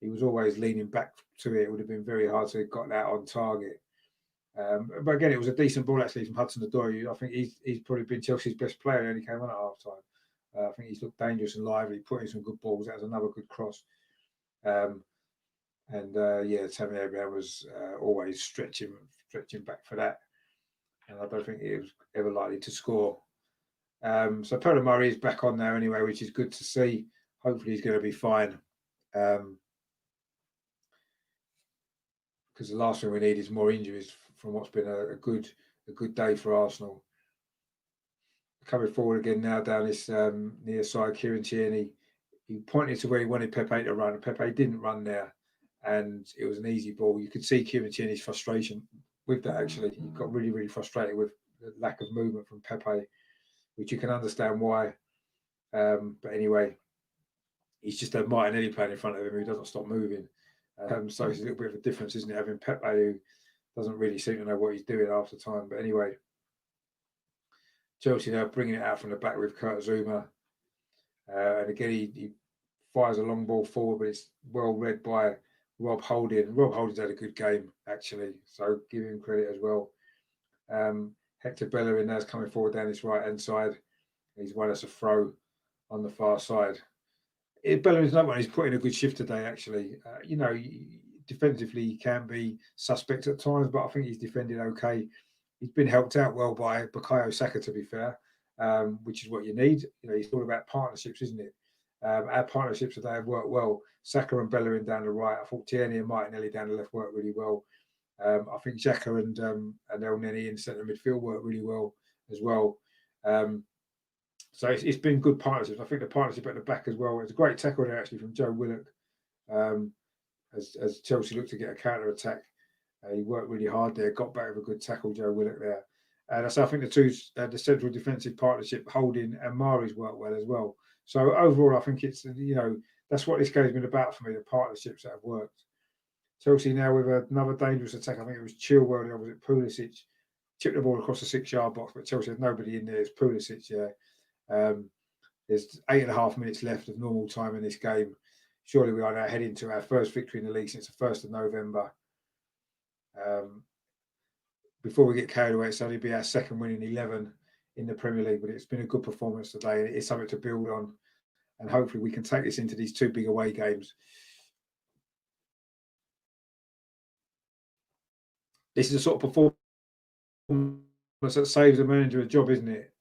He was always leaning back to it. It would have been very hard to have got that on target. But again, it was a decent ball actually from Hudson-Odoi. I think he's probably been Chelsea's best player. He only came on at half time. I think he's looked dangerous and lively, putting some good balls. That was another good cross. Yeah, Tammy Abraham was always stretching back for that. And I don't think he was ever likely to score. So Pablo Mari is back on now anyway, which is good to see. Hopefully he's going to be fine. Because the last thing we need is more injuries from what's been a good day for Arsenal. Coming forward again now down this near side, Kieran Tierney. He pointed to where he wanted Pepe to run, and Pepe didn't run there, and it was an easy ball. You could see Kieran Tierney's frustration with that, actually. He got really, really frustrated with the lack of movement from Pepe, which you can understand why. But anyway, he's just had Martinelli playing in front of him who doesn't stop moving. So it's a little bit of a difference, isn't it, having Pepe who doesn't really seem to know what he's doing half the time. But anyway, Chelsea now bringing it out from the back with Kurt Zouma. And again, he fires a long ball forward, but it's well read by Rob Holding. Rob Holding's had a good game, actually, so give him credit as well. Hector Bellerin now is coming forward down this right-hand side. He's won us a throw on the far side. Bellerin's another one. He's put in a good shift today, actually. You know, defensively he can be suspect at times, but I think he's defended okay. He's been helped out well by Bukayo Saka, to be fair, which is what you need. You know, it's all about partnerships, isn't it? Our partnerships today have worked well. Saka and Bellerin down the right. I thought Tierney and Martinelli down the left worked really well. I think Xhaka and El Neni in centre midfield worked really well as well. So it's been good partnerships. I think the partnership at the back as well. It's a great tackle there actually from Joe Willock. As Chelsea looked to get a counter attack, he worked really hard there. Got back with a good tackle, Joe Willock there. And so I think the central defensive partnership, Holding and Mari's worked well as well. So overall, I think it's, you know, that's what this game's been about for me. The partnerships that have worked. Chelsea now with another dangerous attack. I think it was Chilwell, the opposite Pulisic, chipped the ball across the 6-yard box, but Chelsea had nobody in there. It's Pulisic, yeah. There's 8.5 minutes left of normal time in this game. Surely we are now heading to our first victory in the league since the 1st of November. Before we get carried away, it's only be our second win in 11 in the Premier League, but it's been a good performance today. It's something to build on, and hopefully we can take this into these 2 big away games. This is the sort of performance that saves a manager a job, isn't it?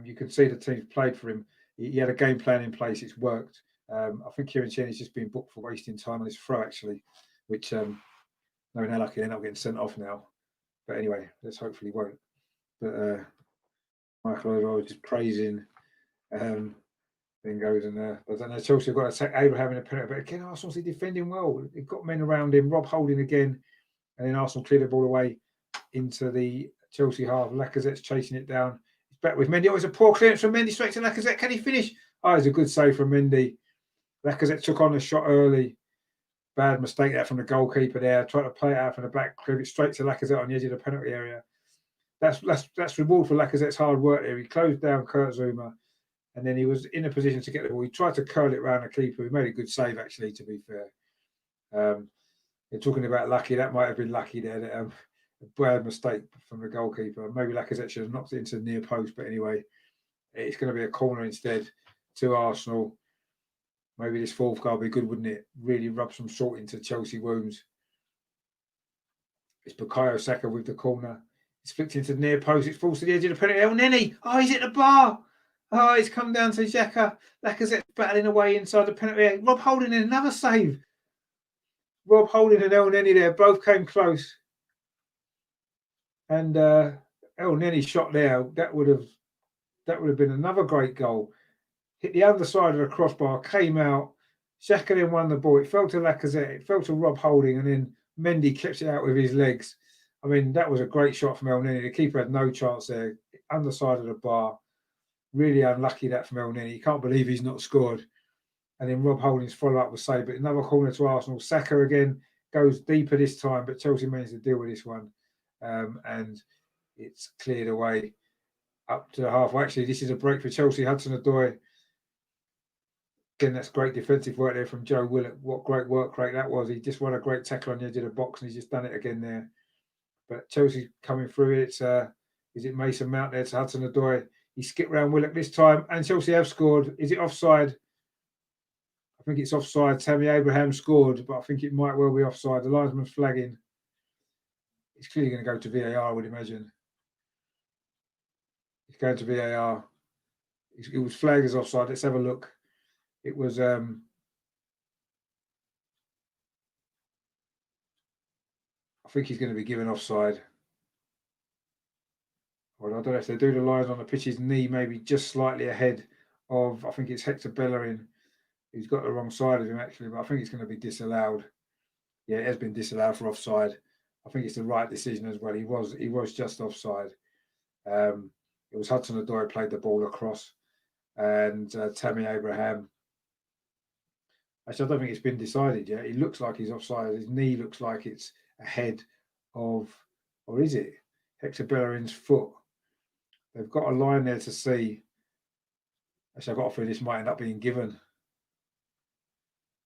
You can see the team's played for him. He had a game plan in place. It's worked. I think Kieran Tierney's just been booked for wasting time on his throw, actually, which no, now lucky they're not getting sent off now. But anyway, let's hopefully won't. But Michael O'Donnell was just praising. Then goes and I don't know. Chelsea have got to attack Abraham in a penalty, but again, Arsenal's defending well. They've got men around him. Rob Holding again, and then Arsenal cleared the ball away into the Chelsea half. Lacazette's chasing it down. He's back with Mendy. Oh, it's a poor clearance from Mendy straight to Lacazette. Can he finish? Oh, it's a good save from Mendy. Lacazette took on the shot early, Bad mistake there from the goalkeeper there. Tried to play it out from the back, clear it straight to Lacazette on the edge of the penalty area. That's reward for Lacazette's hard work there. He closed down Kurt Zouma, and then he was in a position to get the ball. He tried to curl it around the keeper. He made a good save, actually, to be fair. You're talking about lucky. That might have been lucky there. A bad mistake from the goalkeeper. Maybe Lacazette should have knocked it into the near post, but anyway, it's going to be a corner instead to Arsenal. Maybe this fourth goal would be good, wouldn't it? Really rub some salt into Chelsea wounds. It's Bukayo Saka with the corner. It's flicked into the near post. It's falls to the edge of the penalty. El Neni. Oh, he's at the bar. Oh, it's come down to Xhaka. Lacazette battling away inside the penalty area. Rob Holding in another save. Rob Holding and El Neni there both came close. And El Neni shot there. That would have been another great goal. Hit the underside of the crossbar, came out. Xhaka then won the ball. It fell to Lacazette. It fell to Rob Holding, and then Mendy clips it out with his legs. I mean, that was a great shot from El Neni. The keeper had no chance there. Underside of the bar. Really unlucky that from El Neni. You can't believe he's not scored. And then Rob Holding's follow-up was saved. But another corner to Arsenal. Saka again goes deeper this time, but Chelsea managed to deal with this one. And it's cleared away up to the half. Well, actually, this is a break for Chelsea. Hudson-Odoi. Again, that's great defensive work there from Joe Willock. What great work rate that was. He just won a great tackle on the edge of the box, and he's just done it again there. But Chelsea coming through it. Is it Mason Mount there to Hudson-Odoi? He skipped round Willock this time, and Chelsea have scored. Is it offside? I think it's offside. Tammy Abraham scored, but I think it might well be offside. The linesman's flagging. It's clearly going to go to VAR, I would imagine. It's going to VAR. It was flagged as offside. Let's have a look. It was I think he's going to be given offside. Well, I don't know if they do the lines on the pitch. His knee maybe just slightly ahead of, I think it's Hector Bellerin. He's got the wrong side of him, actually, but I think it's going to be disallowed. Yeah, it has been disallowed for offside. I think it's the right decision as well. He was just offside. It was Hudson-Odoi played the ball across, and Tammy Abraham. Actually, I don't think it's been decided yet. He looks like he's offside. His knee looks like it's ahead of, or is it Hector Bellerin's foot? They've got a line there to see. Actually, I've got a feeling this might end up being given.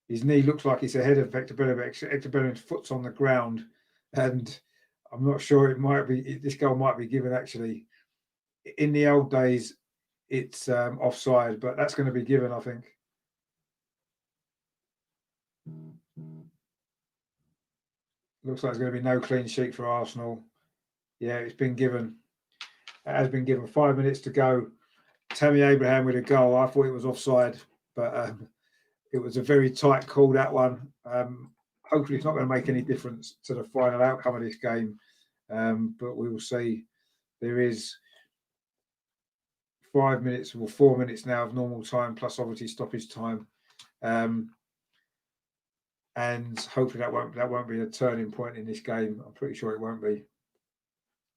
His knee looks like it's ahead of Hector Bellerin, but Hector Bellerin's foot's on the ground, and I'm not sure it might be. This goal might be given, actually. In the old days, it's offside, but that's going to be given, I think. Looks like there's going to be no clean sheet for Arsenal. Yeah, it's been given. It has been given. 5 minutes to go. Tammy Abraham with a goal. I thought it was offside, but it was a very tight call, that one. Hopefully it's not going to make any difference to the final outcome of this game, but we will see. There is 5 minutes, or 4 minutes now of normal time, plus obviously stoppage time. And hopefully that won't be a turning point in this game. I'm pretty sure it won't be.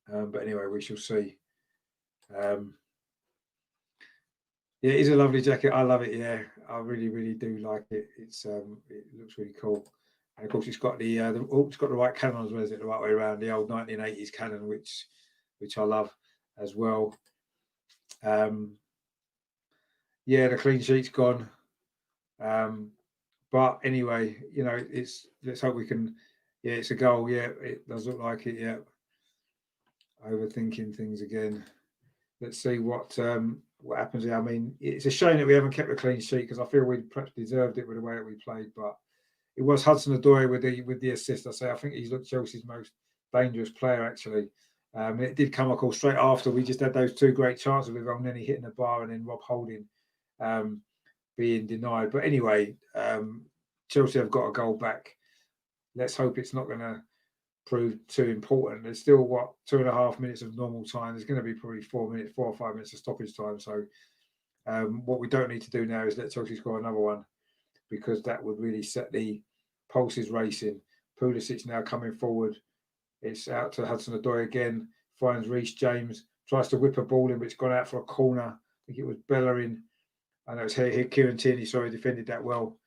But anyway, we shall see. Yeah, it is a lovely jacket. I love it. Yeah, I really, really do like it. It looks really cool. And of course, it's got it's got the right cannon as well, is it? The right way around, the old 1980s cannon, which I love as well. Yeah, the clean sheet's gone. But anyway, let's hope we can. Yeah, it's a goal. Yeah, it does look like it. Yeah, overthinking things again. Let's see what happens here. I mean, it's a shame that we haven't kept a clean sheet, because I feel we perhaps deserved it with the way that we played. But it was Hudson-Odoi with the assist. I think he's looked Chelsea's most dangerous player, actually. It did come, of course, straight after. We just had those two great chances with El Neni hitting the bar and then Rob Holding being denied. But anyway, Chelsea have got a goal back. Let's hope it's not going to prove too important. There's still 2.5 minutes of normal time. There's going to be probably 4 or 5 minutes of stoppage time. So what we don't need to do now is let Chelsea score another one, because that would really set the pulses racing. Pulisic now coming forward. It's out to Hudson-Odoi again. Finds Reece James. Tries to whip a ball in, but it's gone out for a corner. I think it was Bellerin. I know it's here Kieran Tierney, sorry, defended that well.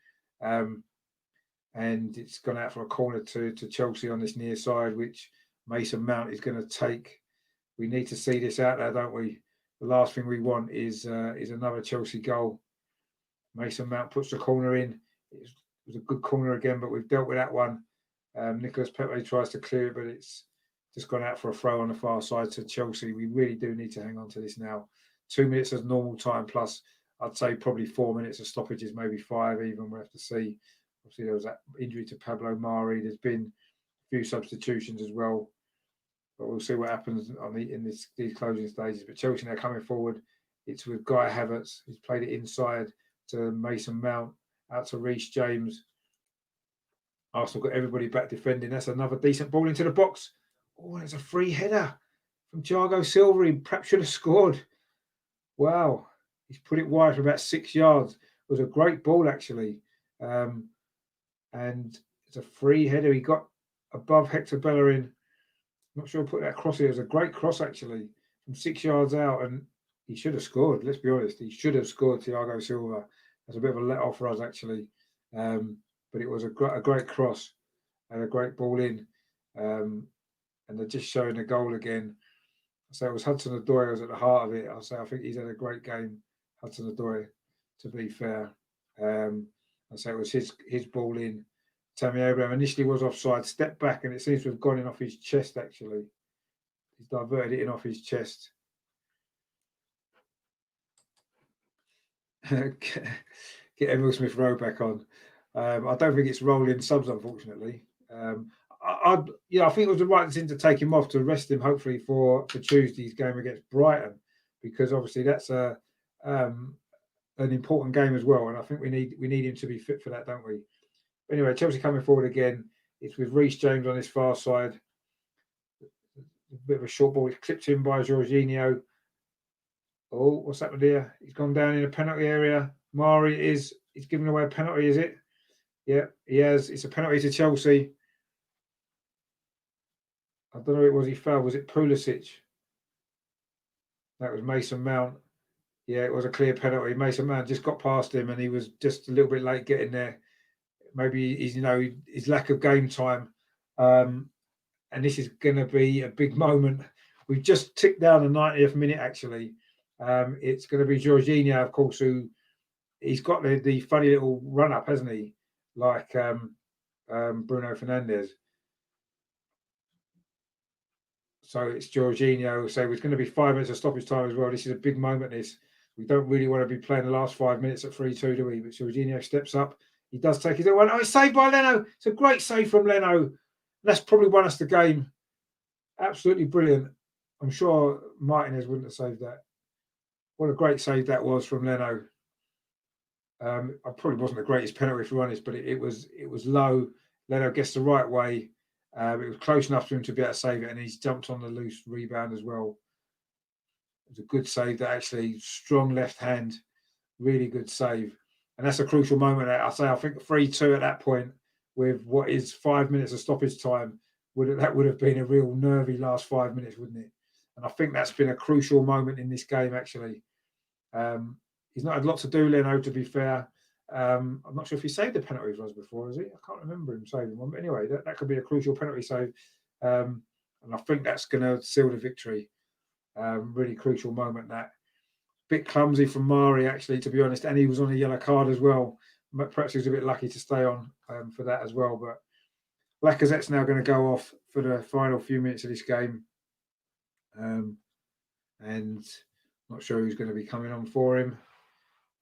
and it's gone out for a corner to Chelsea on this near side, which Mason Mount is going to take. We need to see this out there, don't we? The last thing we want is another Chelsea goal. Mason Mount puts the corner in. It was a good corner again, but we've dealt with that one. Nicolas Pepe tries to clear it, but it's just gone out for a throw on the far side to Chelsea. We really do need to hang on to this now. 2 minutes as normal time, plus I'd say probably 4 minutes of stoppages, maybe 5 even. We'll have to see. Obviously, there was that injury to Pablo Mari. There's been a few substitutions as well. But we'll see what happens in these closing stages. But Chelsea now coming forward. It's with Guy Havertz. He's played it inside to Mason Mount, out to Reece James. Arsenal got everybody back defending. That's another decent ball into the box. Oh, there's a free header from Thiago Silva. He perhaps should have scored. Wow. He's put it wide for about 6 yards. It was a great ball, actually. And it's a free header. He got above Hector Bellerin. Not sure I put that cross here. It was a great cross, actually, from 6 yards out. And he should have scored. Let's be honest. He should have scored, Thiago Silva. That's a bit of a let-off for us, actually. But it was a great cross and a great ball in. And they're just showing the goal again. So it was Hudson-Odoi was at the heart of it. I think he's had a great game, Hudson-Odoi, to be fair. So it was his ball in. Tammy Abraham initially was offside, stepped back, and it seems to have gone in off his chest, actually. He's diverted it in off his chest. Get Emil Smith Rowe back on. I don't think it's rolling subs, unfortunately. I think it was the right thing to take him off, to rest him, hopefully for Tuesday's game against Brighton, because obviously that's an important game as well, and I think we need him to be fit for that, don't we? Anyway, Chelsea coming forward again. It's with Reece James on his far side. A bit of a short ball. It's clipped in by Jorginho. Oh, what's happened here? He's gone down in a penalty area. He's giving away a penalty, is it? Yeah, he has. It's a penalty to Chelsea. I don't know who it was he fouled. Was it Pulisic? That was Mason Mount. Yeah, it was a clear penalty. Mason Mount just got past him, and he was just a little bit late getting there. Maybe his lack of game time, and this is going to be a big moment. We've just ticked down the 90th minute. Actually, it's going to be Jorginho, of course, who he's got the funny little run up, hasn't he? Like Bruno Fernandes. So it's Jorginho. So it's going to be 5 minutes of stoppage time as well. This is a big moment. We don't really want to be playing the last 5 minutes at 3-2, do we? But Jorginho steps up. He does take his own one. Oh, it's saved by Leno. It's a great save from Leno. That's probably won us the game. Absolutely brilliant. I'm sure Martinez wouldn't have saved that. What a great save that was from Leno. I probably wasn't the greatest penalty, if we're honest, but it was low. Leno gets the right way. It was close enough for him to be able to save it, and he's jumped on the loose rebound as well. It was a good save. That actually strong left hand, really good save. And that's a crucial moment. I think 3-2 at that point, with what is 5 minutes of stoppage time, would have been a real nervy last 5 minutes, wouldn't it? And I think that's been a crucial moment in this game, actually. He's not had a lot to do, Leno, to be fair. I'm not sure if he saved the penalties was before, has he? I can't remember him saving one. But anyway, that could be a crucial penalty save. And I think that's going to seal the victory. Really crucial moment, that. Bit clumsy from Mari, actually, to be honest, and he was on a yellow card as well. Perhaps he was a bit lucky to stay on for that as well. But Lacazette's now going to go off for the final few minutes of this game, and not sure who's going to be coming on for him.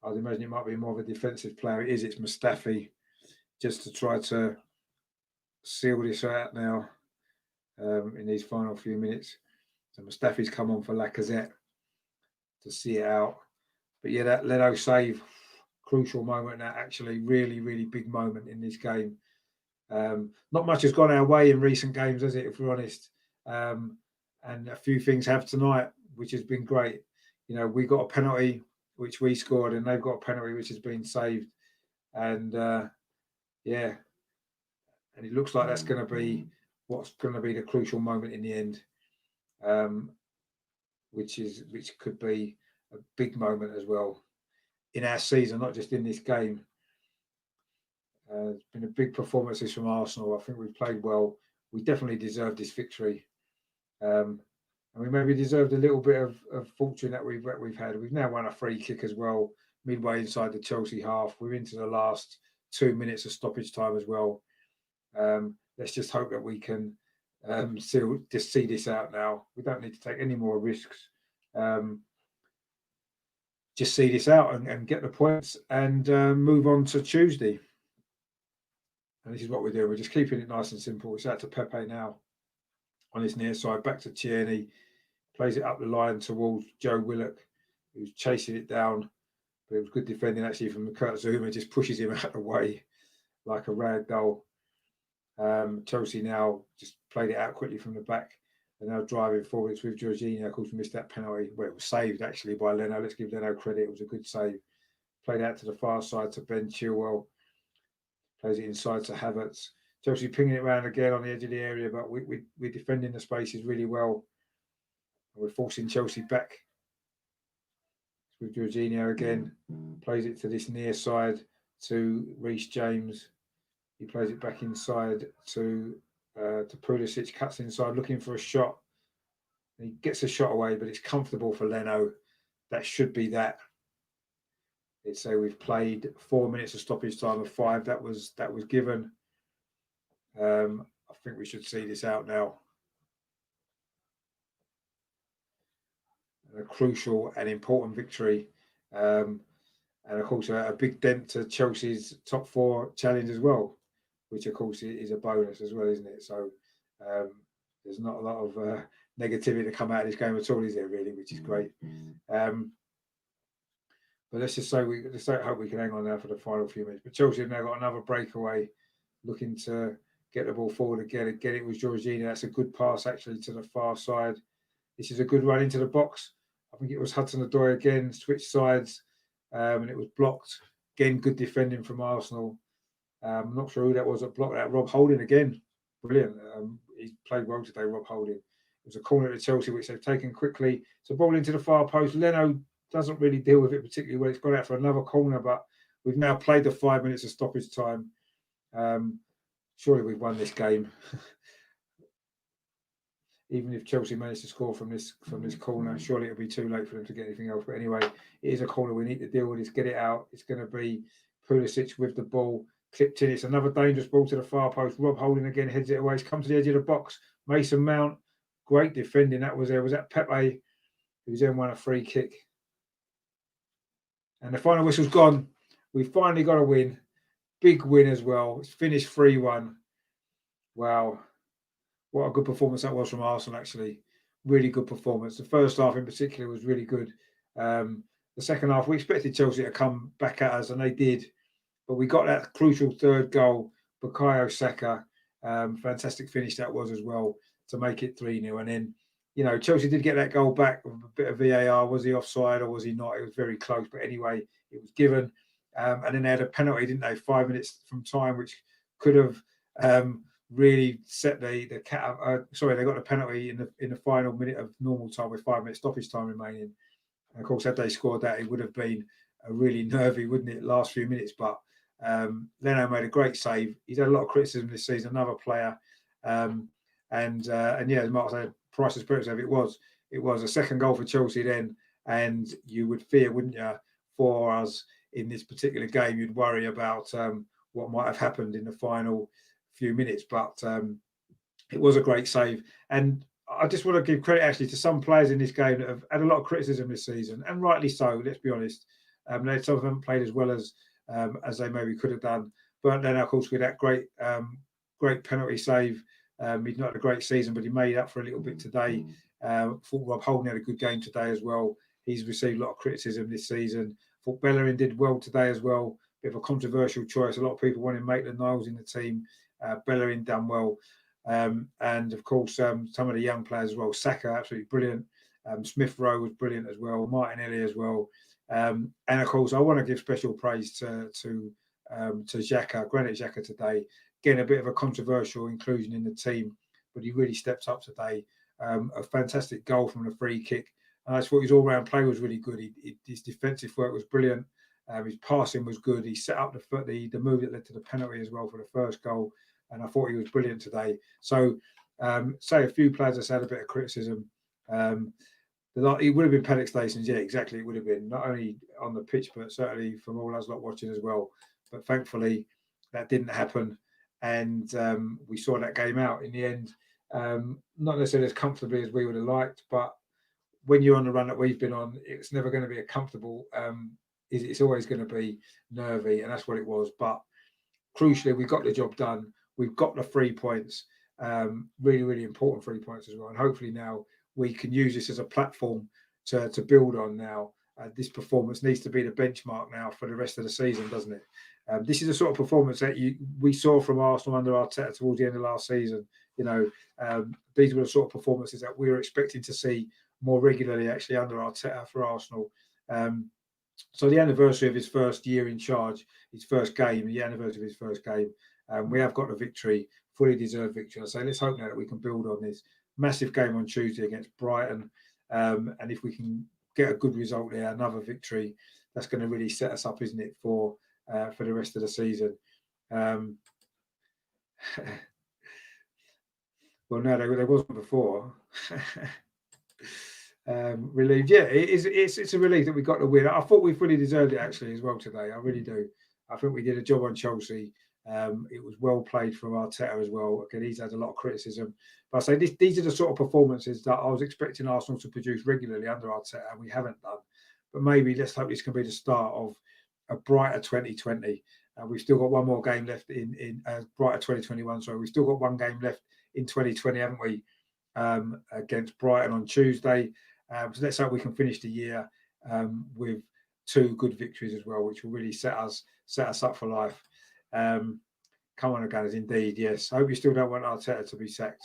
I'd imagine it might be more of a defensive player. It's Mustafi, just to try to seal this out now in these final few minutes. So Mustafi's come on for Lacazette to see it out. But yeah, that Leno save, crucial moment. That actually really, really big moment in this game. Not much has gone our way in recent games, has it, if we're honest? And a few things have tonight, which has been great. We got a penalty, which we scored, and they've got a penalty, which has been saved. And and it looks like that's going to be what's going to be the crucial moment in the end. Which could be a big moment as well in our season, not just in this game. It's been a big performances from Arsenal. I think we've played well. We definitely deserved this victory. And we maybe deserved a little bit of fortune that we've had. We've now won a free kick as well, midway inside the Chelsea half. We're into the last 2 minutes of stoppage time as well. Let's just hope that we can still just see this out now. We don't need to take any more risks. Just see this out and get the points and move on to Tuesday. And this is what we're doing. We're just keeping it nice and simple. It's out to Pepe now on his near side, back to Tierney, plays it up the line towards Joe Willock, who's chasing it down. But it was good defending actually from Kurt Zouma, just pushes him out of the way like a rag doll. Chelsea now just played it out quickly from the back. They're now driving forwards with Jorginho. Of course, we missed that penalty. Well, it was saved actually by Leno. Let's give Leno credit. It was a good save. Played out to the far side to Ben Chilwell. Plays it inside to Havertz. Chelsea pinging it around again on the edge of the area, but we're defending the spaces really well. We're forcing Chelsea back. With Jorginho again. Plays it to this near side to Reece James. He plays it back inside to Pulisic, cuts inside, looking for a shot. He gets a shot away, but it's comfortable for Leno. That should be that. Let's say we've played 4 minutes of stoppage time of 5. That was given. I think we should see this out now. A crucial and important victory. And of course, a big dent to Chelsea's top 4 challenge as well, which of course is a bonus as well, isn't it? So there's not a lot of negativity to come out of this game at all, is there really, which is great. But let's just say hope we can hang on now for the final few minutes. But Chelsea have now got another breakaway, looking to get the ball forward again. Again, it was Jorginho. That's a good pass actually to the far side. This is a good run into the box. I think it was Hudson-Odoi again, switched sides, and it was blocked. Again, good defending from Arsenal. I'm not sure who that was that blocked that. Rob Holding again. Brilliant. He played well today, Rob Holding. It was a corner to Chelsea, which they've taken quickly. It's a ball into the far post. Leno doesn't really deal with it particularly well. It's gone out for another corner, but we've now played the 5 minutes of stoppage time. Surely we've won this game. Even if Chelsea managed to score from this corner, surely it'll be too late for them to get anything else. But anyway, it is a corner we need to deal with. Let's get it out. It's going to be Pulisic with the ball, clipped in. It's another dangerous ball to the far post. Rob Holding again heads it away. He's come to the edge of the box. Mason Mount, great defending. That was there. Was that Pepe, who's then won a free kick? And the final whistle's gone. We finally got a win. Big win as well. It's finished 3-1. Wow. What a good performance that was from Arsenal, actually. Really good performance. The first half in particular was really good. The second half, we expected Chelsea to come back at us, and they did. But we got that crucial third goal, Bukayo Saka. Fantastic finish that was as well, to make it 3-0. And then, you know, Chelsea did get that goal back with a bit of VAR. Was he offside or was he not? It was very close. But anyway, it was given. And then they had a penalty, didn't they? 5 minutes from time, which could have really set the cat up. They got a penalty in the final minute of normal time with 5 minutes stoppage time remaining. And of course, had they scored that, it would have been a really nervy, wouldn't it, last few minutes? But Leno made a great save. He's had a lot of criticism this season, another player. And yeah, as Mark said, priceless spirits of it was a second goal for Chelsea then. And you would fear, wouldn't you, for us in this particular game, you'd worry about what might have happened in the final few minutes, but it was a great save. And I just want to give credit actually to some players in this game that have had a lot of criticism this season, and rightly so, let's be honest. Some of them haven't played as well as they maybe could have done. But then, of course, with that great penalty save, he's not had a great season, but he made up for a little bit today. Thought Rob Holding had a good game today as well. He's received a lot of criticism this season. Thought Bellerin did well today as well. Bit of a controversial choice. A lot of people wanted Maitland-Niles in the team. Bellerin done well. And of course, some of the young players as well. Saka, absolutely brilliant. Smith Rowe was brilliant as well. Martinelli as well. And of course, I want to give special praise to Xhaka, Granit Xhaka today. Again, a bit of a controversial inclusion in the team, but he really stepped up today. A fantastic goal from the free kick. And I thought his all-round play was really good. His defensive work was brilliant. His passing was good. He set up the move that led to the penalty as well for the first goal, and I thought he was brilliant today. So, say a few players have had a bit of criticism. It would have been panic stations, yeah, exactly. It would have been not only on the pitch, but certainly from all us lot watching as well. But thankfully, that didn't happen, and we saw that game out in the end. Not necessarily as comfortably as we would have liked, but when you're on the run that we've been on, it's never going to be a comfortable. It's always going to be nervy, and that's what it was. But crucially, we got the job done. We've got the 3 points, really, really important 3 points as well. And hopefully now we can use this as a platform to build on now. This performance needs to be the benchmark now for the rest of the season, doesn't it? This is the sort of performance that we saw from Arsenal under Arteta towards the end of last season. These were the sort of performances that we were expecting to see more regularly, actually, under Arteta for Arsenal. So the anniversary of his first year in charge, his first game, we have got a victory, fully deserved victory. So let's hope now that we can build on this massive game on Tuesday against Brighton. And if we can get a good result there, another victory, that's going to really set us up, isn't it, for the rest of the season. Well, no, there wasn't before. Relieved, yeah, it's a relief that we got the win. I thought we fully deserved it actually as well today. I really do. I think we did a job on Chelsea. It was well played from Arteta as well. Again, he's had a lot of criticism, but I say these are the sort of performances that I was expecting Arsenal to produce regularly under Arteta, and we haven't done. But maybe let's hope this can be the start of a brighter 2020. We've still got one more game left in brighter 2021. So we've still got one game left in 2020, haven't we? Against Brighton on Tuesday. So let's hope we can finish the year with 2 good victories as well, which will really set us up for life. Come on, guys, indeed, yes. I hope you still don't want Arteta to be sacked.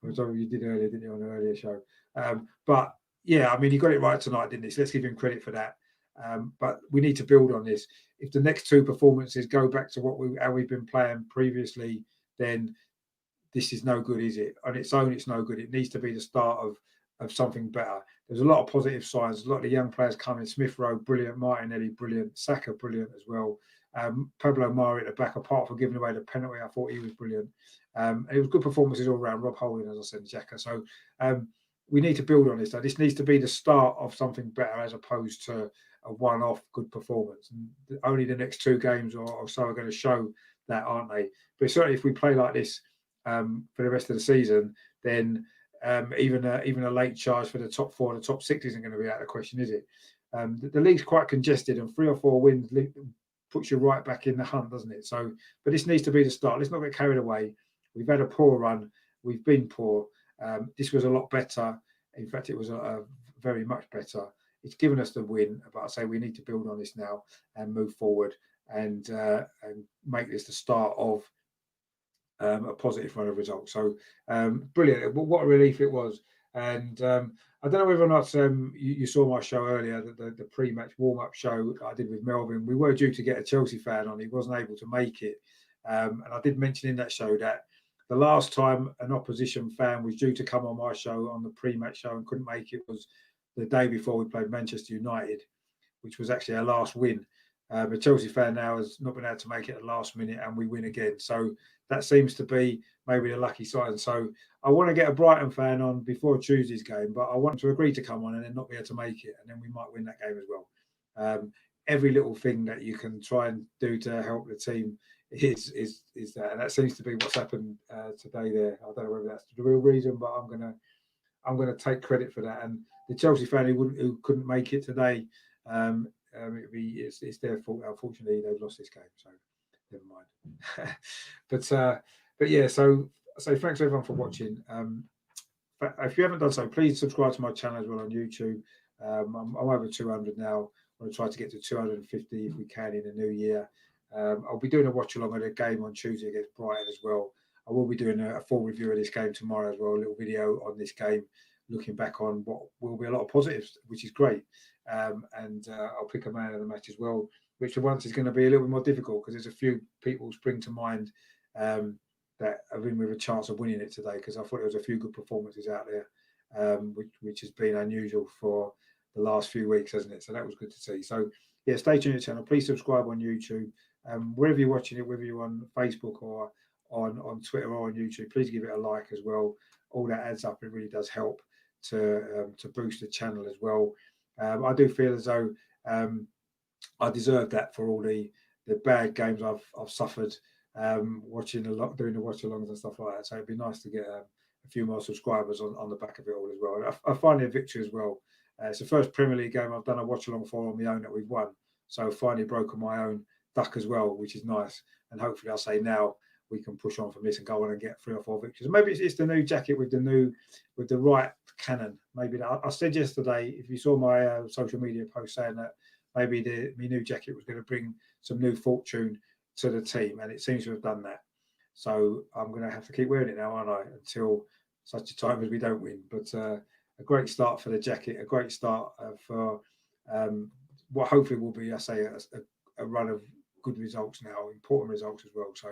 Which you did earlier, didn't you, on an earlier show? But yeah, I mean, he got it right tonight, didn't he? So let's give him credit for that. But we need to build on this. If the next 2 performances go back to how we've been playing previously, then this is no good, is it? On its own, it's no good. It needs to be the start of something better. There's a lot of positive signs. A lot of the young players coming. Smith Rowe, brilliant. Martinelli, brilliant. Saka, brilliant as well. Pablo Mari at the back, apart from giving away the penalty, I thought he was brilliant. It was good performances all around. Rob Holding, as I said, Xhaka. So we need to build on this. This needs to be the start of something better as opposed to a one-off good performance. And only the next 2 games or so are going to show that, aren't they? But certainly if we play like this for the rest of the season, then even a late charge for the top 4, the top 6 isn't going to be out of the question, is it? The league's quite congested, and 3 or 4 wins puts you right back in the hunt, doesn't it? So, but this needs to be the start. Let's not get carried away. We've had a poor run. We've been poor. This was a lot better. In fact, it was a very much better. It's given us the win, but I say we need to build on this now and move forward and make this the start of a positive run of results. So brilliant. What a relief it was. And I don't know whether or not you saw my show earlier, the pre-match warm-up show I did with Melvin. We were due to get a Chelsea fan on. He wasn't able to make it. And I did mention in that show that the last time an opposition fan was due to come on my show, on the pre-match show, and couldn't make it was the day before we played Manchester United, which was actually our last win. A Chelsea fan now has not been able to make it at the last minute, and we win again. So that seems to be maybe the lucky sign. So I want to get a Brighton fan on before Tuesday's game, but I want to agree to come on and then not be able to make it, and then we might win that game as well. Every little thing that you can try and do to help the team is that, and that seems to be what's happened today. There, I don't know whether that's the real reason, but I'm gonna take credit for that. And the Chelsea fan who couldn't make it today, it's their fault. Unfortunately, they've lost this game, so never mind. but yeah, so thanks everyone for watching. If you haven't done so, please subscribe to my channel as well on YouTube. I'm over 200 now. I'm going to try to get to 250 if we can in the new year. I'll be doing a watch along of the game on Tuesday against Brighton as well. I will be doing a full review of this game tomorrow as well, a little video on this game, looking back on what will be a lot of positives, which is great. And I'll pick a man of the match as well, which for once is going to be a little bit more difficult because there's a few people spring to mind that have been with a chance of winning it today, because I thought there was a few good performances out there, which has been unusual for the last few weeks, hasn't it? So that was good to see. So yeah, stay tuned to the channel. Please subscribe on YouTube. Wherever you're watching it, whether you're on Facebook or on Twitter or on YouTube, please give it a like as well. All that adds up. It really does help to boost the channel as well. I do feel as though I deserve that for all the bad games I've suffered watching a lot, doing the watch-alongs and stuff like that. So it'd be nice to get a few more subscribers on the back of it all as well. And I finally a victory as well. It's the first Premier League game I've done a watch-along for on my own that we've won. So finally broken my own duck as well, which is nice. And hopefully I'll say now we can push on from this and go on and get 3 or 4 victories. Maybe it's the new jacket with the right cannon. Maybe I said yesterday, if you saw my social media post saying that maybe my new jacket was going to bring some new fortune to the team, and it seems to have done that. So I'm going to have to keep wearing it now, aren't I, until such a time as we don't win. But a great start for the jacket, a great start for what hopefully will be, I say, a run of good results now, important results as well. So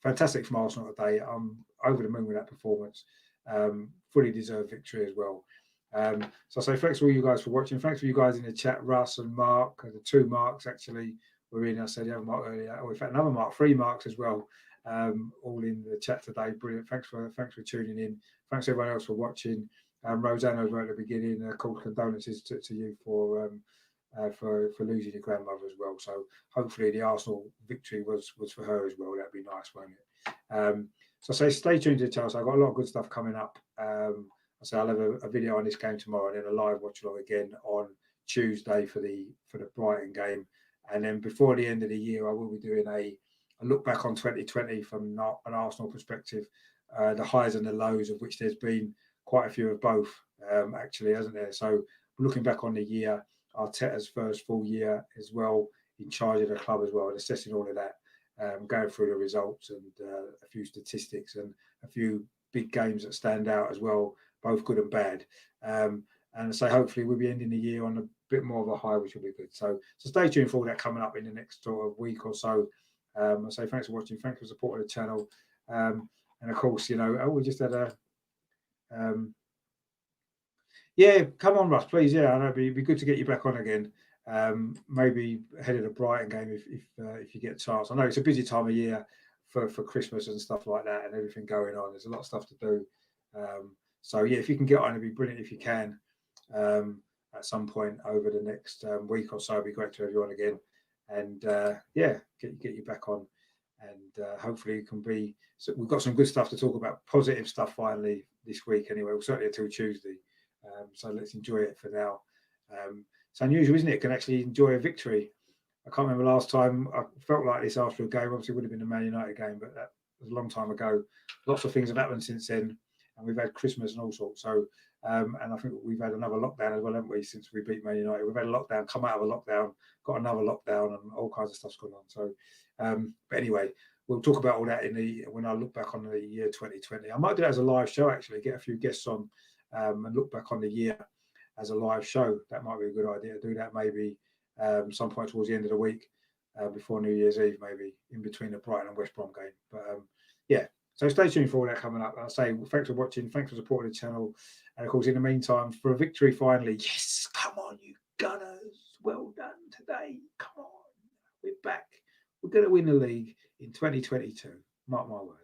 fantastic from Arsenal today. I'm over the moon with that performance. Fully deserved victory as well. So I say thanks to all you guys for watching. Thanks for you guys in the chat, Russ and Mark, the 2 Marks actually were in. I said the other Mark earlier. Oh, in fact, another Mark, 3 Marks as well. All in the chat today. Brilliant. Thanks for tuning in. Thanks everyone else for watching. Rosanna was right at the beginning. Of course, condolences to you for losing your grandmother as well. So hopefully the Arsenal victory was for her as well. That'd be nice, won't it? So I say stay tuned to the channel. So I've got a lot of good stuff coming up. I say I'll have a video on this game tomorrow, and then a live watch along again on Tuesday for the Brighton game. And then before the end of the year, I will be doing a look back on 2020 from an Arsenal perspective, the highs and the lows of which there's been quite a few of both, actually, hasn't there? So looking back on the year, Arteta's first full year as well, in charge of the club as well, and assessing all of that, going through the results and a few statistics and a few big games that stand out as well, both good and bad. And so hopefully we'll be ending the year on a bit more of a high, which will be good. So stay tuned for all that coming up in the next sort of week or so. I say thanks for watching, thanks for supporting the channel. And of course, you know, we just had a yeah, come on, Russ, please. Yeah, I know it'd be good to get you back on again. Maybe ahead of the Brighton game if you get a chance. I know it's a busy time of year for Christmas and stuff like that, and everything going on. There's a lot of stuff to do. So yeah, if you can get on, it'd be brilliant if you can. At some point over the next week or so, it'd be great to have you on again. And yeah, get you back on, and hopefully it can be. So we've got some good stuff to talk about, positive stuff finally this week. Anyway, we'll certainly until Tuesday. So let's enjoy it for now. It's unusual, isn't it? Can actually enjoy a victory. I can't remember last time I felt like this after a game. Obviously, it would have been the Man United game, but that was a long time ago. Lots of things have happened since then, and we've had Christmas and all sorts. So, and I think we've had another lockdown as well, haven't we? Since we beat Man United, we've had a lockdown, come out of a lockdown, got another lockdown, and all kinds of stuff's going on. So, but anyway, we'll talk about all that when I look back on the year 2020. I might do that as a live show, actually, get a few guests on. And look back on the year as a live show. That might be a good idea to do that maybe some point towards the end of the week before New Year's Eve, maybe in between the Brighton and West Brom game. But yeah, so stay tuned for all that coming up. I'll say thanks for watching, thanks for supporting the channel, and of course in the meantime, for a victory finally. Yes, come on you Gunners, well done today. Come on, we're back. We're going to win the league in 2022. Mark my words.